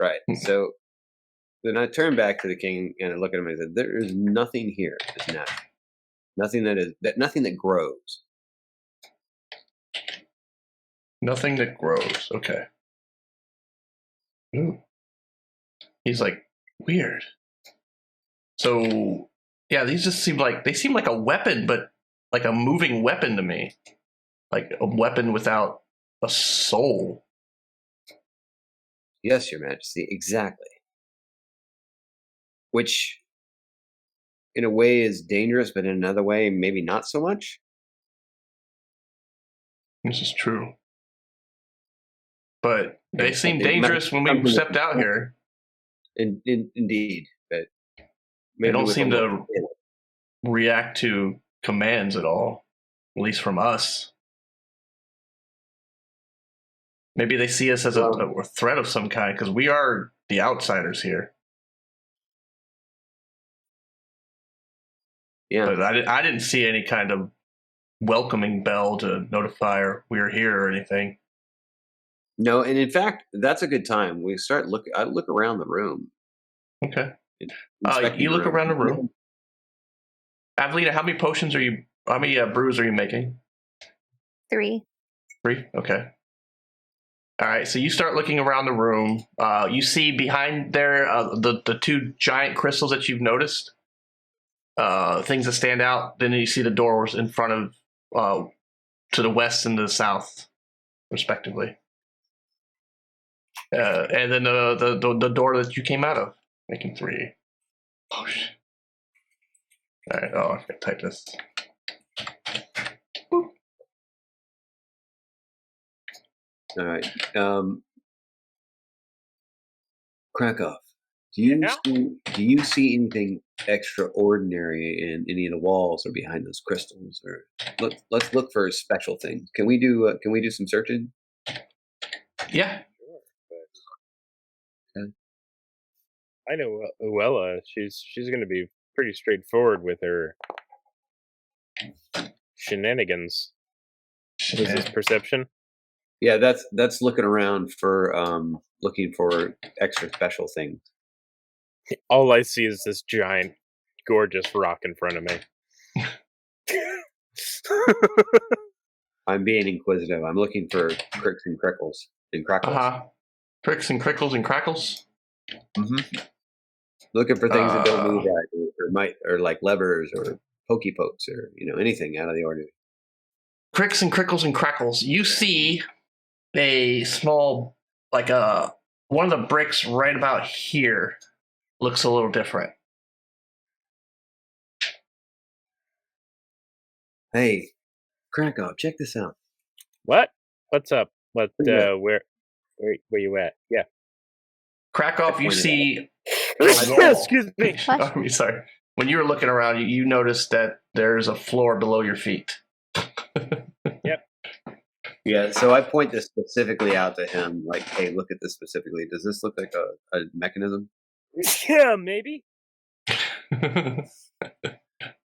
Right. So then I turn back to the king and I look at him and I said, "There is nothing here that's natural. Nothing that grows. Nothing that grows." Okay. Ooh. He's like, weird. So yeah, these just seem like a weapon, but like a moving weapon to me. Like a weapon without a soul. Yes, Your Majesty, exactly. Which, in a way, is dangerous, but in another way, maybe not so much. This is true. But they seemed It might dangerous when we come from stepped out here. Indeed, but They maybe don't with seem a to little- react to commands at all, at least from us. Maybe they see us as a threat of some kind, because we are the outsiders here. Yeah. But I didn't see any kind of welcoming bell to notify her we are here or anything. No, and in fact, that's a good time. We start I look around the room. Okay. Inspecting You look room. around the room. Avelina, how many brews are you making? 3. 3? Okay. All right, so you start looking around the room. You see behind there the 2 giant crystals that you've noticed. Things that stand out. Then you see the doors in front of to the west and the south, respectively. And then the door that you came out of, making 3. Oh shit! All right. Oh, I can type this. Boop. All right. Krakow, do you see anything extraordinary in any of the walls or behind those crystals? Or let's look for special things. Can we do some searching? Yeah. I know Uella. She's going to be pretty straightforward with her shenanigans. What is this, perception? Yeah, that's looking around for looking for extra special things. All I see is this giant, gorgeous rock in front of me. I'm being inquisitive. I'm looking for cricks and crickles and crackles. Pricks and crickles and crackles. Mm-hmm. Looking for things that don't move right, or like levers or pokey pokes or anything out of the ordinary. Cricks and crickles and crackles. You see a small, like one of the bricks right about here looks a little different. Hey, Krakow, check this out. What? What's up? What? Yeah. Where you at? Yeah. Krakow, you see. Excuse me. I'm sorry. When you were looking around, you noticed that there's a floor below your feet. Yep. Yeah, so I point this specifically out to him, like, hey, look at this specifically. Does this look like a mechanism? Yeah, maybe.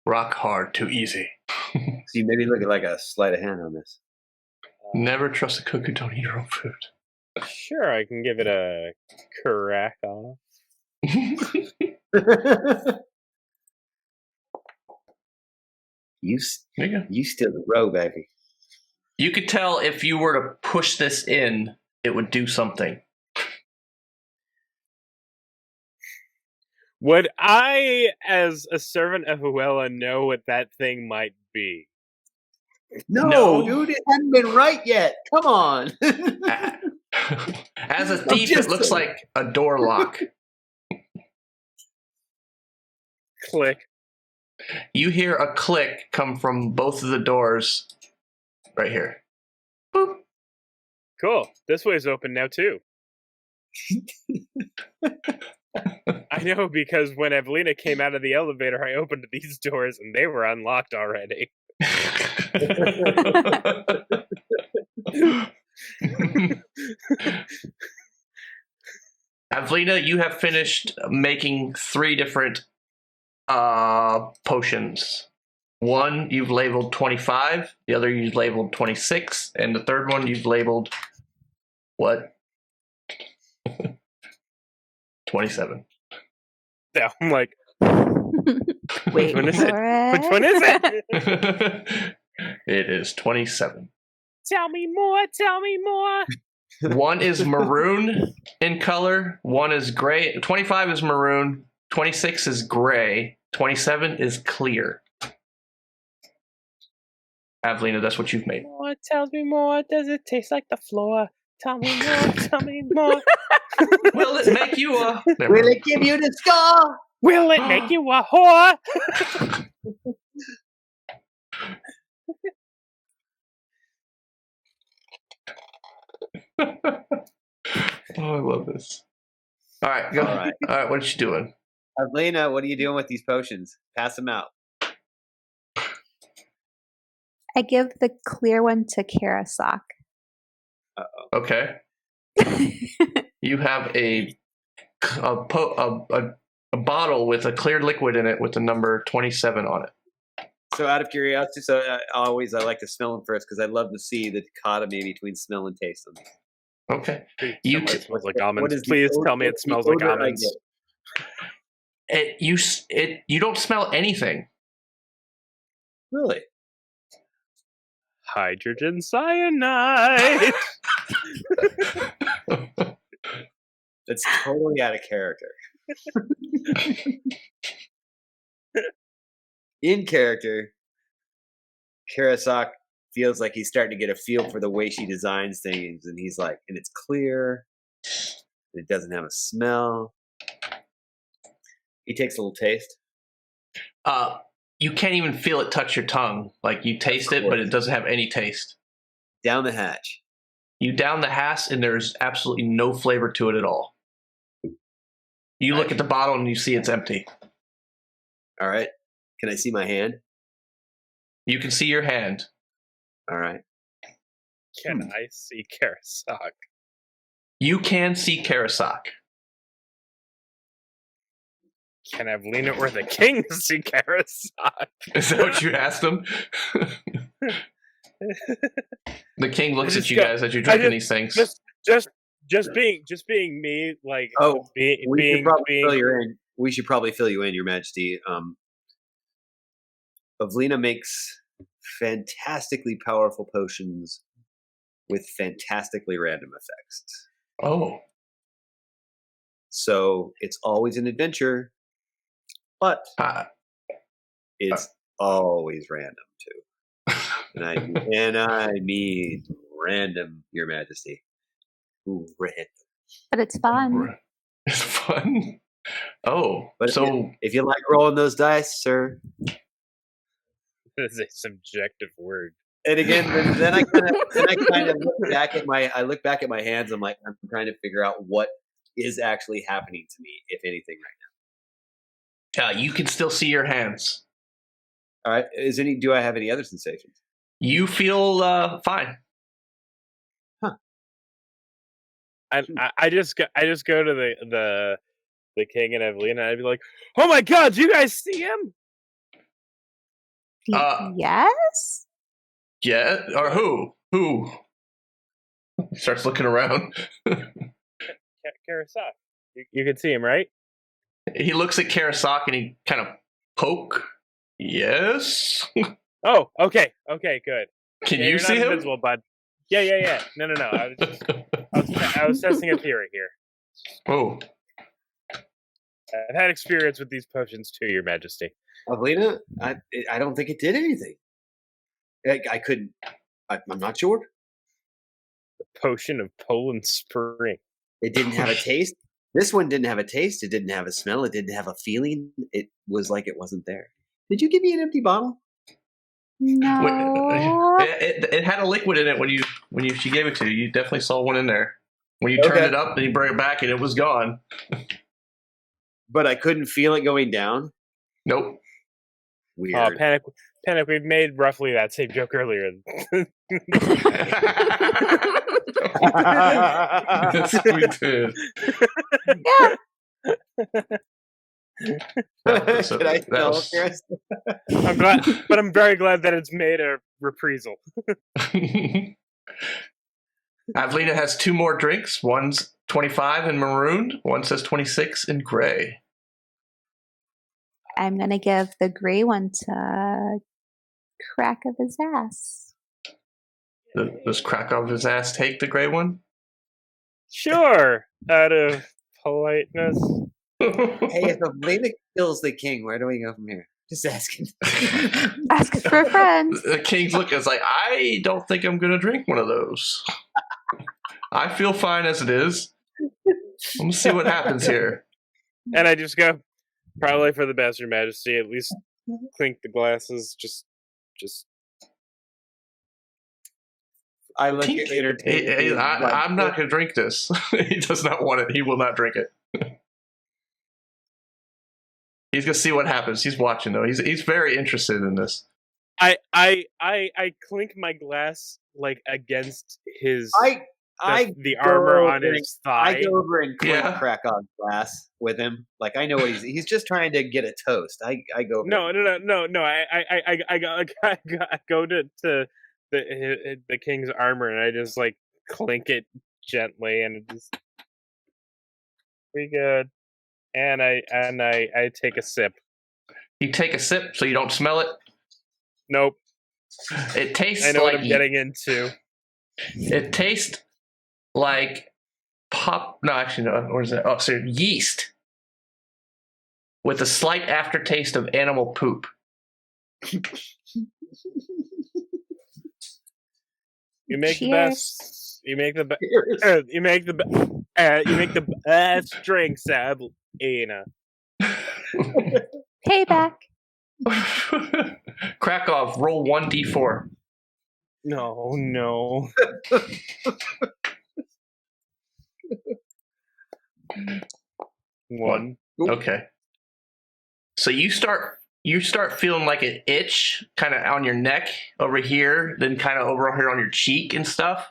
Rock hard, too easy. See, maybe look at like a sleight of hand on this. Never trust a cook who don't eat her own food. Sure, I can give it a crack off. You still the row, baby. You could tell if you were to push this in, it would do something. Would I, as a servant of Uella, know what that thing might be? No, dude, it hasn't been right yet. Come on. As a thief, it looks like a door lock. Click. You hear a click come from both of the doors right here. Boop. Cool. This way's open now, too. I know, because when Evelina came out of the elevator, I opened these doors and they were unlocked already. Evelina, you have finished making 3 different potions. One you've labeled 25, the other you've labeled 26, and the third one you've labeled what? 27. Yeah, I'm like, Wait one is for it? it. Which one is it? It is 27. Tell me more, tell me more. One is maroon in color, one is gray. 25 is maroon, 26 is gray, 27 is clear. Avelina, that's what you've made. More tells me more. Does it taste like the floor? Tell me more. Tell me more. Will it make you a... Will it give you the score? Will it make you a whore? Oh, I love this. All right, go. All right. All right, what are you doing? Avelina, what are you doing with these potions? Pass them out. I give the clear one to Karasok. Okay. You have a bottle with a clear liquid in it with the number 27 on it. So out of curiosity, I like to smell them first because I love to see the dichotomy between smell and taste. Okay. It smells like almonds. is the Please odor- tell me it what's the smells like odor I almonds. get? You don't smell anything. Really? Hydrogen cyanide. That's totally out of character. In character, Karasok feels like he's starting to get a feel for the way she designs things, and he's like, and it's clear, and it doesn't have a smell. He takes a little taste. You can't even feel it touch your tongue. Like you taste it, but it doesn't have any taste. Down the hatch. You down the hatch, and there's absolutely no flavor to it at all. You look at the bottle, and you see it's empty. All right. Can I see my hand? You can see your hand. All right. Can I see Karasok? You can see Karasok. Can Avelina or the king see Karasok? Is that what you asked him? The king looks at you guys as you're drinking these things. Just being me, like We should probably fill you in, Your Majesty. Avelina makes fantastically powerful potions with fantastically random effects. Oh. So it's always an adventure, but it's always random too. And I mean random, Your Majesty. Ooh, random. But it's fun. It's fun. Oh, But so if you like rolling those dice, sir. That is a subjective word. And again, then I kind of look back at my hands. I'm like, I'm trying to figure out what is actually happening to me, if anything, right you can still see your hands. now. All right. Do I have any other sensations? You feel fine. I just go to the king and Avelina, and I'd be like, "Oh my God, do you guys see him?" Yes? Yeah, or who? Who? Starts looking around. Karasok. You can see him, right? He looks at Karasok and he kind of poke. Yes. Oh, okay, good. Can Yeah, you you're see not him? invisible, bud. Yeah. No. I was testing a theory here. Oh. I've had experience with these potions too, Your Majesty. Avelina, I don't think it did anything. I couldn't. I'm not sure. The potion of Poland Spring. It didn't have a taste. This one didn't have a taste. It didn't have a smell. It didn't have a feeling. It was like it wasn't there. Did you give me an empty bottle? No. It had a liquid in it when she gave it to you. You definitely saw one in there. When you turned it up and you brought it back and it was gone. But I couldn't feel it going down. Nope. Weird. Panic! We've made roughly that same joke earlier. Yes, we did. Yeah. Did I smell Chris? I'm glad, but I'm very glad that it's made a reprisal. Avelina has 2 more drinks. One's 25 in maroon. One says 26 in gray. I'm going to give the gray one to Crack of his ass. Does Crack of his ass take the gray one? Sure, out of politeness. Hey, if Avelina kills the king, where do we go from here? Just asking. Asking for a friend. The king's looking. It's like, I don't think I'm going to drink one of those. I feel fine as it is. Let me see what happens here. And I just go, probably for the best, Your Majesty. At least clink the glasses. Just. I look at entertainment. I'm not going to drink this. He does not want it. He will not drink it. He's going to see what happens. He's watching, though. He's very interested in this. I clink my glass like against his the armor on his thigh. I go over and clink Yeah. Krakow's glass with him. Like I know what he's just trying to get a toast. I go over No. I go to the king's armor and I just like clink it gently and it just we good. And I take a sip. You take a sip so you don't smell it. Nope. It tastes I know like what I'm getting into. It tastes like yeast with a slight aftertaste of animal poop. You make the Cheers. best. You make the best drinks, Abelina. Payback. Krakow, roll 1d4. No. One. Okay. So you start feeling like an itch kind of on your neck over here, then kind of over here on your cheek and stuff.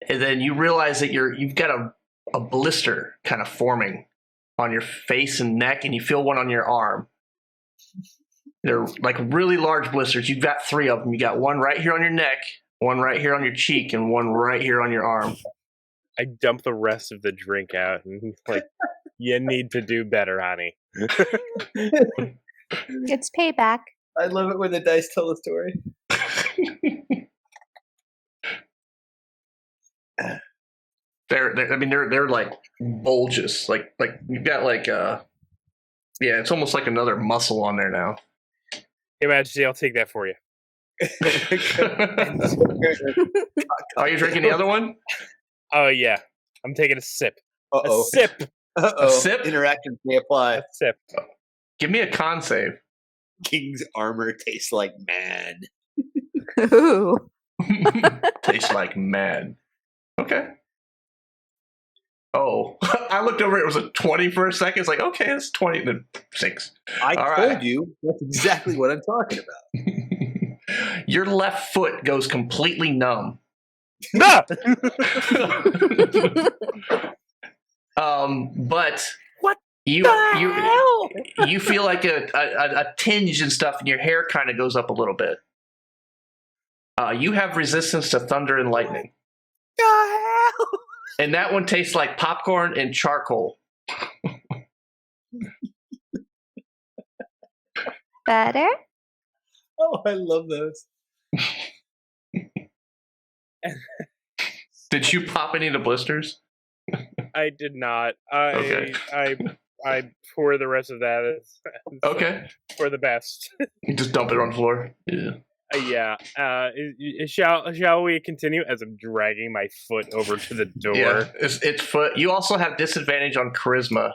And then you realize that you've got a blister kind of forming on your face and neck, and you feel one on your arm. They're like really large blisters. You've got 3 of them. You got one right here on your neck, one right here on your cheek, and one right here on your arm. I dump the rest of the drink out and like, you need to do better, honey. It's payback. I love it when the dice tell the story. They're like bulges. Like you've got like it's almost like another muscle on there now. Your Majesty, I'll take that for you. Are you drinking the other one? Oh yeah, I'm taking a sip. Uh-oh. A sip. A sip? Interactions may apply. A sip. Give me a con save. King's armor tastes like man. Ooh. Tastes like man. Okay. Oh, I looked over. It was a 20 for a second. It's like, okay, it's 20 and then 6. I All told right. you that's exactly what I'm talking about. Your left foot goes completely numb. No! But What you hell? you feel like a tinge and stuff, and your hair kind of goes up a little bit. You have resistance to thunder and lightning. And that one tastes like popcorn and charcoal. Better? Oh, I love those. Did you pop any of the blisters? I did not. Okay. I pour the rest of that Okay. for the best. You just dump it on the floor. Yeah. Yeah. Shall we continue as I'm dragging my foot over to the door? Yeah, it's foot. You also have disadvantage on charisma.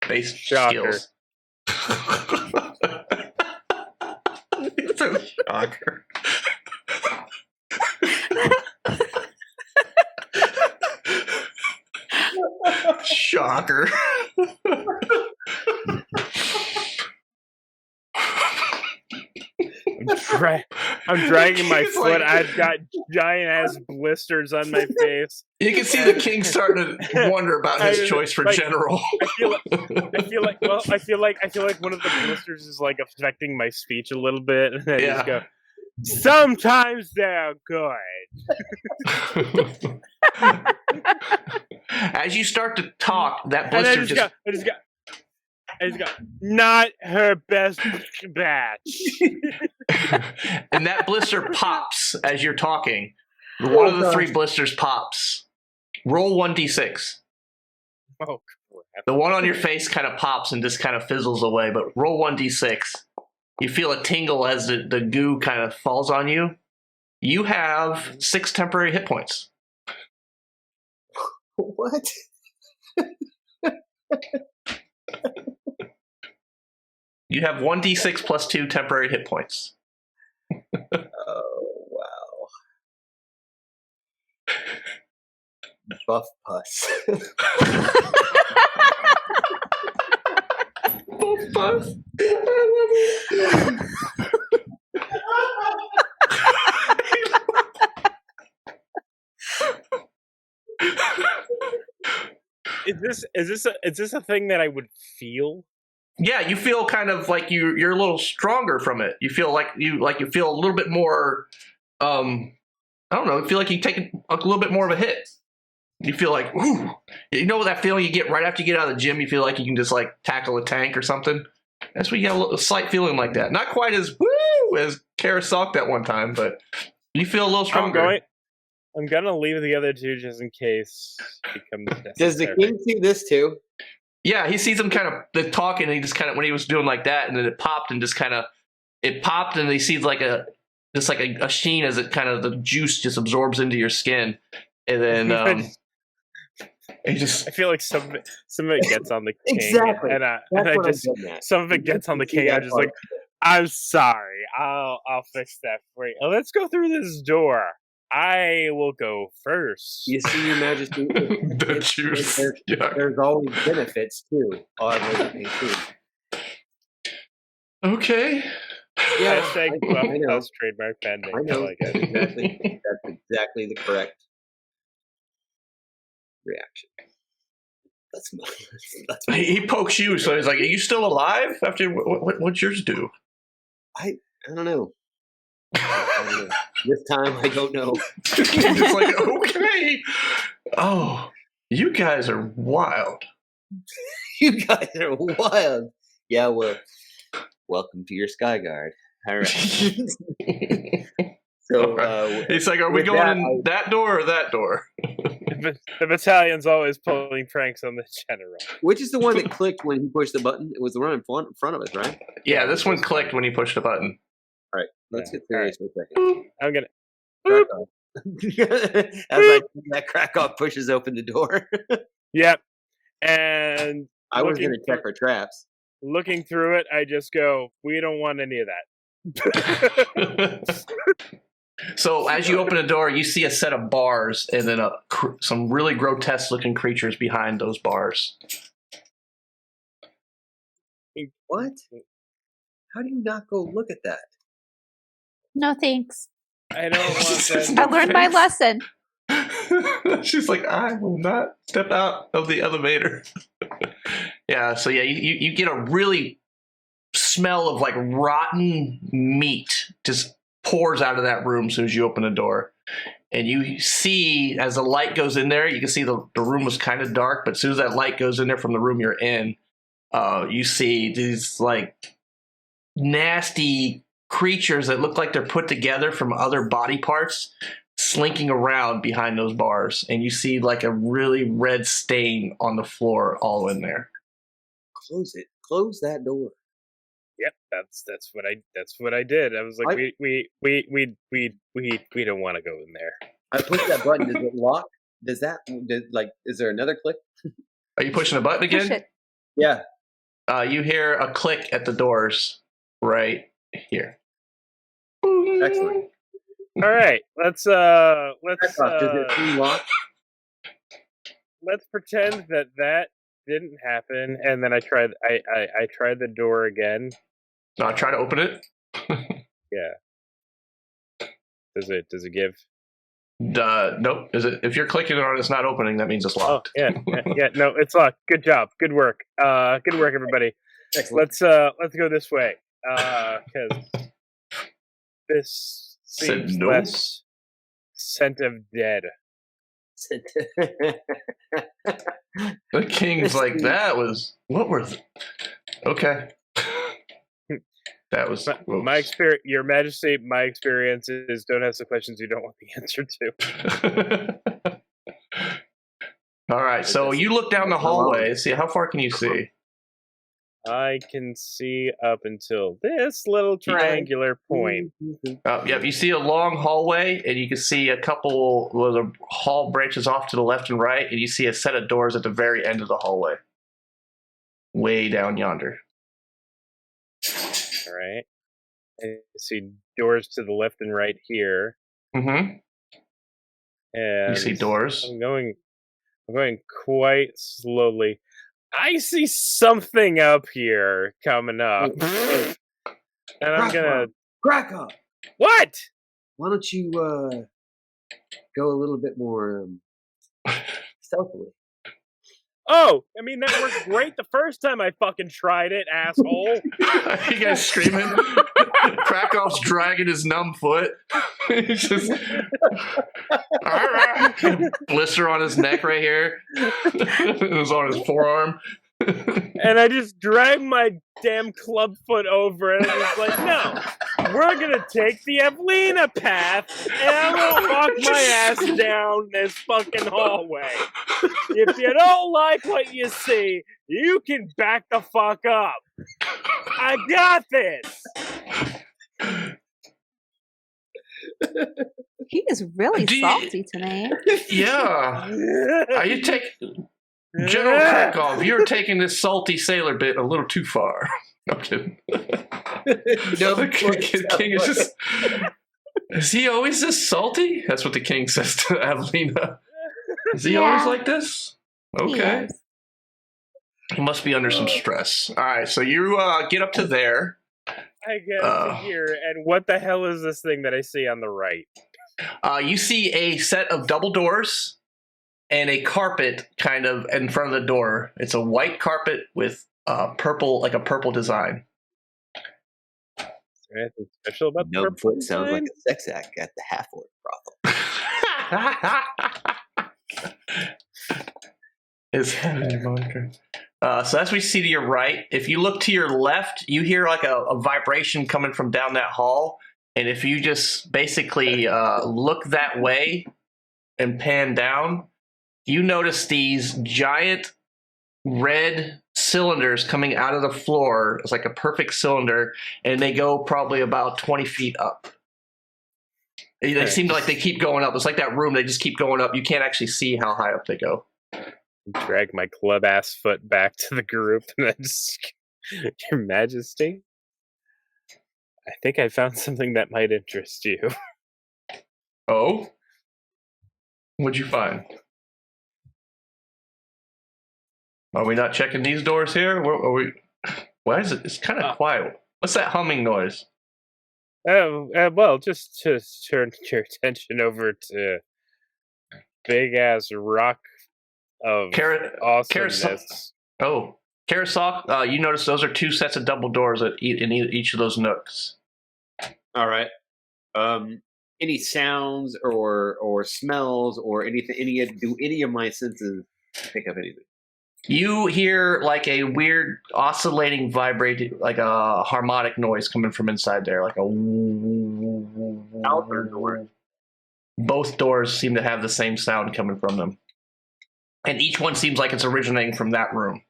Base Shocker. skills. It's a shocker. Shocker. I'm dragging my It's foot. like- I've got giant ass blisters on my face. You can see the king starting to wonder about his choice for general. I feel like one of the blisters is like affecting my speech a little bit, and I just go. Sometimes they're good. As you start to talk, that And I blister just go, not her best batch. and that blister pops as you're talking. One of the 3 blisters pops. Roll 1d6. Oh, The one on your face kind of pops and just kind of fizzles away, but roll 1d6. You feel a tingle as the goo kind of falls on you. You have 6 temporary hit points. What? You have 1d6 plus 2 temporary hit points. Oh, wow. Buff pus. Buff pus. Is this a thing that I would feel? Yeah, you feel kind of like you're a little stronger from it. You feel like you feel a little bit more. I don't know. You feel like you take a little bit more of a hit. You feel like, ooh, you know that feeling you get right after you get out of the gym. You feel like you can just like tackle a tank or something. That's what you get a slight feeling like that. Not quite as woo as Karasok that one time, but you feel a little stronger. I'm gonna leave the other two just in case it becomes necessary. Does the king see this too? Yeah, he sees him kind of talking, and he just kind of when he was doing like that, and then it popped, and he sees like a sheen as it kind of the juice just absorbs into your skin, and then he just. I feel like some of it gets on the king, Exactly. some of it gets on the king. I'm just like, I'm sorry, I'll fix that for you. Let's go through this door. I will go first. You see, Your Majesty, The juice. there's always benefits too. Oddly, too. Okay. Yeah, Hashtag I know. Clubhouse trademark pending. I know. Like it. That's exactly the correct reaction. That's He pokes you, so he's like, "Are you still alive? After what's yours do?" I don't know. This time, I don't know. Just like, okay. Oh, you guys are wild. You guys are wild. Yeah, well, welcome to your Sky Guard. All right. So he's like, "Are we going in that door or that door?" The battalion's always pulling pranks on the general. which is the one that clicked when he pushed the button? It was the one in front of us, right? Yeah, this one clicked when he pushed the button. All right, let's get serious for a second. I'm gonna. As that Krakow pushes open the door. Yep. And I was going to check for traps. looking through it, I just go, we don't want any of that. So as you open the door, you see a set of bars and then some really grotesque-looking creatures behind those bars. What? How do you not go look at that? No thanks. I don't want that. I learned my lesson. She's like, I will not step out of the elevator. Yeah, so yeah, you get a really smell of like rotten meat just pours out of that room as soon as you open the door. And you see, as the light goes in there, you can see the room was kind of dark, but as soon as that light goes in there from the room you're in, you see these like nasty creatures that look like they're put together from other body parts slinking around behind those bars, and you see like a really red stain on the floor all in there. Close it. Close that door. Yep, that's what I did. I was like, we don't want to go in there. I push that button. Does it lock? Is there another click? Are you pushing a button again? Push it. Yeah. You hear a click at the doors right here. Excellent. All right, let's Does it seem locked? let's pretend that didn't happen, and then I tried the door again. No, try to open it. Yeah. Does it give? Nope. Is it? If you're clicking on it, it's not opening. That means it's locked. Oh, yeah. No, it's locked. Good job. Good work. Good work, everybody. Excellent. Let's go this way. Because this seems no. less scent of dead. The king's like, that was what was? Okay. That was my experience. Your Majesty, my experience is don't ask the questions you don't want the answer to. All right, so you look down the hallway. See, how far can you see? I can see up until this little triangular point. Yep, you see a long hallway, and you can see a couple of the hall branches off to the left and right, and you see a set of doors at the very end of the hallway, way down yonder. All right. I see doors to the left and right here. Mm-hmm. And You see doors. I'm going quite slowly. I see something up here coming up. And I'm gonna crack up. What? Why don't you go a little bit more stealthily? Oh, I mean, that worked great the first time I fucking tried it, asshole. You guys screaming. Krakow's dragging his numb foot. He's just blister on his neck right here. It was on his forearm. And I just dragged my damn club foot over and I was like, no, we're gonna take the Evelina path and I'm gonna walk my ass down this fucking hallway. If you don't like what you see, you can back the fuck up. I got this. He is really salty tonight. Yeah. You take General Krakow, you're taking this salty sailor bit a little too far. I'm kidding. The king is just. Is he always this salty? That's what the king says to Avelina. Is he always like this? Okay. He must be under some stress. All right, so you get up to there. I get up to here, and what the hell is this thing that I see on the right? You see a set of double doors and a carpet kind of in front of the door. It's a white carpet with purple, like a purple design. Is there anything special about the purple Foot sounds like a sex act at the half-orc brothel. So as we see to your right, if you look to your left, you hear like a vibration coming from down that hall. And if you just basically look that way and pan down, you notice these giant red cylinders coming out of the floor. It's like a perfect cylinder, and they go probably about 20 feet up. They seem like they keep going up. It's like that room. They just keep going up. You can't actually see how high up they go. Drag my club ass foot back to the group and I just, Your Majesty, I think I found something that might interest you. Oh? What'd you find? Are we not checking these doors here? Why is it? It's kind of quiet. What's that humming noise? Well, just to turn your attention over to big ass rock of awesomeness. Karasok, you notice those are two sets of double doors in each of those nooks. All right. Any sounds or smells or anything? Do any of my senses pick up anything? You hear like a weird oscillating, vibrating, like a harmonic noise coming from inside there, like a. Outer door. Both doors seem to have the same sound coming from them, and each one seems like it's originating from that room.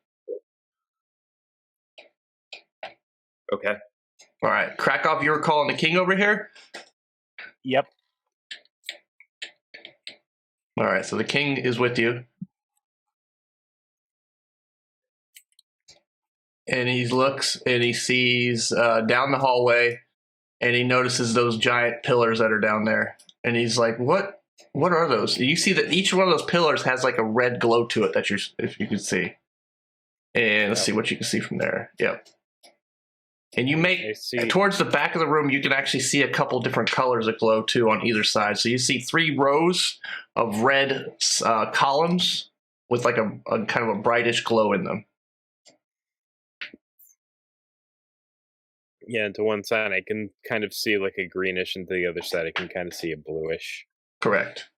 Okay. All right, Krakow, you were calling the king over here? Yep. All right, so the king is with you. And he looks and he sees down the hallway and he notices those giant pillars that are down there. And he's like, what are those? And you see that each one of those pillars has like a red glow to it if you can see. And let's see what you can see from there. Yep. And you towards the back of the room, you can actually see a couple different colors that glow too on either side. So you see 3 rows of red columns with like a kind of a brightish glow in them. Yeah, and to one side I can kind of see like a greenish, and to the other side I can kind of see a bluish. Correct.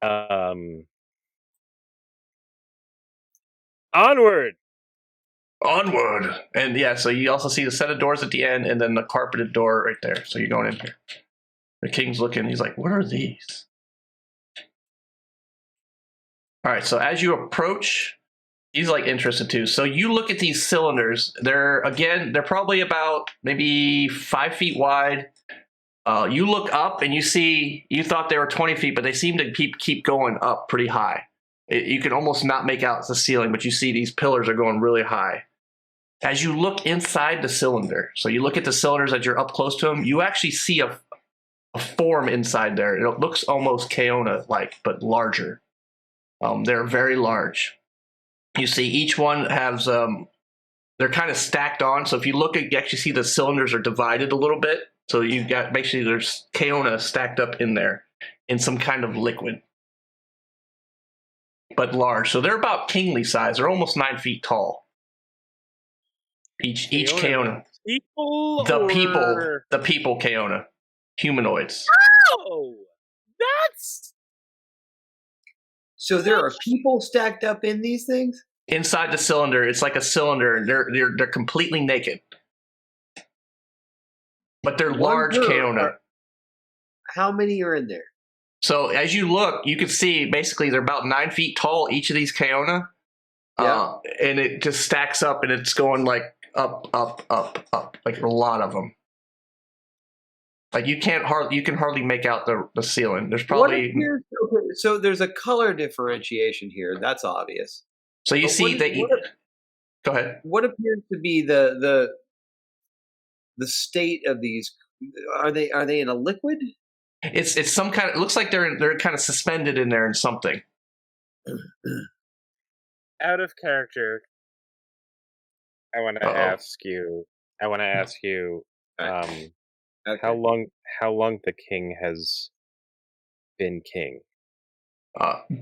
Onward! And yeah, so you also see the set of doors at the end and then the carpeted door right there. So you're going in here. The king's looking, he's like, what are these? All right, so as you approach, he's like interested too. So you look at these cylinders. They're probably about maybe 5 feet wide. You look up and you see, you thought they were 20 feet, but they seem to keep going up pretty high. You can almost not make out the ceiling, but you see these pillars are going really high. As you look inside the cylinder, so you look at the cylinders as you're up close to them, you actually see a form inside there. It looks almost Keona-like, but larger. They're very large. You see each one has, they're kind of stacked on. So if you look at, you actually see the cylinders are divided a little bit. So you've got, basically there's Keona stacked up in there in some kind of liquid, but large. So they're about kingly size. They're almost 9 feet tall. Each Keona. People? The people Keona. Humanoids. Oh! That's... So there are people stacked up in these things? Inside the cylinder, it's like a cylinder, and they're completely naked. But they're large Keona. How many are in there? So as you look, you can see basically they're about 9 feet tall, each of these Keona. Yeah. And it just stacks up, and it's going like up, like a lot of them. Like you can hardly make out the ceiling. There's probably so there's a color differentiation here. That's obvious. So you see that. Go ahead. What appears to be the state of these? Are they in a liquid? It's some kind of. It looks like they're kind of suspended in there in something. Out of character. I want to ask you. Okay. How long the king has been king?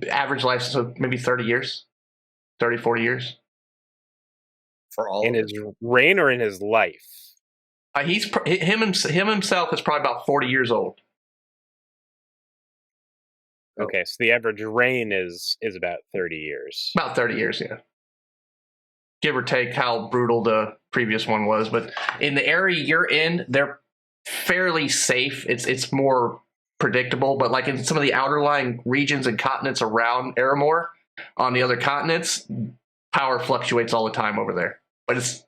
Average life, so maybe 30 years, 30, 40 years. For all in his reign or in his life? Him himself is probably about 40 years old. Okay, so the average reign is about 30 years. About 30 years, yeah. Give or take how brutal the previous one was. But in the area you're in, they're fairly safe. It's more predictable. But like in some of the outerlying regions and continents around Aramor, on the other continents, power fluctuates all the time over there. But it's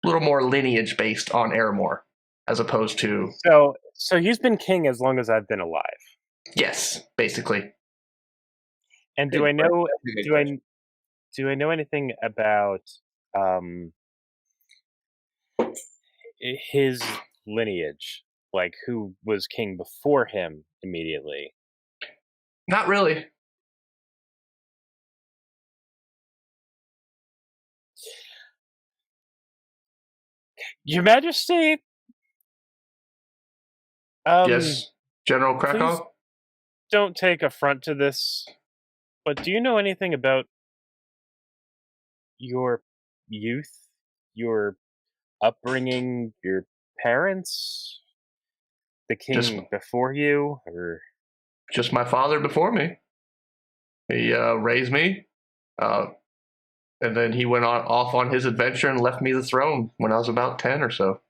a little more lineage based on Aramor as opposed to... So he's been king as long as I've been alive. Yes, basically. And do I know anything about his lineage? Like who was king before him immediately? Not really. Your Majesty? Yes, General Krakow? Please don't take affront to this, but do you know anything about your youth, your upbringing, your parents, the king before you, or just my father before me? He raised me, and then he went off on his adventure and left me the throne when I was about 10 or so.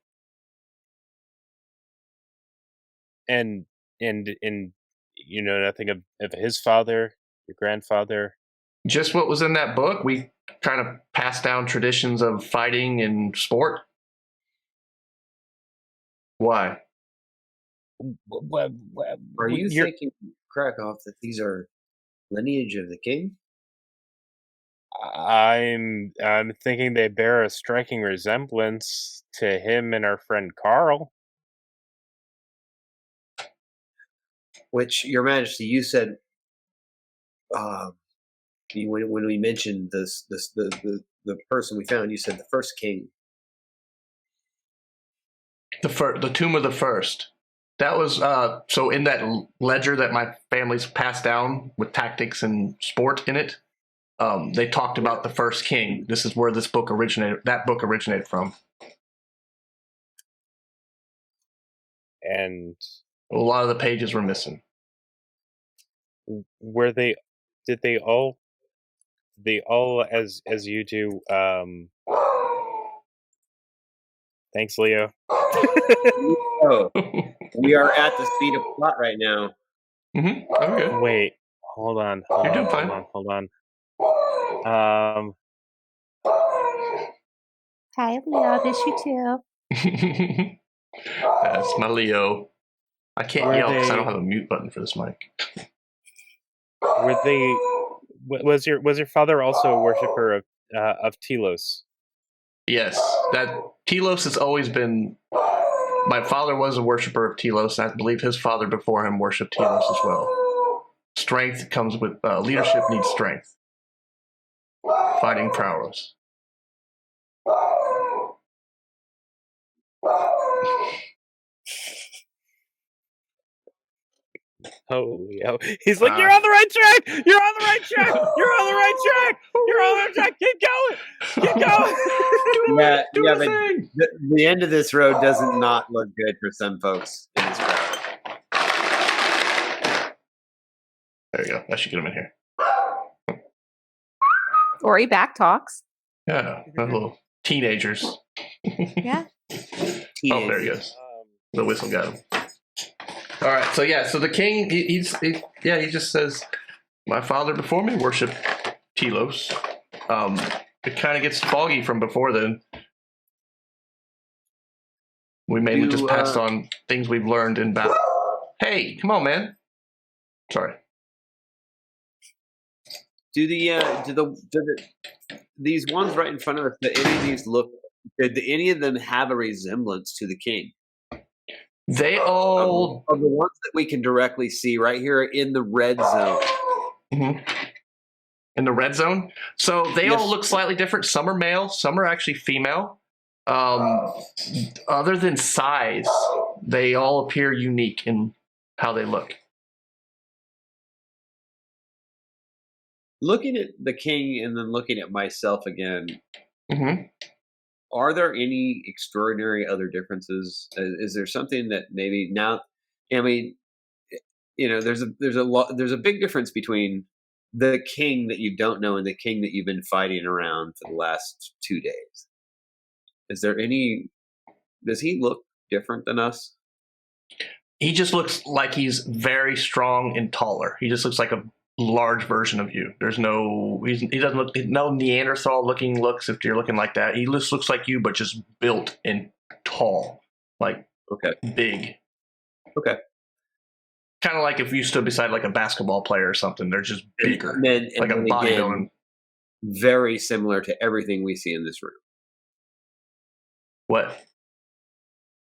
And you know nothing of his father, your grandfather? Just what was in that book. We kind of passed down traditions of fighting and sport. Why? Are you thinking, Krakow, that these are lineage of the king? I'm thinking they bear a striking resemblance to him and our friend Carl. Which, Your Majesty, you said when we mentioned the person we found, you said the first king. The Tomb of the First. That was so in that ledger that my family's passed down with tactics and sport in it. They talked about the first king. This is where this book originated. That book originated from. And a lot of the pages were missing. Were they? Did they all? They all, as you do. Thanks, Leo. Oh, we are at the speed of plot right now. Mm-hmm. Okay. Wait, Hold on. You're doing fine. Hold on. Hi, Leo. Miss you too. That's my Leo. I can't yell because I don't have a mute button for this mic. Were they? Was your father also a worshiper of Telos? Yes, that Telos has always been. My father was a worshiper of Telos, and I believe his father before him worshipped Telos as well. Strength comes with leadership needs strength. Fighting prowess. Oh, Leo. He's like, you're on the right track! You're on the right track! You're on the right track! You're on the right track! Keep going! Keep going! Do but thing. the end of this road doesn't not look good for some folks in this crowd. There you go. That should get him in here. Or he back talks. Yeah, little teenagers. Yeah. Oh, there he goes. The whistle got him. All right, so the king, he just says, my father before me worshipped Telos. It kind of gets foggy from before then. We mainly just passed on things we've learned in battle. Hey, come on, man. Sorry. Do these ones right in front of us? Did any of these look? Did any of them have a resemblance to the king? They all of the ones that we can directly see right here in the red zone. Mm-hmm. In the red zone, so they all look slightly different. Some are male, some are actually female. Other than size, they all appear unique in how they look. Looking at the king and then looking at myself again, Mm-hmm. are there any extraordinary other differences? Is there something that maybe now? I mean, there's a big difference between the king that you don't know and the king that you've been fighting around for the last 2 days. Is there any? Does he look different than us? He just looks like he's very strong and taller. He just looks like a large version of you. There's he doesn't look no Neanderthal looking looks if you're looking like that. He just looks like you, but just built and tall, like big. Okay. Kind of like if you stood beside like a basketball player or something. They're just bigger, like a bodybuilding. Very similar to everything we see in this room. What?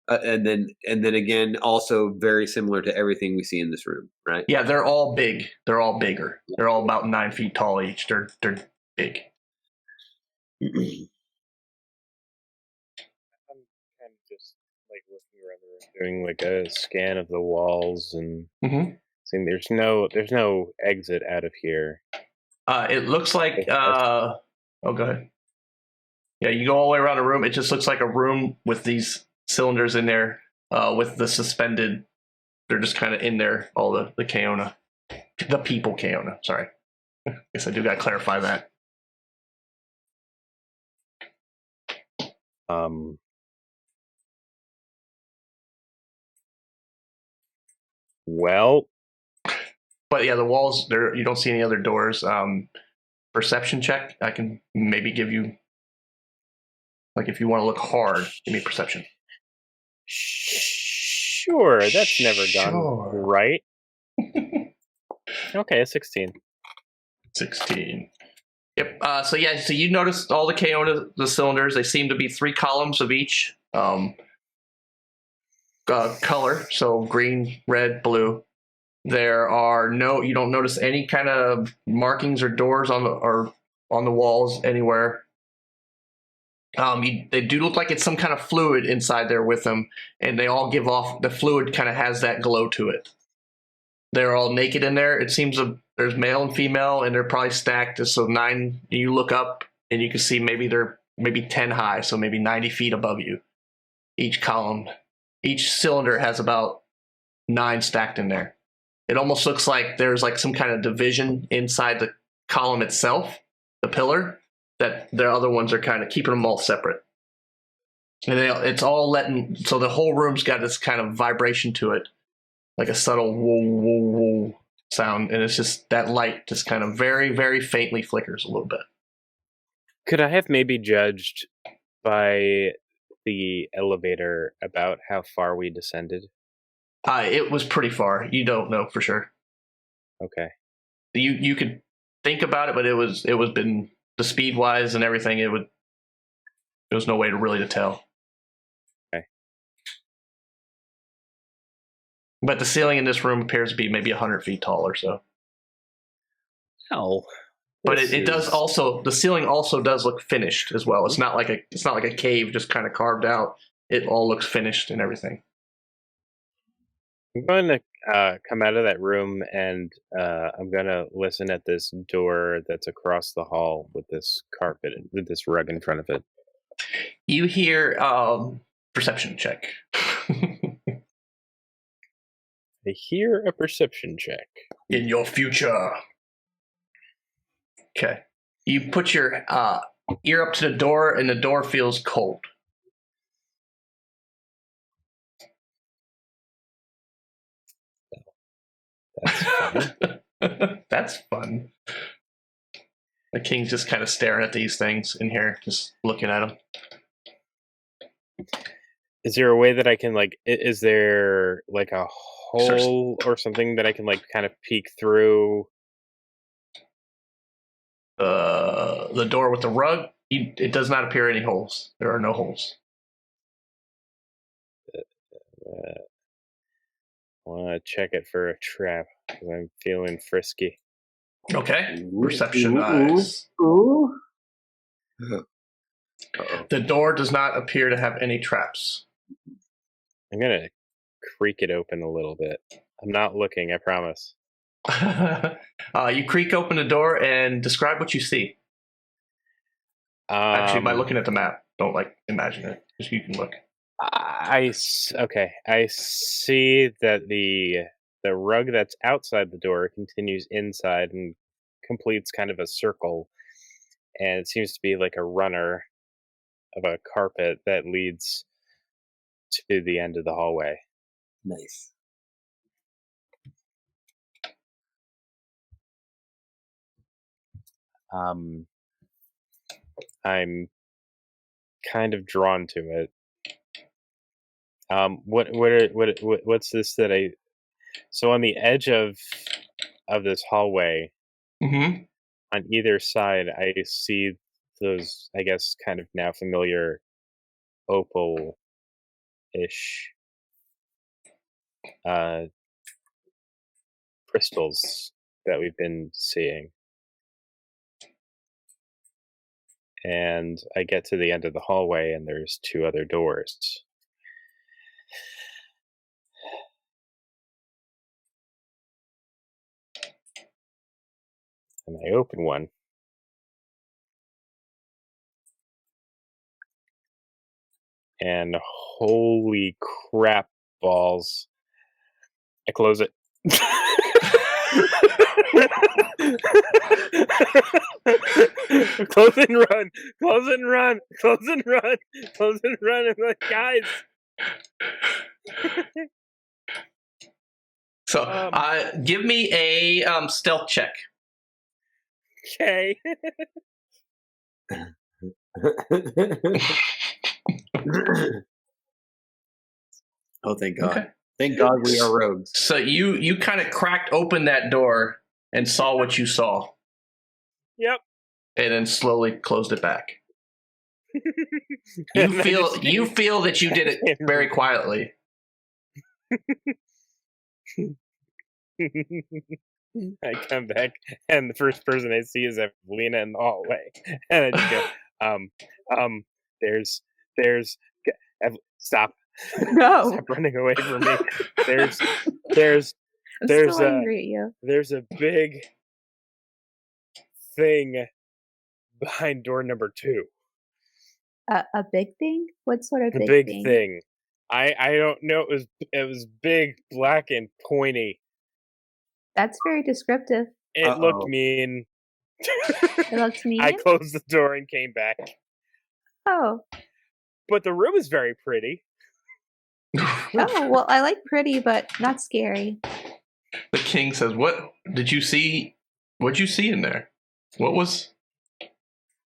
And then again, also very similar to everything we see in this room, right? Yeah, they're all big. They're all bigger. They're all about 9 feet tall each. They're big. I'm kind of just like looking around the room, doing like a scan of the walls and seeing there's no exit out of here. It looks like go ahead. Yeah, you go all the way around the room. It just looks like a room with these cylinders in there with the suspended. They're just kind of in there, all the Kaona. The people Kaona, sorry. Guess I do got to clarify that. Well. But yeah, the walls, you don't see any other doors. Perception check, I can maybe give you, like if you want to look hard, give me perception. Sure, that's never done right. Okay, a 16. 16. Yep. So you notice all the Kaona, the cylinders. They seem to be 3 columns of each color. So green, red, blue. There are you don't notice any kind of markings or doors on the walls anywhere. They do look like it's some kind of fluid inside there with them, and they all give off the fluid. Kind of has that glow to it. They're all naked in there. It seems there's male and female, and they're probably stacked. So 9. You look up, and you can see they're 10 high, so maybe 90 feet above you. Each column, each cylinder has about 9 stacked in there. It almost looks like there's like some kind of division inside the column itself, the pillar, that the other ones are kind of keeping them all separate. And it's all so the whole room's got this kind of vibration to it, like a subtle whoa, whoa, whoa. sound, and it's just that light just kind of very, very faintly flickers a little bit. Could I have maybe judged by the elevator about how far we descended? It was pretty far. You don't know for sure. Okay. You could think about it, but it was been the speed wise and everything. There was no way to really tell. Okay. But the ceiling in this room appears to be maybe 100 feet tall or so. Oh. But it does also, the ceiling also does look finished as well. It's not like a cave just kind of carved out. It all looks finished and everything. I'm going to come out of that room, and I'm going to listen at this door that's across the hall with this carpet, with this rug in front of it. You hear perception check. I hear a perception check. In your future. Okay. You put your ear up to the door, and the door feels cold. That's fun. That's fun. The king's just kind of staring at these things in here, just looking at them. Is there a way that I can, like, is there like a hole or something that I can, like, kind of peek through? The door with the rug, it does not appear any holes. There are no holes. I want to check it for a trap because I'm feeling frisky. Okay. Perception eyes. Ooh. The door does not appear to have any traps. I'm going to creak it open a little bit. I'm not looking, I promise. You creak open the door and describe what you see. Actually, by looking at the map. Don't, like, imagine it. Just you can look. Okay. I see that the rug that's outside the door continues inside and completes kind of a circle, and it seems to be like a runner of a carpet that leads to the end of the hallway. Nice. I'm kind of drawn to it. What's this that I? So on the edge of this hallway, Mm-hmm. on either side, I see those, I guess, kind of now familiar opal-ish crystals that we've been seeing. And I get to the end of the hallway, and there's two other doors. And I open one. And holy crap balls. I close it. Close and run. Close and run. Close and run. Close and run. I'm like, guys. So, give me a stealth check. Okay. Oh, thank God. Okay. Thank God we are rogues. So you kind of cracked open that door and saw what you saw. Yep. And then slowly closed it back. You feel that you did it very quietly. I come back, and the first person I see is Evelina in the hallway, and I just go, stop, No. stop running away from me. There's I'm There's still a- angry at you. there's a big thing behind door number 2. A big thing? What sort of The big, big thing. I don't know. It was big, black, and pointy. That's very descriptive. It looked mean. It looks mean. I closed the door and came back. Oh. But the room is very pretty. Oh, well, I like pretty, but not scary. The king says, "What did you see? What'd you see in there? What was?"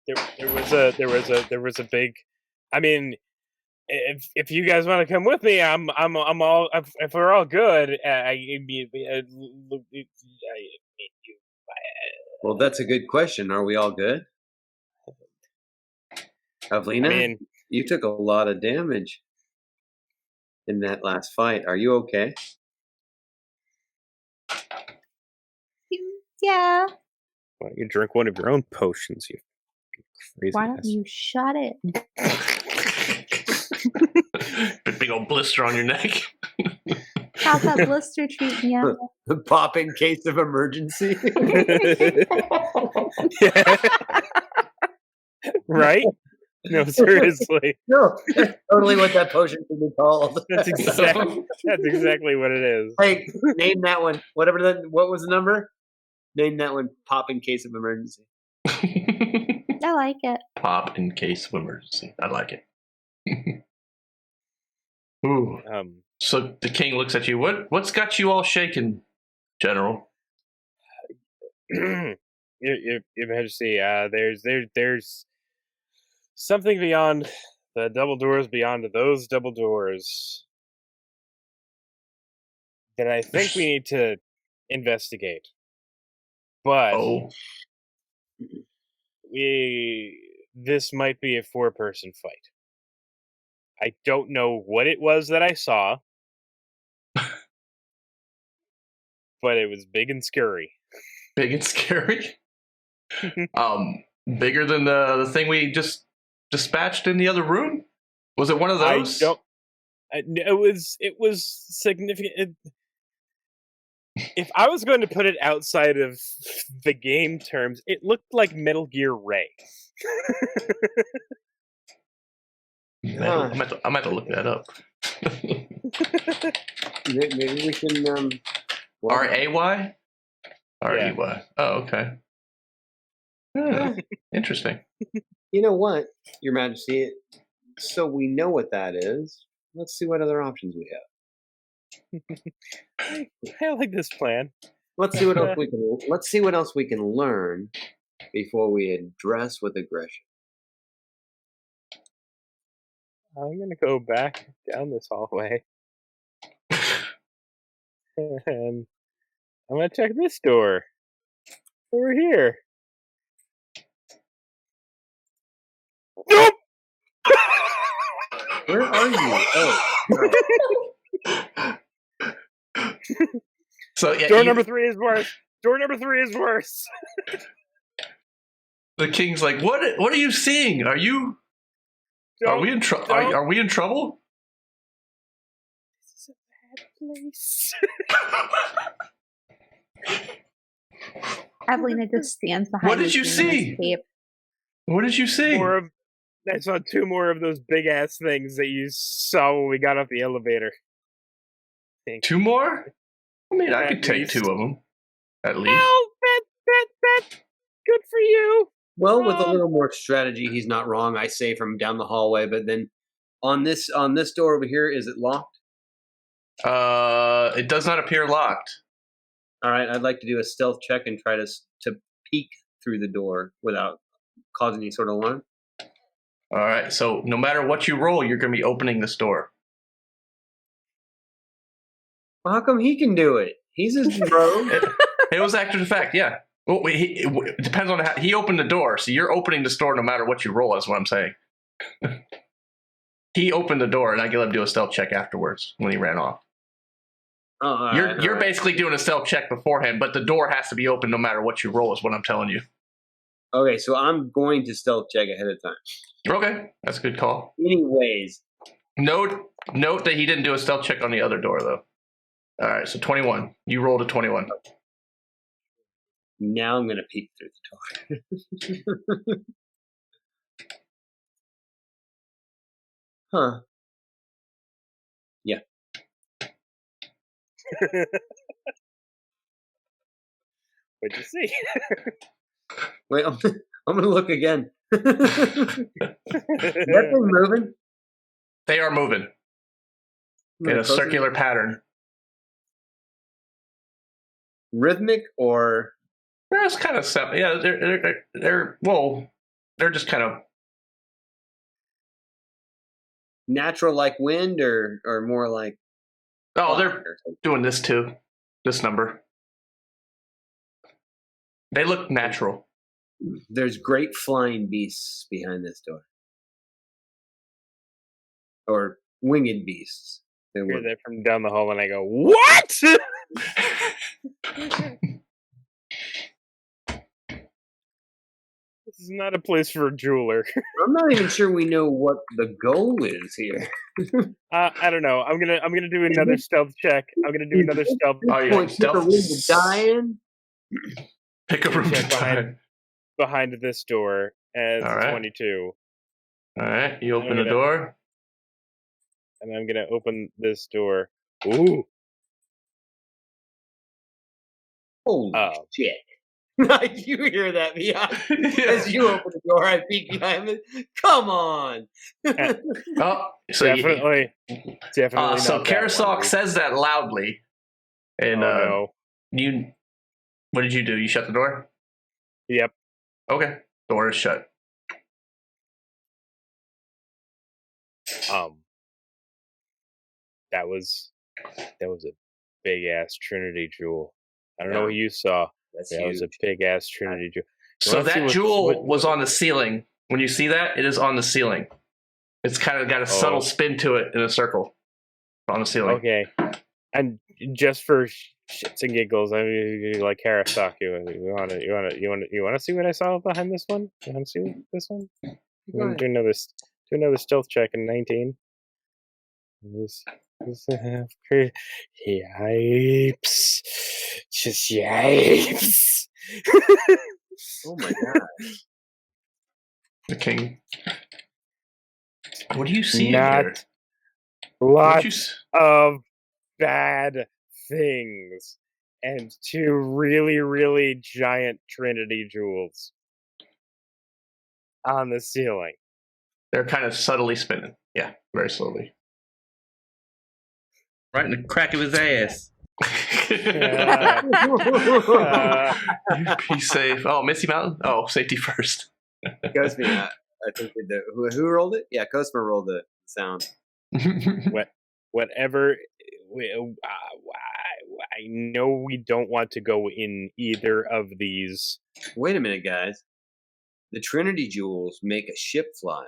There was a big. I mean, if you guys want to come with me, I'm all. If we're all good, Well, that's a good question. Are we all good? Evelina, I mean, you took a lot of damage in that last fight. Are you okay? Yeah. Why don't you drink one of your own potions, you crazy Why don't ass. you shut it? Big old blister on your neck. How's that blister treating you? Pop in case of emergency. yeah. Right? No, seriously. No, that's totally what that potion should be called. That's exactly what it is. Hey, name that one. What was the number? Name that one. Pop in case of emergency. I like it. Pop in case of emergency. I like it. Ooh. So the king looks at you. What's got you all shaken, General? Your Majesty, there's something beyond the double doors, beyond those double doors, that I think we need to investigate. But this might be a 4-person fight. I don't know what it was that I saw, but it was big and scary. Big and scary? Bigger than the thing we just dispatched in the other room? Was it one of those? It was significant. If I was going to put it outside of the game terms, it looked like Metal Gear Ray. I'm going to look that up. Maybe we can. R-A-Y? R-E-Y. Yeah. Oh, okay. Interesting. You know what, Your Majesty? So we know what that is. Let's see what other options we have. I like this plan. Let's see what else we can. Let's see what else we can learn before we address with aggression. I'm gonna go back down this hallway, and I'm gonna check this door over here. Nope. Where are you? So yeah, Door number 3 is worse. Door number 3 is worse. The king's like, what are you seeing? Are we in trouble? Are we in trouble? This is a bad place. Evelina just stands behind. What did you see? What did you see? I saw 2 more of those big ass things that you saw when we got off the elevator. 2 more? I mean, I could take 2 of them, at least. Well, that's good for you. Well, with a little more strategy, he's not wrong. I say from down the hallway, but then on this door over here, is it locked? It does not appear locked. All right, I'd like to do a stealth check and try to peek through the door without causing any sort of alarm. All right, so no matter what you roll, you're going to be opening this door. Well, how come he can do it? He's his rogue. It was after the fact, yeah. Well, it depends on how he opened the door, so you're opening this door no matter what you roll. Is what I'm saying. He opened the door, and I let him do a stealth check afterwards when he ran off. Oh, you're basically doing a stealth check beforehand, but the door has to be open no matter what you roll. Is what I'm telling you. Okay, so I'm going to stealth check ahead of time. Okay, that's a good call. Anyways, note that he didn't do a stealth check on the other door though. All right, so 21. You rolled a 21. Now I'm going to peek through the door. Huh. Yeah. What'd you see? Wait, I'm going to look again. Is that thing moving? They are moving in a circular pattern. rhythmic or It's kind of simple. Yeah, they're just kind of. natural like wind or more like Oh, clock they're or something? doing this too. This number. They look natural. There's great flying beasts behind this door. Or winged beasts. They I hear were. that from down the hall, and I go, "What?" This is not a place for a jeweler. I'm not even sure we know what the goal is here. I don't know. I'm gonna do another stealth check. I'm gonna do another stealth Oh, yeah, Point, pick a stealth. room to die in. Pick a room to check die. behind this door as All right. 22, All right, you open I'm the gonna- door. and I'm gonna open this door. Ooh, Holy Oh. shit. You hear that behind Yeah. as you open the door, I peek behind it. Come on. Oh, so definitely not. so that Karasok one, dude. says that loudly, and Oh no. you. What did you do? You shut the door. Yep. Okay, door is shut. That was a big ass Trinity jewel. I don't know Yeah. what you saw. That's That was a huge. big ass Trinity jewel. So wanna see that what- jewel what- was on the ceiling. When you see that, it is on the ceiling. It's kind of got a subtle spin to it in a circle on the ceiling. Okay, and just for shits and giggles, I mean, like Karasok, you wanna see what I saw behind this one? You wanna see this one? Go Do ahead. another stealth check in 19. This yipes, just yipes. Oh my god. The king. What do you see in here? Not What you lots s- of bad things and two really, really giant Trinity jewels on the ceiling. They're kind of subtly spinning. Yeah, very slowly. Right in the crack of his ass. Be safe. Oh, Misty Mountain? Oh, safety first. Cosme, I think who rolled it? Yeah, Cosmo rolled the sound. Whatever. I know we don't want to go in either of these. Wait a minute, guys. The Trinity jewels make a ship fly.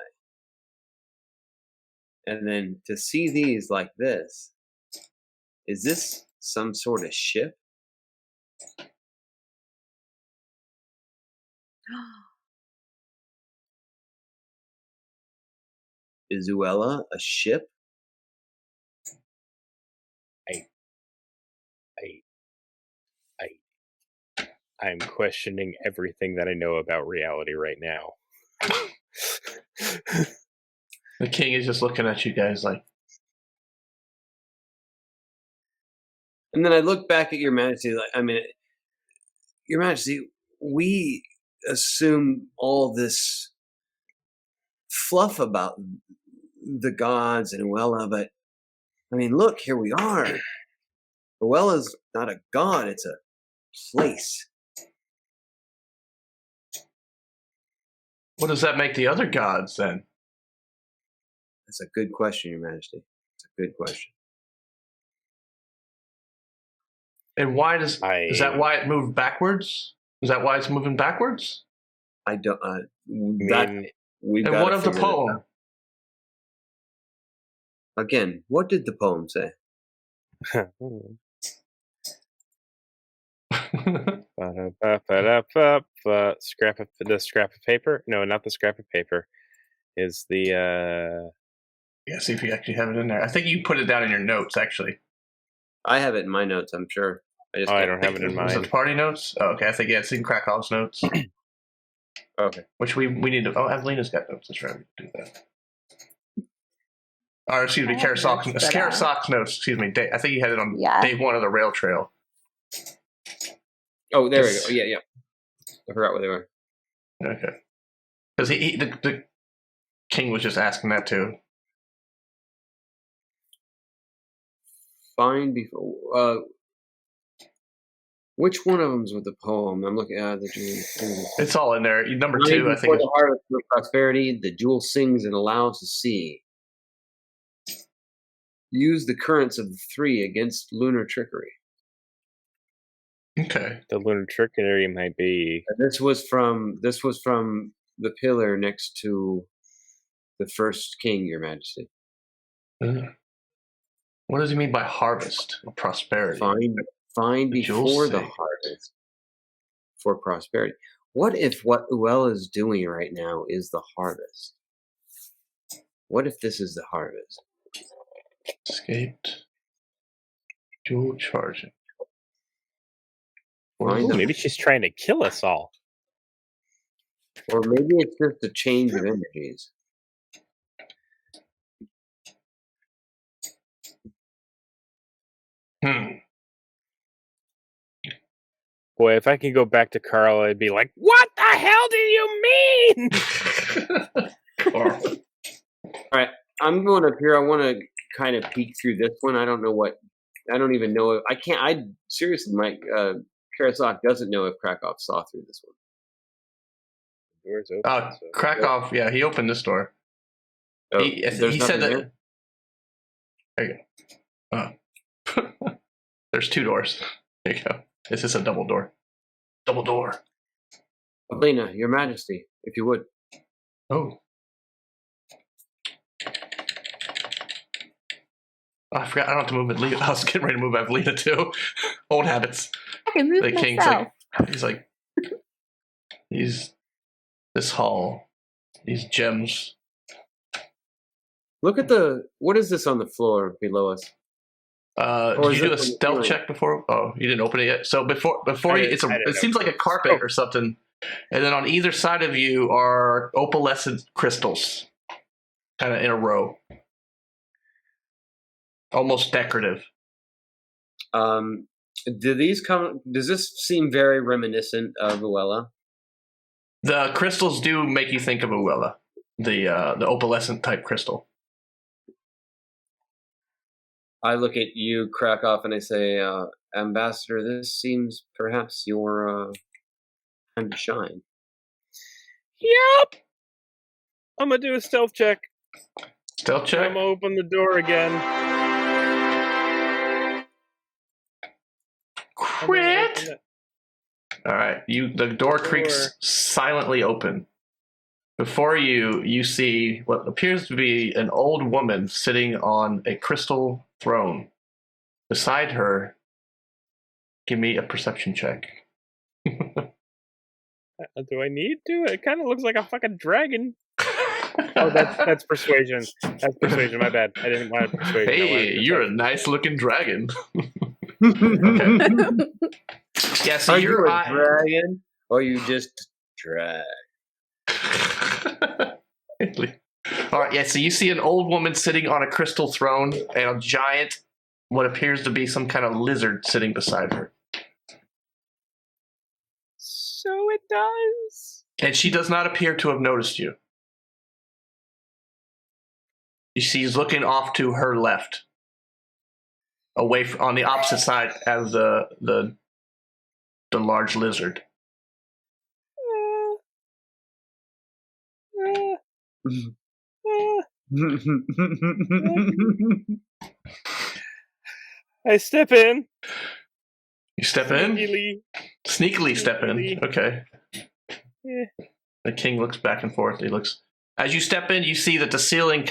And then to see these like this, is this some sort of ship? Is Uella a ship? I'm questioning everything that I know about reality right now. The king is just looking at you guys like, And then I look back at Your Majesty, like, I mean, Your Majesty, we assume all this fluff about the gods and Uella, but I mean, look, here we are. Uella's not a god, it's a place. what does that make the other gods then? That's a good question, Your Majesty. It's a good question. And why is that why it moved backwards? Is that why it's moving backwards? I don't. mean, We've And gotta what of the figure this poem? out. Again, what did the poem say? The scrap of paper? No, not the scrap of paper. Is the Yeah, see if you actually have it in there. I think you put it down in your notes, actually. I have it in my notes. I'm sure. I just I can't don't have it in Was it mine. the party notes? Oh, okay, I think, yeah, it's in Krakow's notes. Okay. Which we need to. Oh, Evelina's got notes. That's right. We can do that. Or, excuse me, I have Karasok's notes, but, Karasok's notes. Excuse me. I think you had it on Yeah. day one of the rail trail. Oh, there we Yes. go. Yeah. I forgot where they were. Okay. Because the king was just asking that too. Fine before. Which one of them's with the poem? I'm looking at the jewel. It's all in there. Number Lying 2, I think. before the harvest of prosperity, the jewel sings and allows to see. Use the currents of the 3 against lunar trickery. Okay. The lunar trickery might be. This was from the pillar next to the first king, Your Majesty. What does he mean by harvest of prosperity? Find The jewels before the say. harvest for prosperity. What if what Uella is doing right now is the harvest? What if this is the harvest? Escaped. Jewel charging. Find Ooh, the- maybe she's trying to kill us all. Or maybe it's just a change of energies. Boy, if I could go back to Carl, I'd be like, "What the hell do you mean?" Carl. All right, I'm going up here. I want to kind of peek through this one. I don't even know if I can't. I seriously, Mike Karasok doesn't know if Krakow saw through this one. Door's open. So. Krakow, yeah, he opened this door. Oh, He there's said nothing that. There you go. There's 2 doors. There you go. This is a double door. Double door. Elena, Your Majesty, if you would. Oh. I forgot. I don't have to move with Lena. I was getting ready to move out with Lena too. Old habits. I can move The king's myself. he's this hall, these gems. Look at what is this on the floor below us? Did you do a stealth check before? Oh, you didn't open it yet. So before you, it seems like a carpet or something, and then on either side of you are opalescent crystals, kind of in a row, almost decorative. Does this seem very reminiscent of Uella? The crystals do make you think of Uella, the opalescent type crystal. I look at you, Krakow, and I say, Ambassador, this seems perhaps your time to shine. Yep. I'm gonna do a stealth check. Stealth check. I'm gonna open the door again. Quit. All right, the door creaks silently open. Before you see what appears to be an old woman sitting on a crystal throne. Beside her, give me a perception check. Do I need to? It kind of looks like a fucking dragon. Oh, that's persuasion. That's persuasion. My bad. I didn't want persuasion. Hey, you're a nice looking dragon. Okay. Yeah, so Are you you're a dragon, or you just drag? All right, yeah, so you see an old woman sitting on a crystal throne and a giant, what appears to be some kind of lizard sitting beside her. So it does. And she does not appear to have noticed you. She's looking off to her left, away on the opposite side as the large lizard. I step in. You step in? Sneakily. Sneakily step in. Okay. Yeah. The king looks back and forth. He looks. As you step in, you see that the ceiling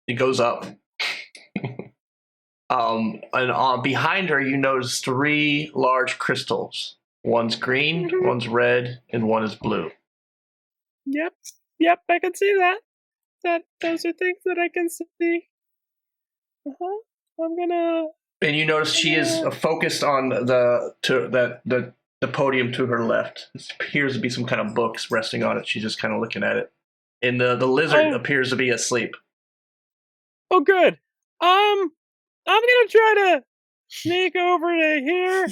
it goes up. And behind her, you notice 3 large crystals. One's green, one's red, and one is blue. Yep, I can see that. Those are things that I can see. I'm gonna. And you notice she is focused on the podium to her left. It appears to be some kind of books resting on it. She's just kind of looking at it. And the lizard appears to be asleep. Oh, good. I'm gonna try to sneak over to here,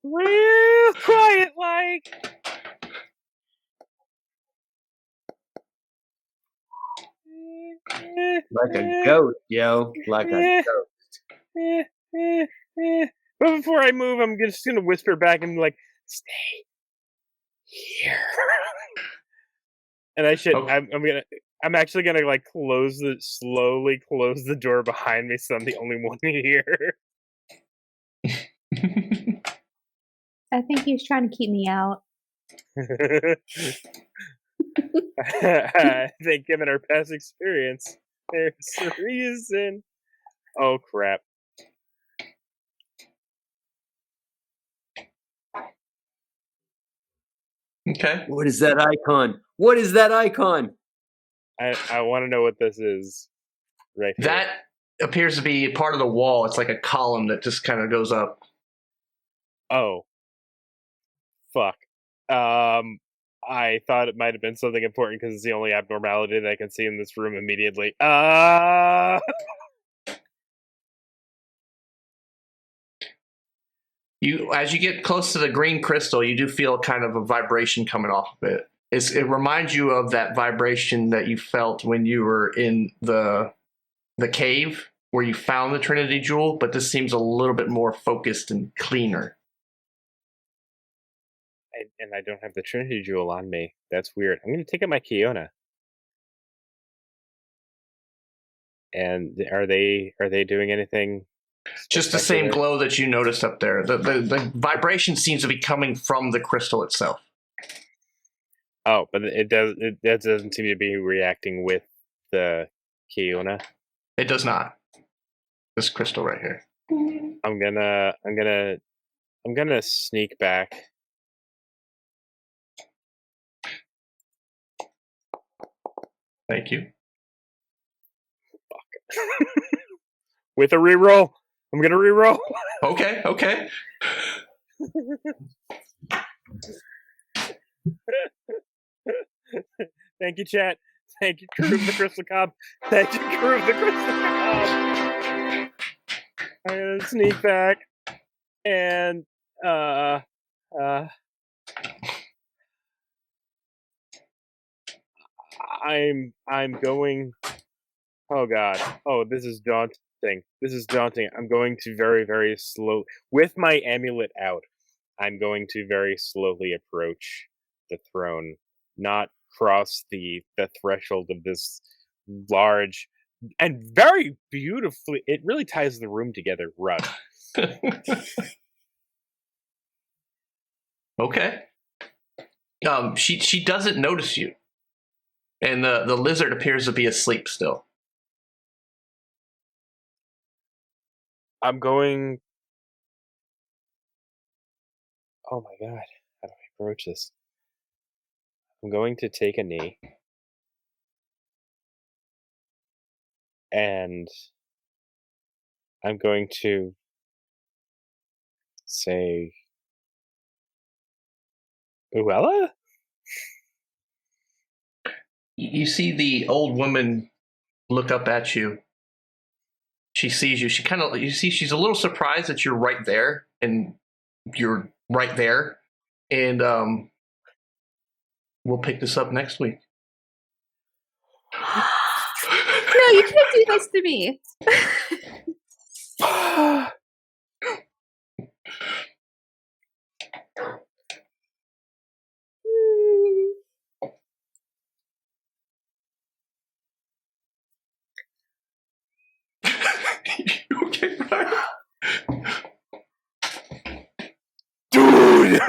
real quiet, like. Like a goat, yo. Like a goat. But before I move, I'm just gonna whisper back and be like, "Stay here." And Okay. I'm actually gonna like slowly close the door behind me, so I'm the only one here. I think he's trying to keep me out. I think, given our past experience, there's a reason. Oh crap! Okay. What is that icon? What is that icon? I want to know what this is. Right here. That appears to be part of the wall. It's like a column that just kind of goes up. Oh. Fuck. I thought it might have been something important because it's the only abnormality that I can see in this room immediately. As you get close to the green crystal, you do feel kind of a vibration coming off of it. It reminds you of that vibration that you felt when you were in the cave where you found the Trinity Jewel, but this seems a little bit more focused and cleaner. And I don't have the Trinity Jewel on me. That's weird. I'm going to take out my Kiona. And are they doing anything? Just the same glow that you noticed up there. The vibration seems to be coming from the crystal itself. Oh, but it doesn't seem to be reacting with the Kiona. It does not. This crystal right here. I'm gonna sneak back. Thank you. Fuck. With a reroll. I'm gonna reroll. Okay. Thank you, chat. Thank you, crew of the Crystal Cob. Thank you, crew of the Crystal Cob. I'm gonna sneak back and I'm going. Oh god. Oh, this is daunting. This is daunting. I'm going to very, very slow with my amulet out. I'm going to very slowly approach the throne, not cross the threshold of this large and very beautifully. It really ties the room together. Rug. Okay. She doesn't notice you, and the lizard appears to be asleep still. I'm going. Oh my god! How do I approach this? I'm going to take a knee, and I'm going to say, Uella? You see the old woman look up at you. She sees you. You see she's a little surprised that you're right there, and you're right there. And we'll pick this up next week. No, you can't do this to me. Okay, Brian? Dude!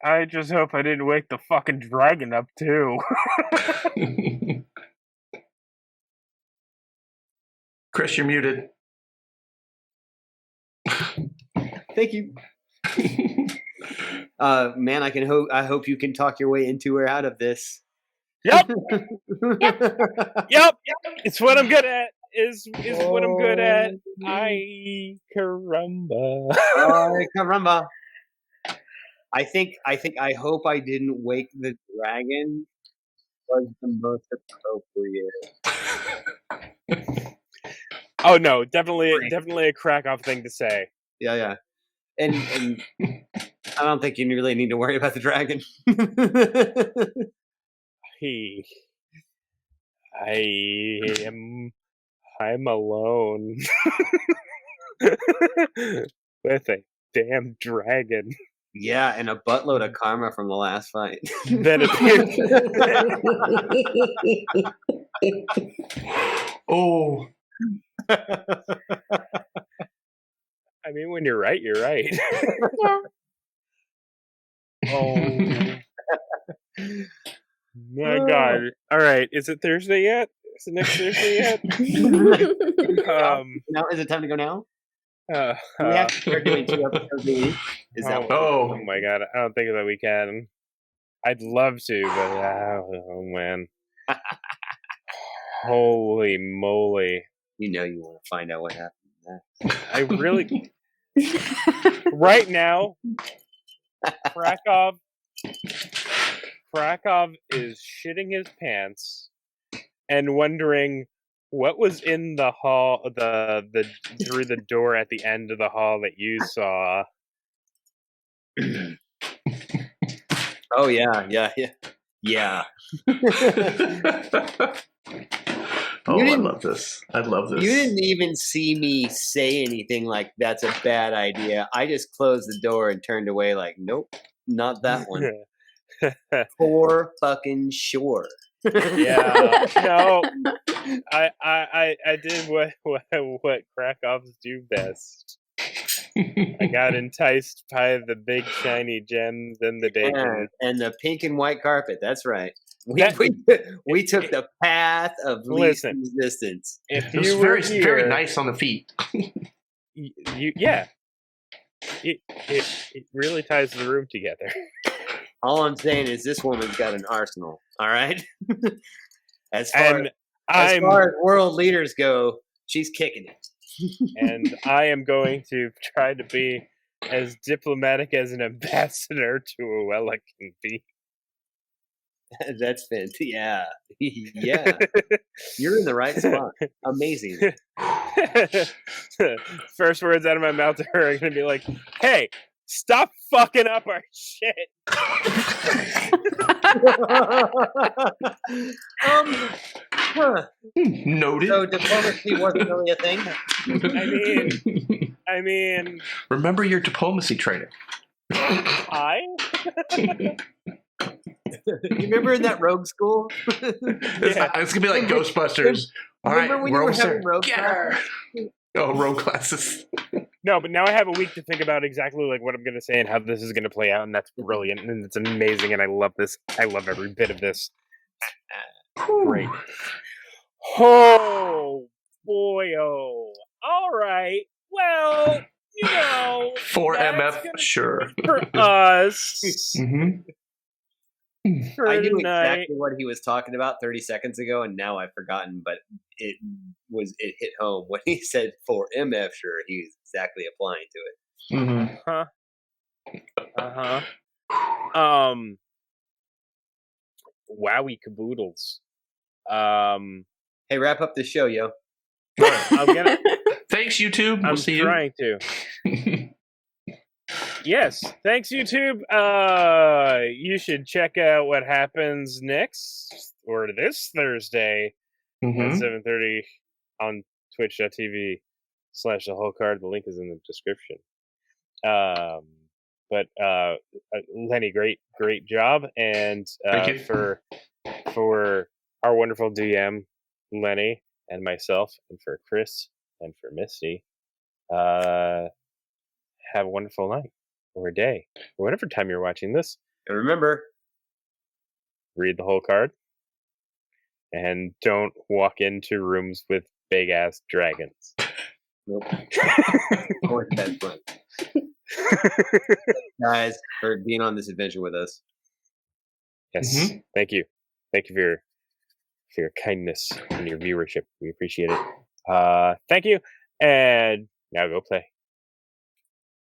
I just hope I didn't wake the fucking dragon up, too. Chris, you're muted. Thank you. Man, I hope you can talk your way into or out of this. Yep. Yep. It's what I'm good at. Is what I'm good at. Ay caramba. Ay caramba. I hope I didn't wake the dragon. Was the most appropriate. Oh no, definitely a crack off thing to say. Yeah. And I don't think you really need to worry about the dragon. I'm alone with a damn dragon Yeah, and a buttload of karma from the last fight. that appeared. Oh, I mean, when you're right, you're right. Yeah. Oh my god! All right, is it Thursday yet? Is it next Thursday yet? Now is it time to go now? Uh, We have to start doing 2 episodes a week. Is that what oh my god! I don't think that we can. I'd love to, but oh man! Holy moly! you know you want to find out what happened next. I really right now, Krakow is shitting his pants and wondering what was in the hall, the through the door at the end of the hall that you saw. Oh yeah. oh, I love this. I love this. You didn't even see me say anything like that's a bad idea. I just closed the door and turned away like, nope, not that one. For fucking sure. Yeah, no, I did what Krakows do best. I got enticed by the big shiny gems and the bacon. And the pink and white carpet. That's right. We took the path of least resistance. If it was you were very nice on the feet. It really ties the room together. All I'm saying is this woman's got an arsenal. All right. As far as world leaders go, she's kicking it. And I am going to try to be as diplomatic as an ambassador to Uella can be. That's fantastic. Yeah. Yeah. You're in the right spot. Amazing. First words out of my mouth to her are going to be like, hey, stop fucking up our shit. Noted. So diplomacy wasn't really a thing? I mean... Remember your diplomacy training. You remember in that rogue school? It's going to be like Ghostbusters. All right, remember when you were having rogue classes? Oh, rogue classes. No, but now I have a week to think about exactly like what I'm going to say and how this is going to play out, and that's brilliant, and it's amazing, and I love this. I love every bit of this. Great. Oh, boy, oh. All right. Well, you know. 4MF, sure. For us. Mm-hmm. I knew exactly what he was talking about 30 seconds ago, and now I've forgotten, but it hit home when he said for MF, sure, he's exactly applying to it. Mm-hmm. Wowie caboodles. Hey, wrap up the show, yo. Thanks, YouTube. We'll see you. I'm trying to. Yes, thanks, YouTube. You should check out what happens next or this Thursday at 7:30 on twitch.tv/thewholecard. The link is in the description. But Lenny, great job, and for our wonderful DM Lenny and myself, and for Chris and for Misty, have a wonderful night or day or whatever time you're watching this. And remember, read the whole card, and don't walk into rooms with big ass dragons. Nope. Always bad fun. Guys, for being on this adventure with us. Yes, thank you for your kindness and your viewership. We appreciate it. Thank you, and now go play.